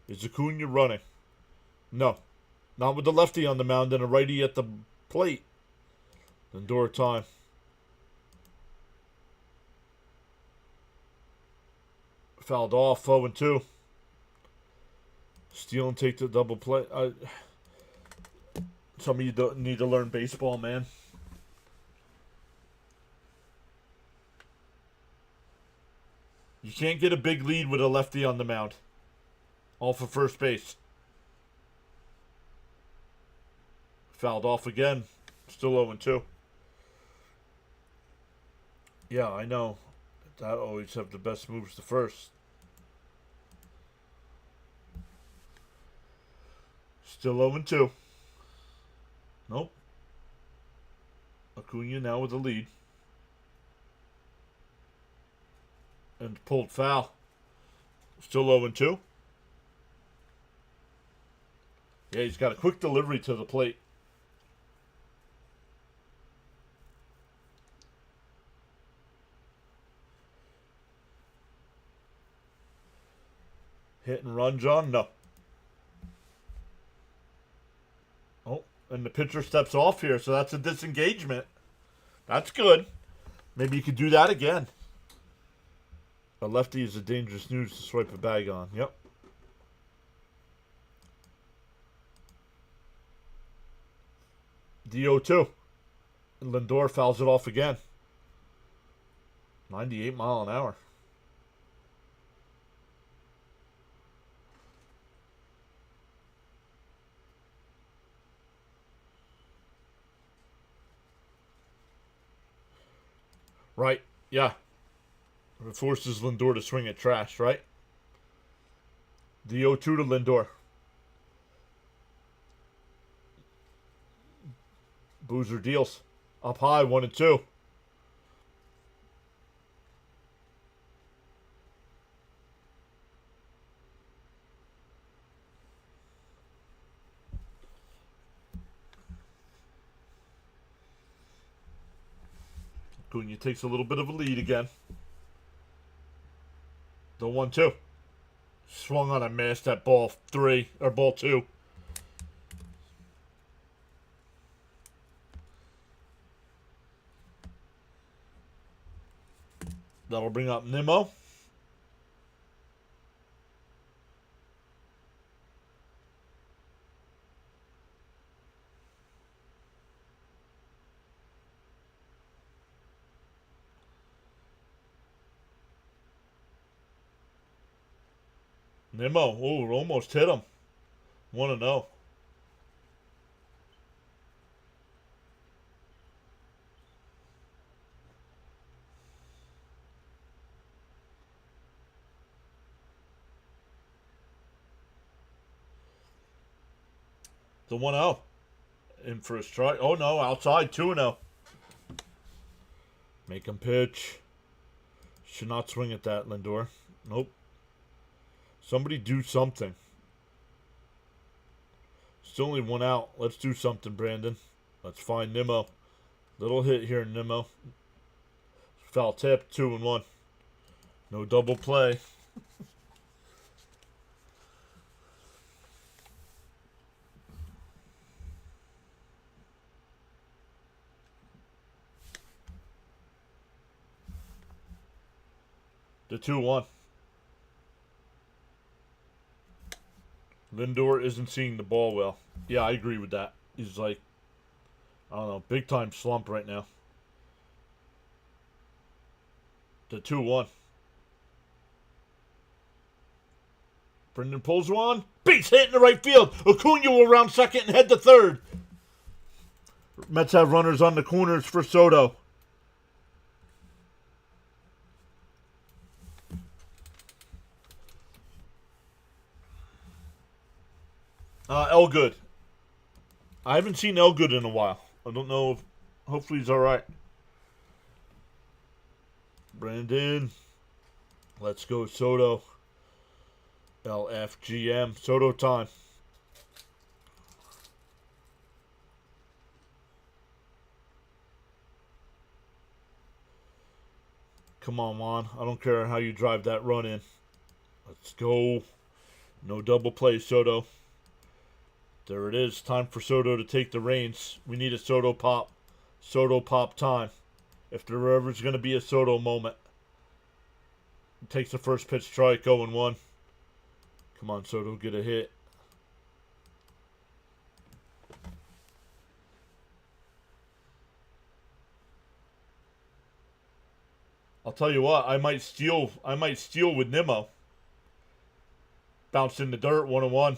Speaker 1: Is Acuna running? No. Not with the lefty on the mound and a righty at the plate. Lindor time. Fouled off. 0-2. Steal and take the double play. Some of you don't need to learn baseball, man. You can't get a big lead with a lefty on the mound. All for first base. Fouled off again. Still 0-2. Yeah, I know. I always have the best moves to first. Still 0-2. Nope. Acuna now with the lead. And pulled foul. Still 0-2. Yeah, he's got a quick delivery to the plate. Hit and run, John? No. Oh, and the pitcher steps off here, so that's a disengagement. That's good. Maybe you could do that again. A lefty is a dangerous news to swipe a bag on. Yep. DO2. And Lindor fouls it off again. 98 mile an hour. Right, yeah. It forces Lindor to swing at trash, right? The 0-2 to Lindor. Boozer deals. Up high, 1-2. Acuna takes a little bit of a lead again. The 1-2. Swung on a miss at ball 3, or ball 2. That'll bring up Nimmo. Nimmo, oh, almost hit him. 1-0. The 1-0. In for a strike. Oh no, outside 2-0. Make him pitch. Should not swing at that, Lindor. Nope. Somebody do something. Still only 1 out. Let's do something, Brandon. Let's find Nimmo. Little hit here, Nimmo. Foul tip, 2-1. No double play. The 2-1. Lindor isn't seeing the ball well. Yeah, I agree with that. He's like, I don't know, big time slump right now. The 2-1. Brendan pulls one. Base hit in the right field. Acuna will round second and head to third. Mets have runners on the corners for Soto. Elgood. I haven't seen Elgood in a while. I don't know if... Hopefully he's alright. Brandon. Let's go Soto. LFGM. Soto time. Come on, Juan. I don't care how you drive that run in. Let's go. No double play, Soto. There it is. Time for Soto to take the reins. We need a Soto pop. Soto pop time. If there ever's going to be a Soto moment. Takes the first pitch, strike, 0-1. Come on, Soto, get a hit. I'll tell you what, I might steal with Nimmo. Bounced in the dirt, 1-1.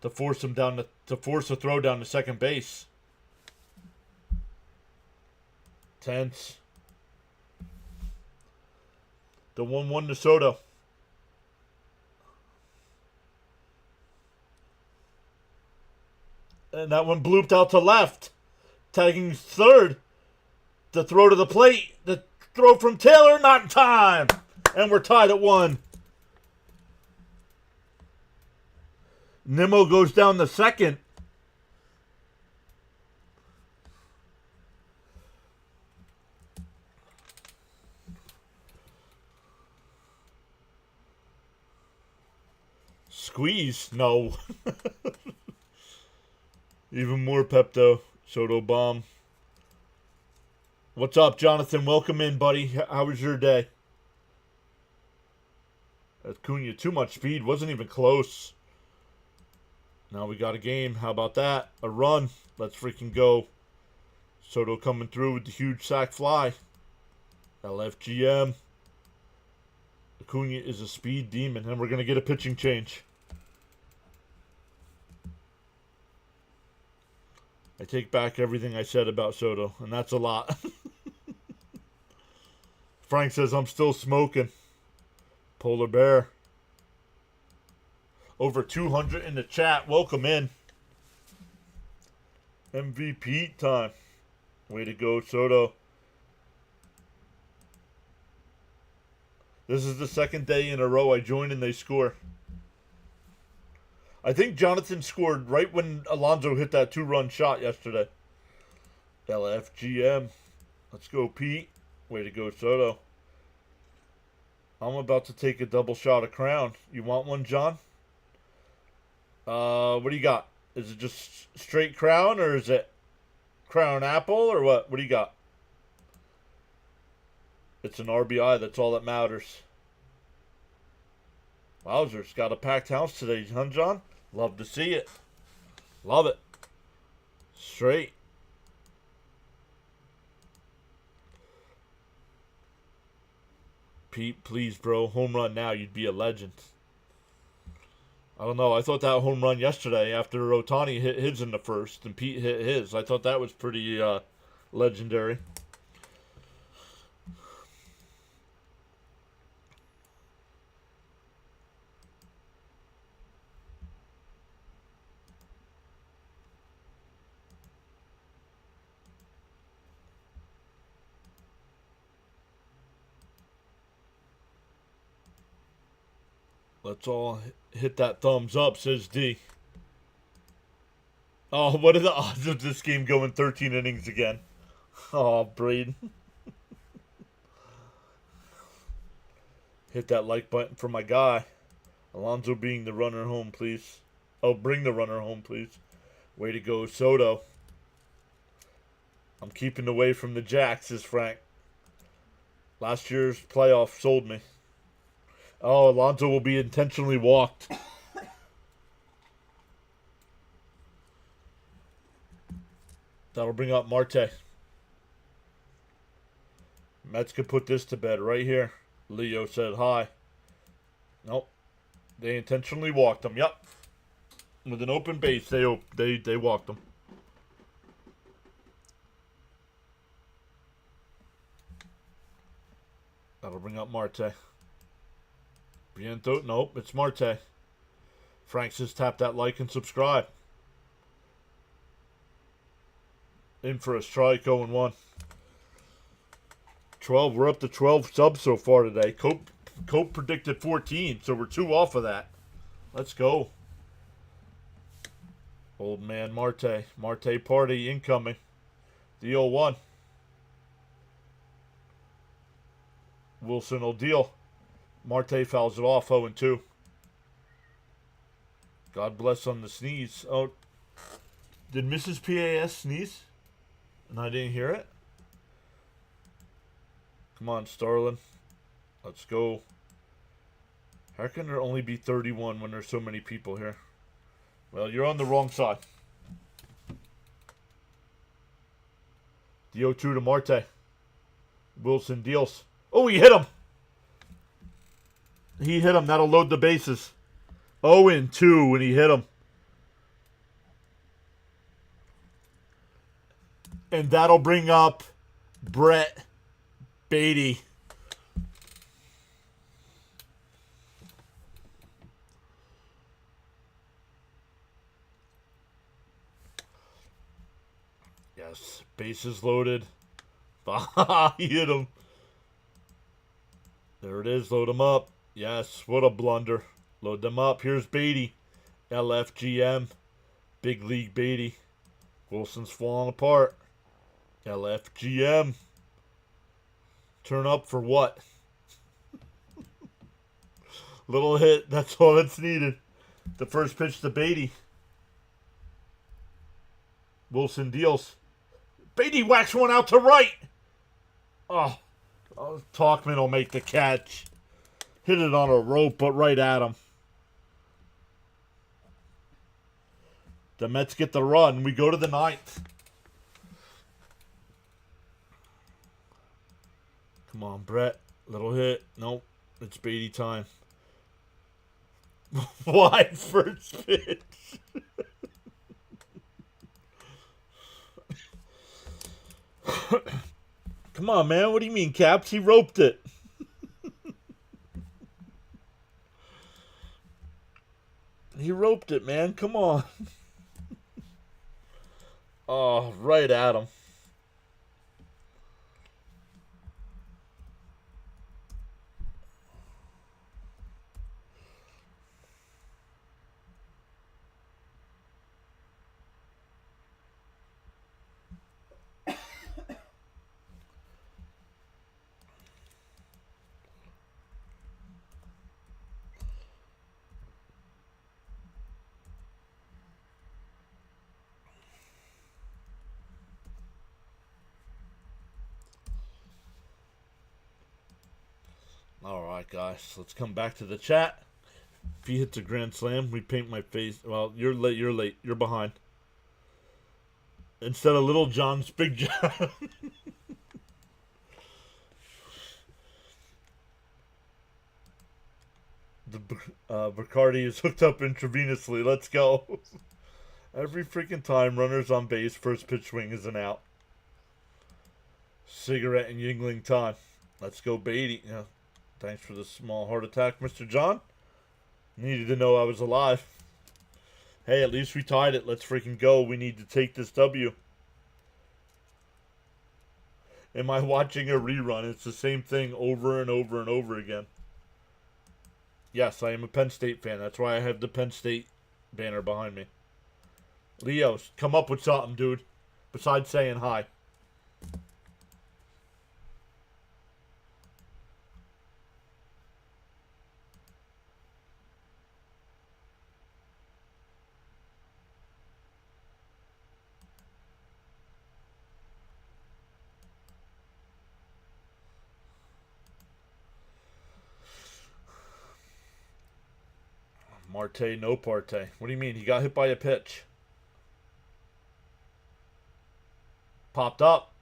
Speaker 1: To force him down to force a throw down to second base. Tense. The 1-1 to Soto. And that one blooped out to left. Tagging third. The throw to the plate. The throw from Taylor, not in time. And we're tied at 1. Nimmo goes down to second. Squeeze? No. Even more Pepto. Soto bomb. What's up, Jonathan? Welcome in, buddy. How was your day? Acuna, too much speed. Wasn't even close. Now we got a game. How about that? A run. Let's freaking go. Soto coming through with the huge sac fly. LFGM. Acuna is a speed demon, and we're going to get a pitching change. I take back everything I said about Soto, and that's a lot. Frank says, I'm still smoking. Polar Bear. Over 200 in the chat. Welcome in. MVP time. Way to go, Soto. This is the second day in a row I joined and they score. I think Jonathan scored right when Alonso hit that 2-run shot yesterday. LFGM. Let's go, Pete. Way to go, Soto. I'm about to take a double shot of Crown. You want one, John? What do you got? Is it just straight Crown or is it Crown Apple or what? What do you got? It's an RBI. That's all that matters. Wowzers. Got a packed house today, huh, John? Love to see it. Love it. Straight. Pete, please, bro. Home run now. You'd be a legend. I don't know. I thought that home run yesterday after Ohtani hit his in the first and Pete hit his. I thought that was pretty legendary. Let's all hit that thumbs up, says D. Oh, what are the odds of this game going 13 innings again? Oh, Braden. Hit that like button for my guy. Alonso being the runner home, please. Oh, bring the runner home, please. Way to go, Soto. I'm keeping away from the Jacks, says Frank. Last year's playoff sold me. Oh, Alonso will be intentionally walked. That'll bring up Marte. Mets could put this to bed right here. Leo said hi. Nope. They intentionally walked him. Yep. With an open base, they walked him. That'll bring up Marte. Biento? Nope, it's Marte. Frank says tap that like and subscribe. In for a strike, 0-1. 12. We're up to 12 subs so far today. Cope predicted 14, so we're 2 off of that. Let's go. Old man Marte. Marte party incoming. The 0-1. Wilson will deal. Marte fouls it off, 0-2. God bless on the sneeze. Oh, did Mrs. PAS sneeze? And I didn't hear it? Come on, Starlin. Let's go. How can there only be 31 when there's so many people here? Well, you're on the wrong side. The 0-2 to Marte. Wilson deals. Oh, he hit him. He hit him. That'll load the bases. 0-2 when he hit him. And that'll bring up Brett Beatty. Yes, bases loaded. He hit him. There it is. Load him up. Yes, what a blunder. Load them up. Here's Beatty. LFGM. Big League Beatty. Wilson's falling apart. LFGM. Turn up for what? Little hit. That's all that's needed. The first pitch to Beatty. Wilson deals. Beatty whacks one out to right. Oh, Talkman will make the catch. Hit it on a rope, but right at him. The Mets get the run. We go to the 9th. Come on, Brett. Little hit. Nope. It's Beatty time. Wide first pitch. Come on, man. What do you mean, Caps? He roped it. He roped it, man. Come on. Oh, right at him. Alright, guys. Let's come back to the chat. If he hits a grand slam, we paint my face. Well, you're late. You're late. You're behind. Instead of Little John's Big John. The Bacardi is hooked up intravenously. Let's go. Every freaking time runners on base, first pitch swing is an out. Cigarette and Yingling time. Let's go, Beatty. Yeah. Thanks for the small heart attack, Mr. John. Needed to know I was alive. Hey, at least we tied it. Let's freaking go. We need to take this W. Am I watching a rerun? It's the same thing over and over and over again. Yes, I am a Penn State fan. That's why I have the Penn State banner behind me. Leos, come up with something, dude. Besides saying hi. Marte, no parte. What do you mean? He got hit by a pitch. Popped up.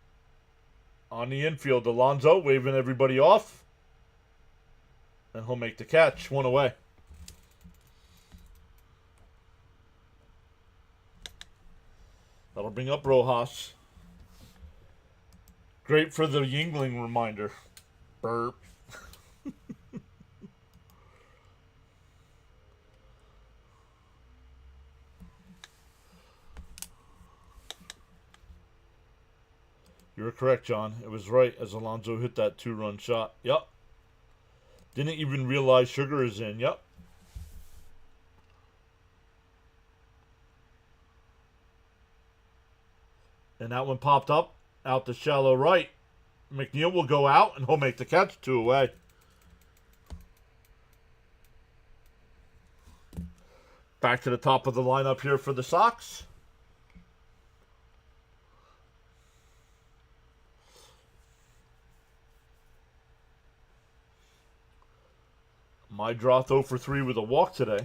Speaker 1: On the infield, Alonso waving everybody off. And he'll make the catch. One away. That'll bring up Rojas. Great for the Yingling reminder. Burp. You're correct, John. It was right as Alonso hit that 2-run shot. Yep. Didn't even realize Sugar is in. Yep. And that one popped up out to shallow right. McNeil will go out and he'll make the catch. 2 away. Back to the top of the lineup here for the Sox. My draw 0 for 3 with a walk today.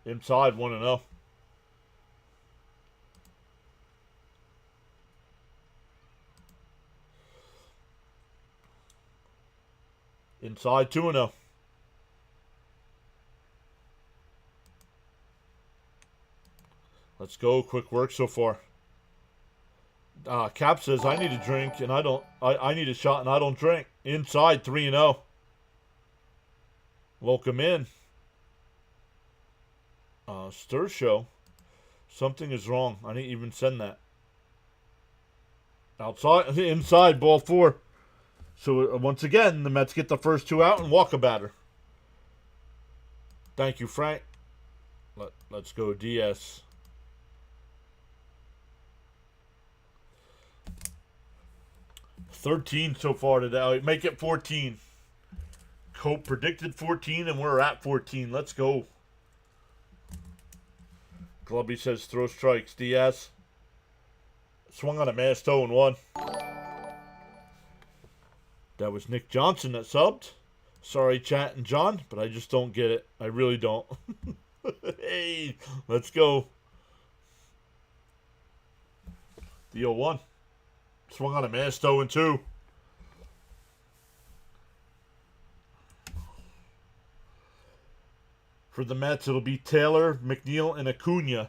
Speaker 1: Inside 1-0. Inside 2-0. Let's go. Quick work so far. Cap says I need a drink and I don't. I need a shot and I don't drink. Inside 3-0. Welcome in. Stir show. Something is wrong. I didn't even send that. Outside, inside, ball 4. So once again, the Mets get the first 2 out and walk a batter. Thank you, Frank. Let's go, Diaz. $13 so far today. Make it 14. Cope predicted 14, and we're at 14. Let's go. Glubby says throw strikes. Diaz swung on a missed 0-1. That was Nick Johnson that subbed. Sorry, Chat and John, but I just don't get it. I really don't. Hey, let's go. The 0-1. Swung on a missed 0-2. For the Mets, it'll be Taylor, McNeil, and Acuna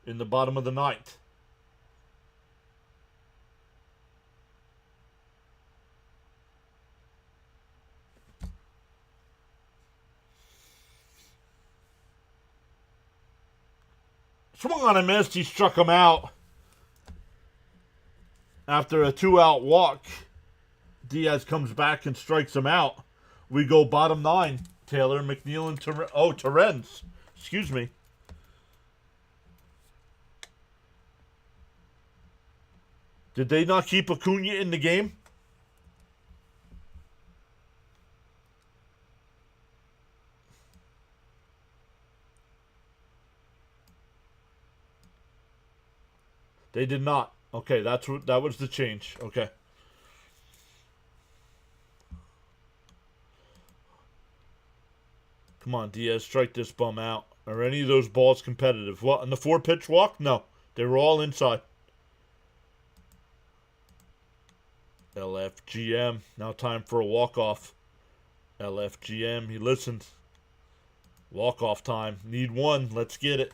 Speaker 1: in the bottom of the 9th. Swung on a miss. He struck him out. After a 2-out walk, Diaz comes back and strikes him out. We go bottom 9. Taylor, McNeil, and Torrens. Excuse me. Did they not keep Acuna in the game? They did not. Okay, that was the change. Okay. Come on, Diaz, strike this bum out. Are any of those balls competitive? What, in the 4-pitch walk? No. They were all inside. LFGM. Now time for a walk-off. LFGM. He listened. Walk-off time. Need one. Let's get it.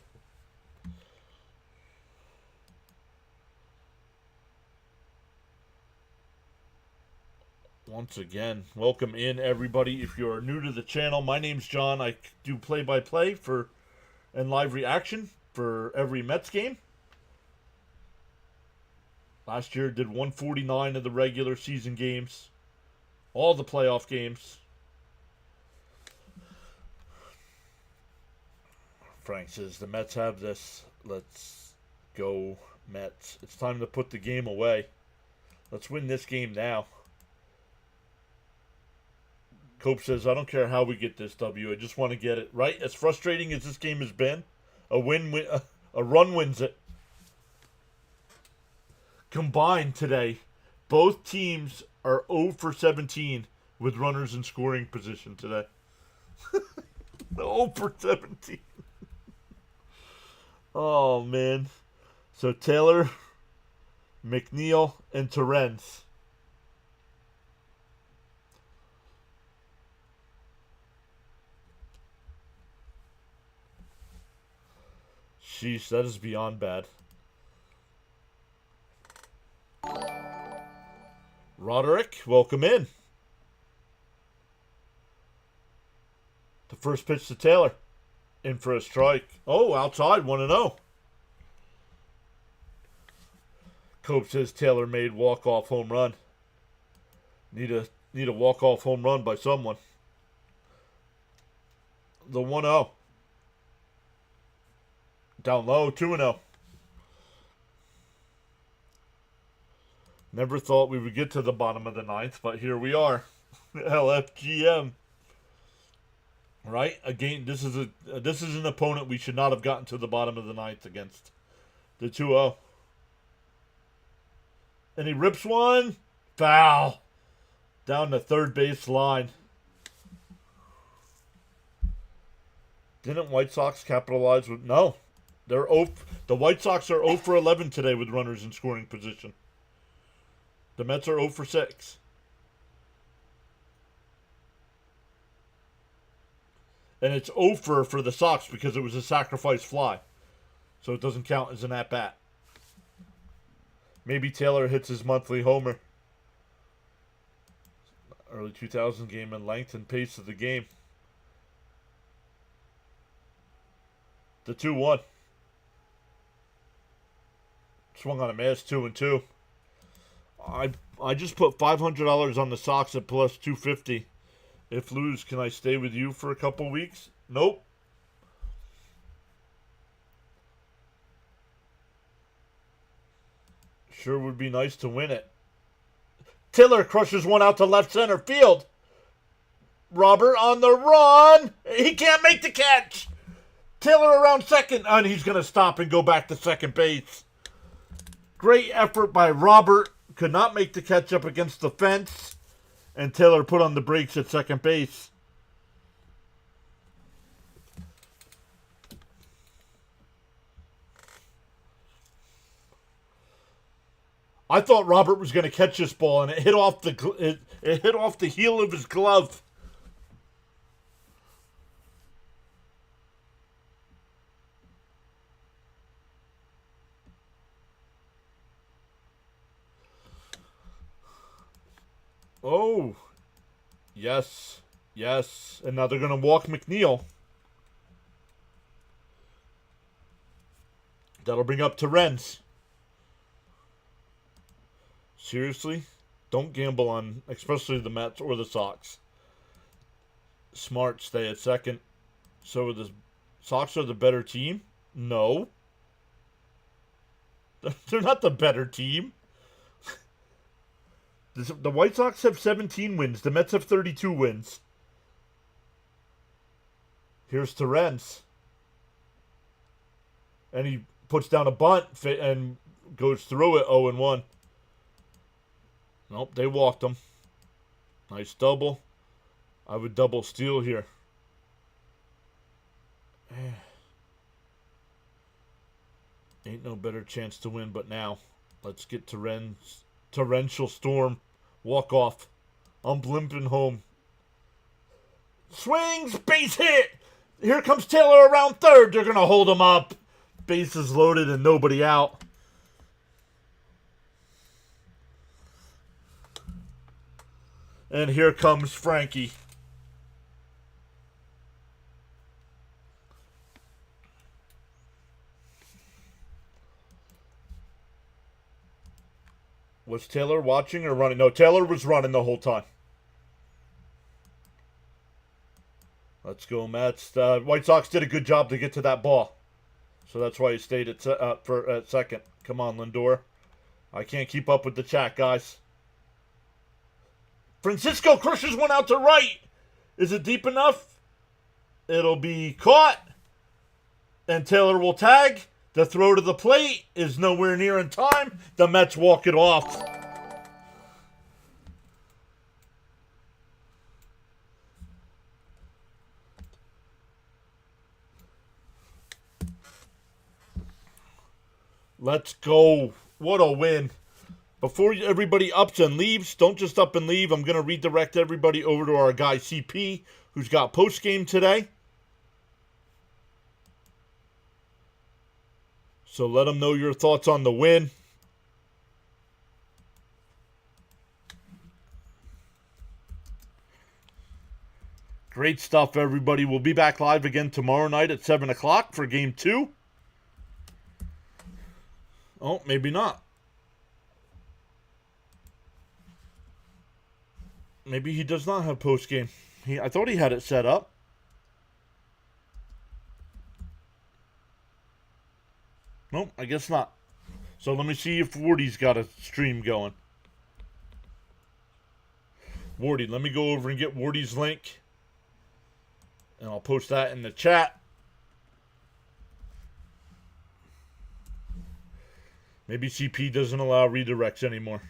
Speaker 1: Once again, welcome in everybody. If you're new to the channel, my name's John. I do play-by-play for and live reaction for every Mets game. Last year did 149 of the regular season games, all the playoff games. Frank says the Mets have this. Let's go Mets. It's time to put the game away. Let's win this game now. Cope says, I don't care how we get this W. I just want to get it right. As frustrating as this game has been, a run wins it. Combined today, both teams are 0 for 17 with runners in scoring position today. 0 for 17. Oh, man. So Taylor, McNeil, and Torrens. Sheesh, that is beyond bad. Roderick, welcome in. The first pitch to Taylor. In for a strike. Oh, outside, 1-0. Cope says Taylor made walk-off home run. Need a walk-off home run by someone. The 1-0. Down low, 2-0. Never thought we would get to the bottom of the ninth, but here we are. LFGM. Right? Again, this is an opponent we should not have gotten to the bottom of the ninth against. The 2-0. And he rips one. Foul. Down the third base line. Didn't White Sox capitalize with... No. The White Sox are 0 for 11 today with runners in scoring position. The Mets are 0 for 6. And it's over for the Sox because it was a sacrifice fly. So it doesn't count as an at-bat. Maybe Taylor hits his monthly homer. Early 2000 game and length and pace of the game. The 2-1. Swung on a miss, 2-2. I just put $500 on the Sox at plus 250. If lose, can I stay with you for a couple weeks? Nope. Sure would be nice to win it. Tiller crushes one out to left center field. Robert on the run. He can't make the catch. Tiller around second. And he's going to stop and go back to second base. Great effort by Robert. Could not make the catch up against the fence. And Taylor put on the brakes at second base. I thought Robert was going to catch this ball, and it hit off the heel of his glove. Oh, yes, yes. And now they're going to walk McNeil. That'll bring up Terrence. Seriously? Don't gamble on, especially the Mets or the Sox. Smart stay at second. So the Sox are the better team? No. They're not the better team. The White Sox have 17 wins. The Mets have 32 wins. Here's Terrence. And he puts down a bunt and goes through it 0-1. Nope, they walked him. Nice double. I would double steal here. Ain't no better chance to win but now. Let's get torrential storm. Walk off. I'm blimping home. Swings, base hit. Here comes Taylor around third. They're going to hold him up. Bases loaded and nobody out. And here comes Frankie. Was Taylor watching or running? No, Taylor was running the whole time. Let's go, Mets. White Sox did a good job to get to that ball. So that's why he stayed at second. Come on, Lindor. I can't keep up with the chat, guys. Francisco crushes one out to right. Is it deep enough? It'll be caught. And Taylor will tag. The throw to the plate is nowhere near in time. The Mets walk it off. Let's go. What a win. Before everybody ups and leaves, don't just up and leave. I'm going to redirect everybody over to our guy CP, who's got post-game today. So let him know your thoughts on the win. Great stuff, everybody. We'll be back live again tomorrow night at 7 o'clock for Game 2. Oh, maybe not. Maybe he does not have post-game. I thought he had it set up. Nope, I guess not. So let me see if Wardy's got a stream going. Wardy, let me go over and get Wardy's link. And I'll post that in the chat. Maybe CP doesn't allow redirects anymore.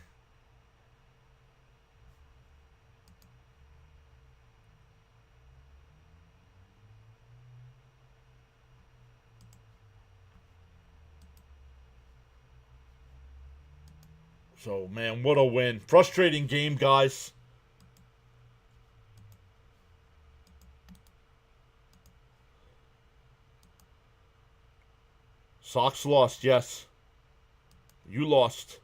Speaker 1: So, man, what a win. Frustrating game, guys. Sox lost, yes. You lost.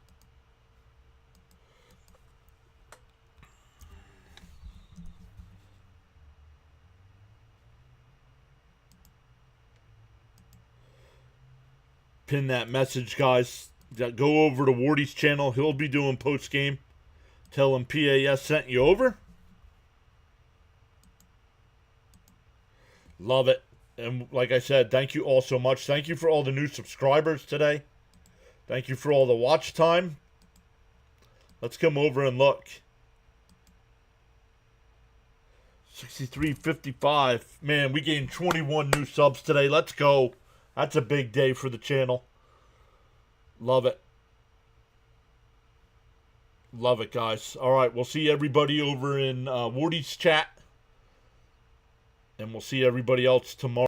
Speaker 1: Pin that message, guys. Go over to Wardy's channel. He'll be doing post-game. Tell him PAS sent you over. Love it. And like I said, thank you all so much. Thank you for all the new subscribers today. Thank you for all the watch time. Let's come over and look. 63.55. Man, we gained 21 new subs today. Let's go. That's a big day for the channel. Love it. Love it, guys. All right, we'll see everybody over in Wardy's chat. And we'll see everybody else tomorrow.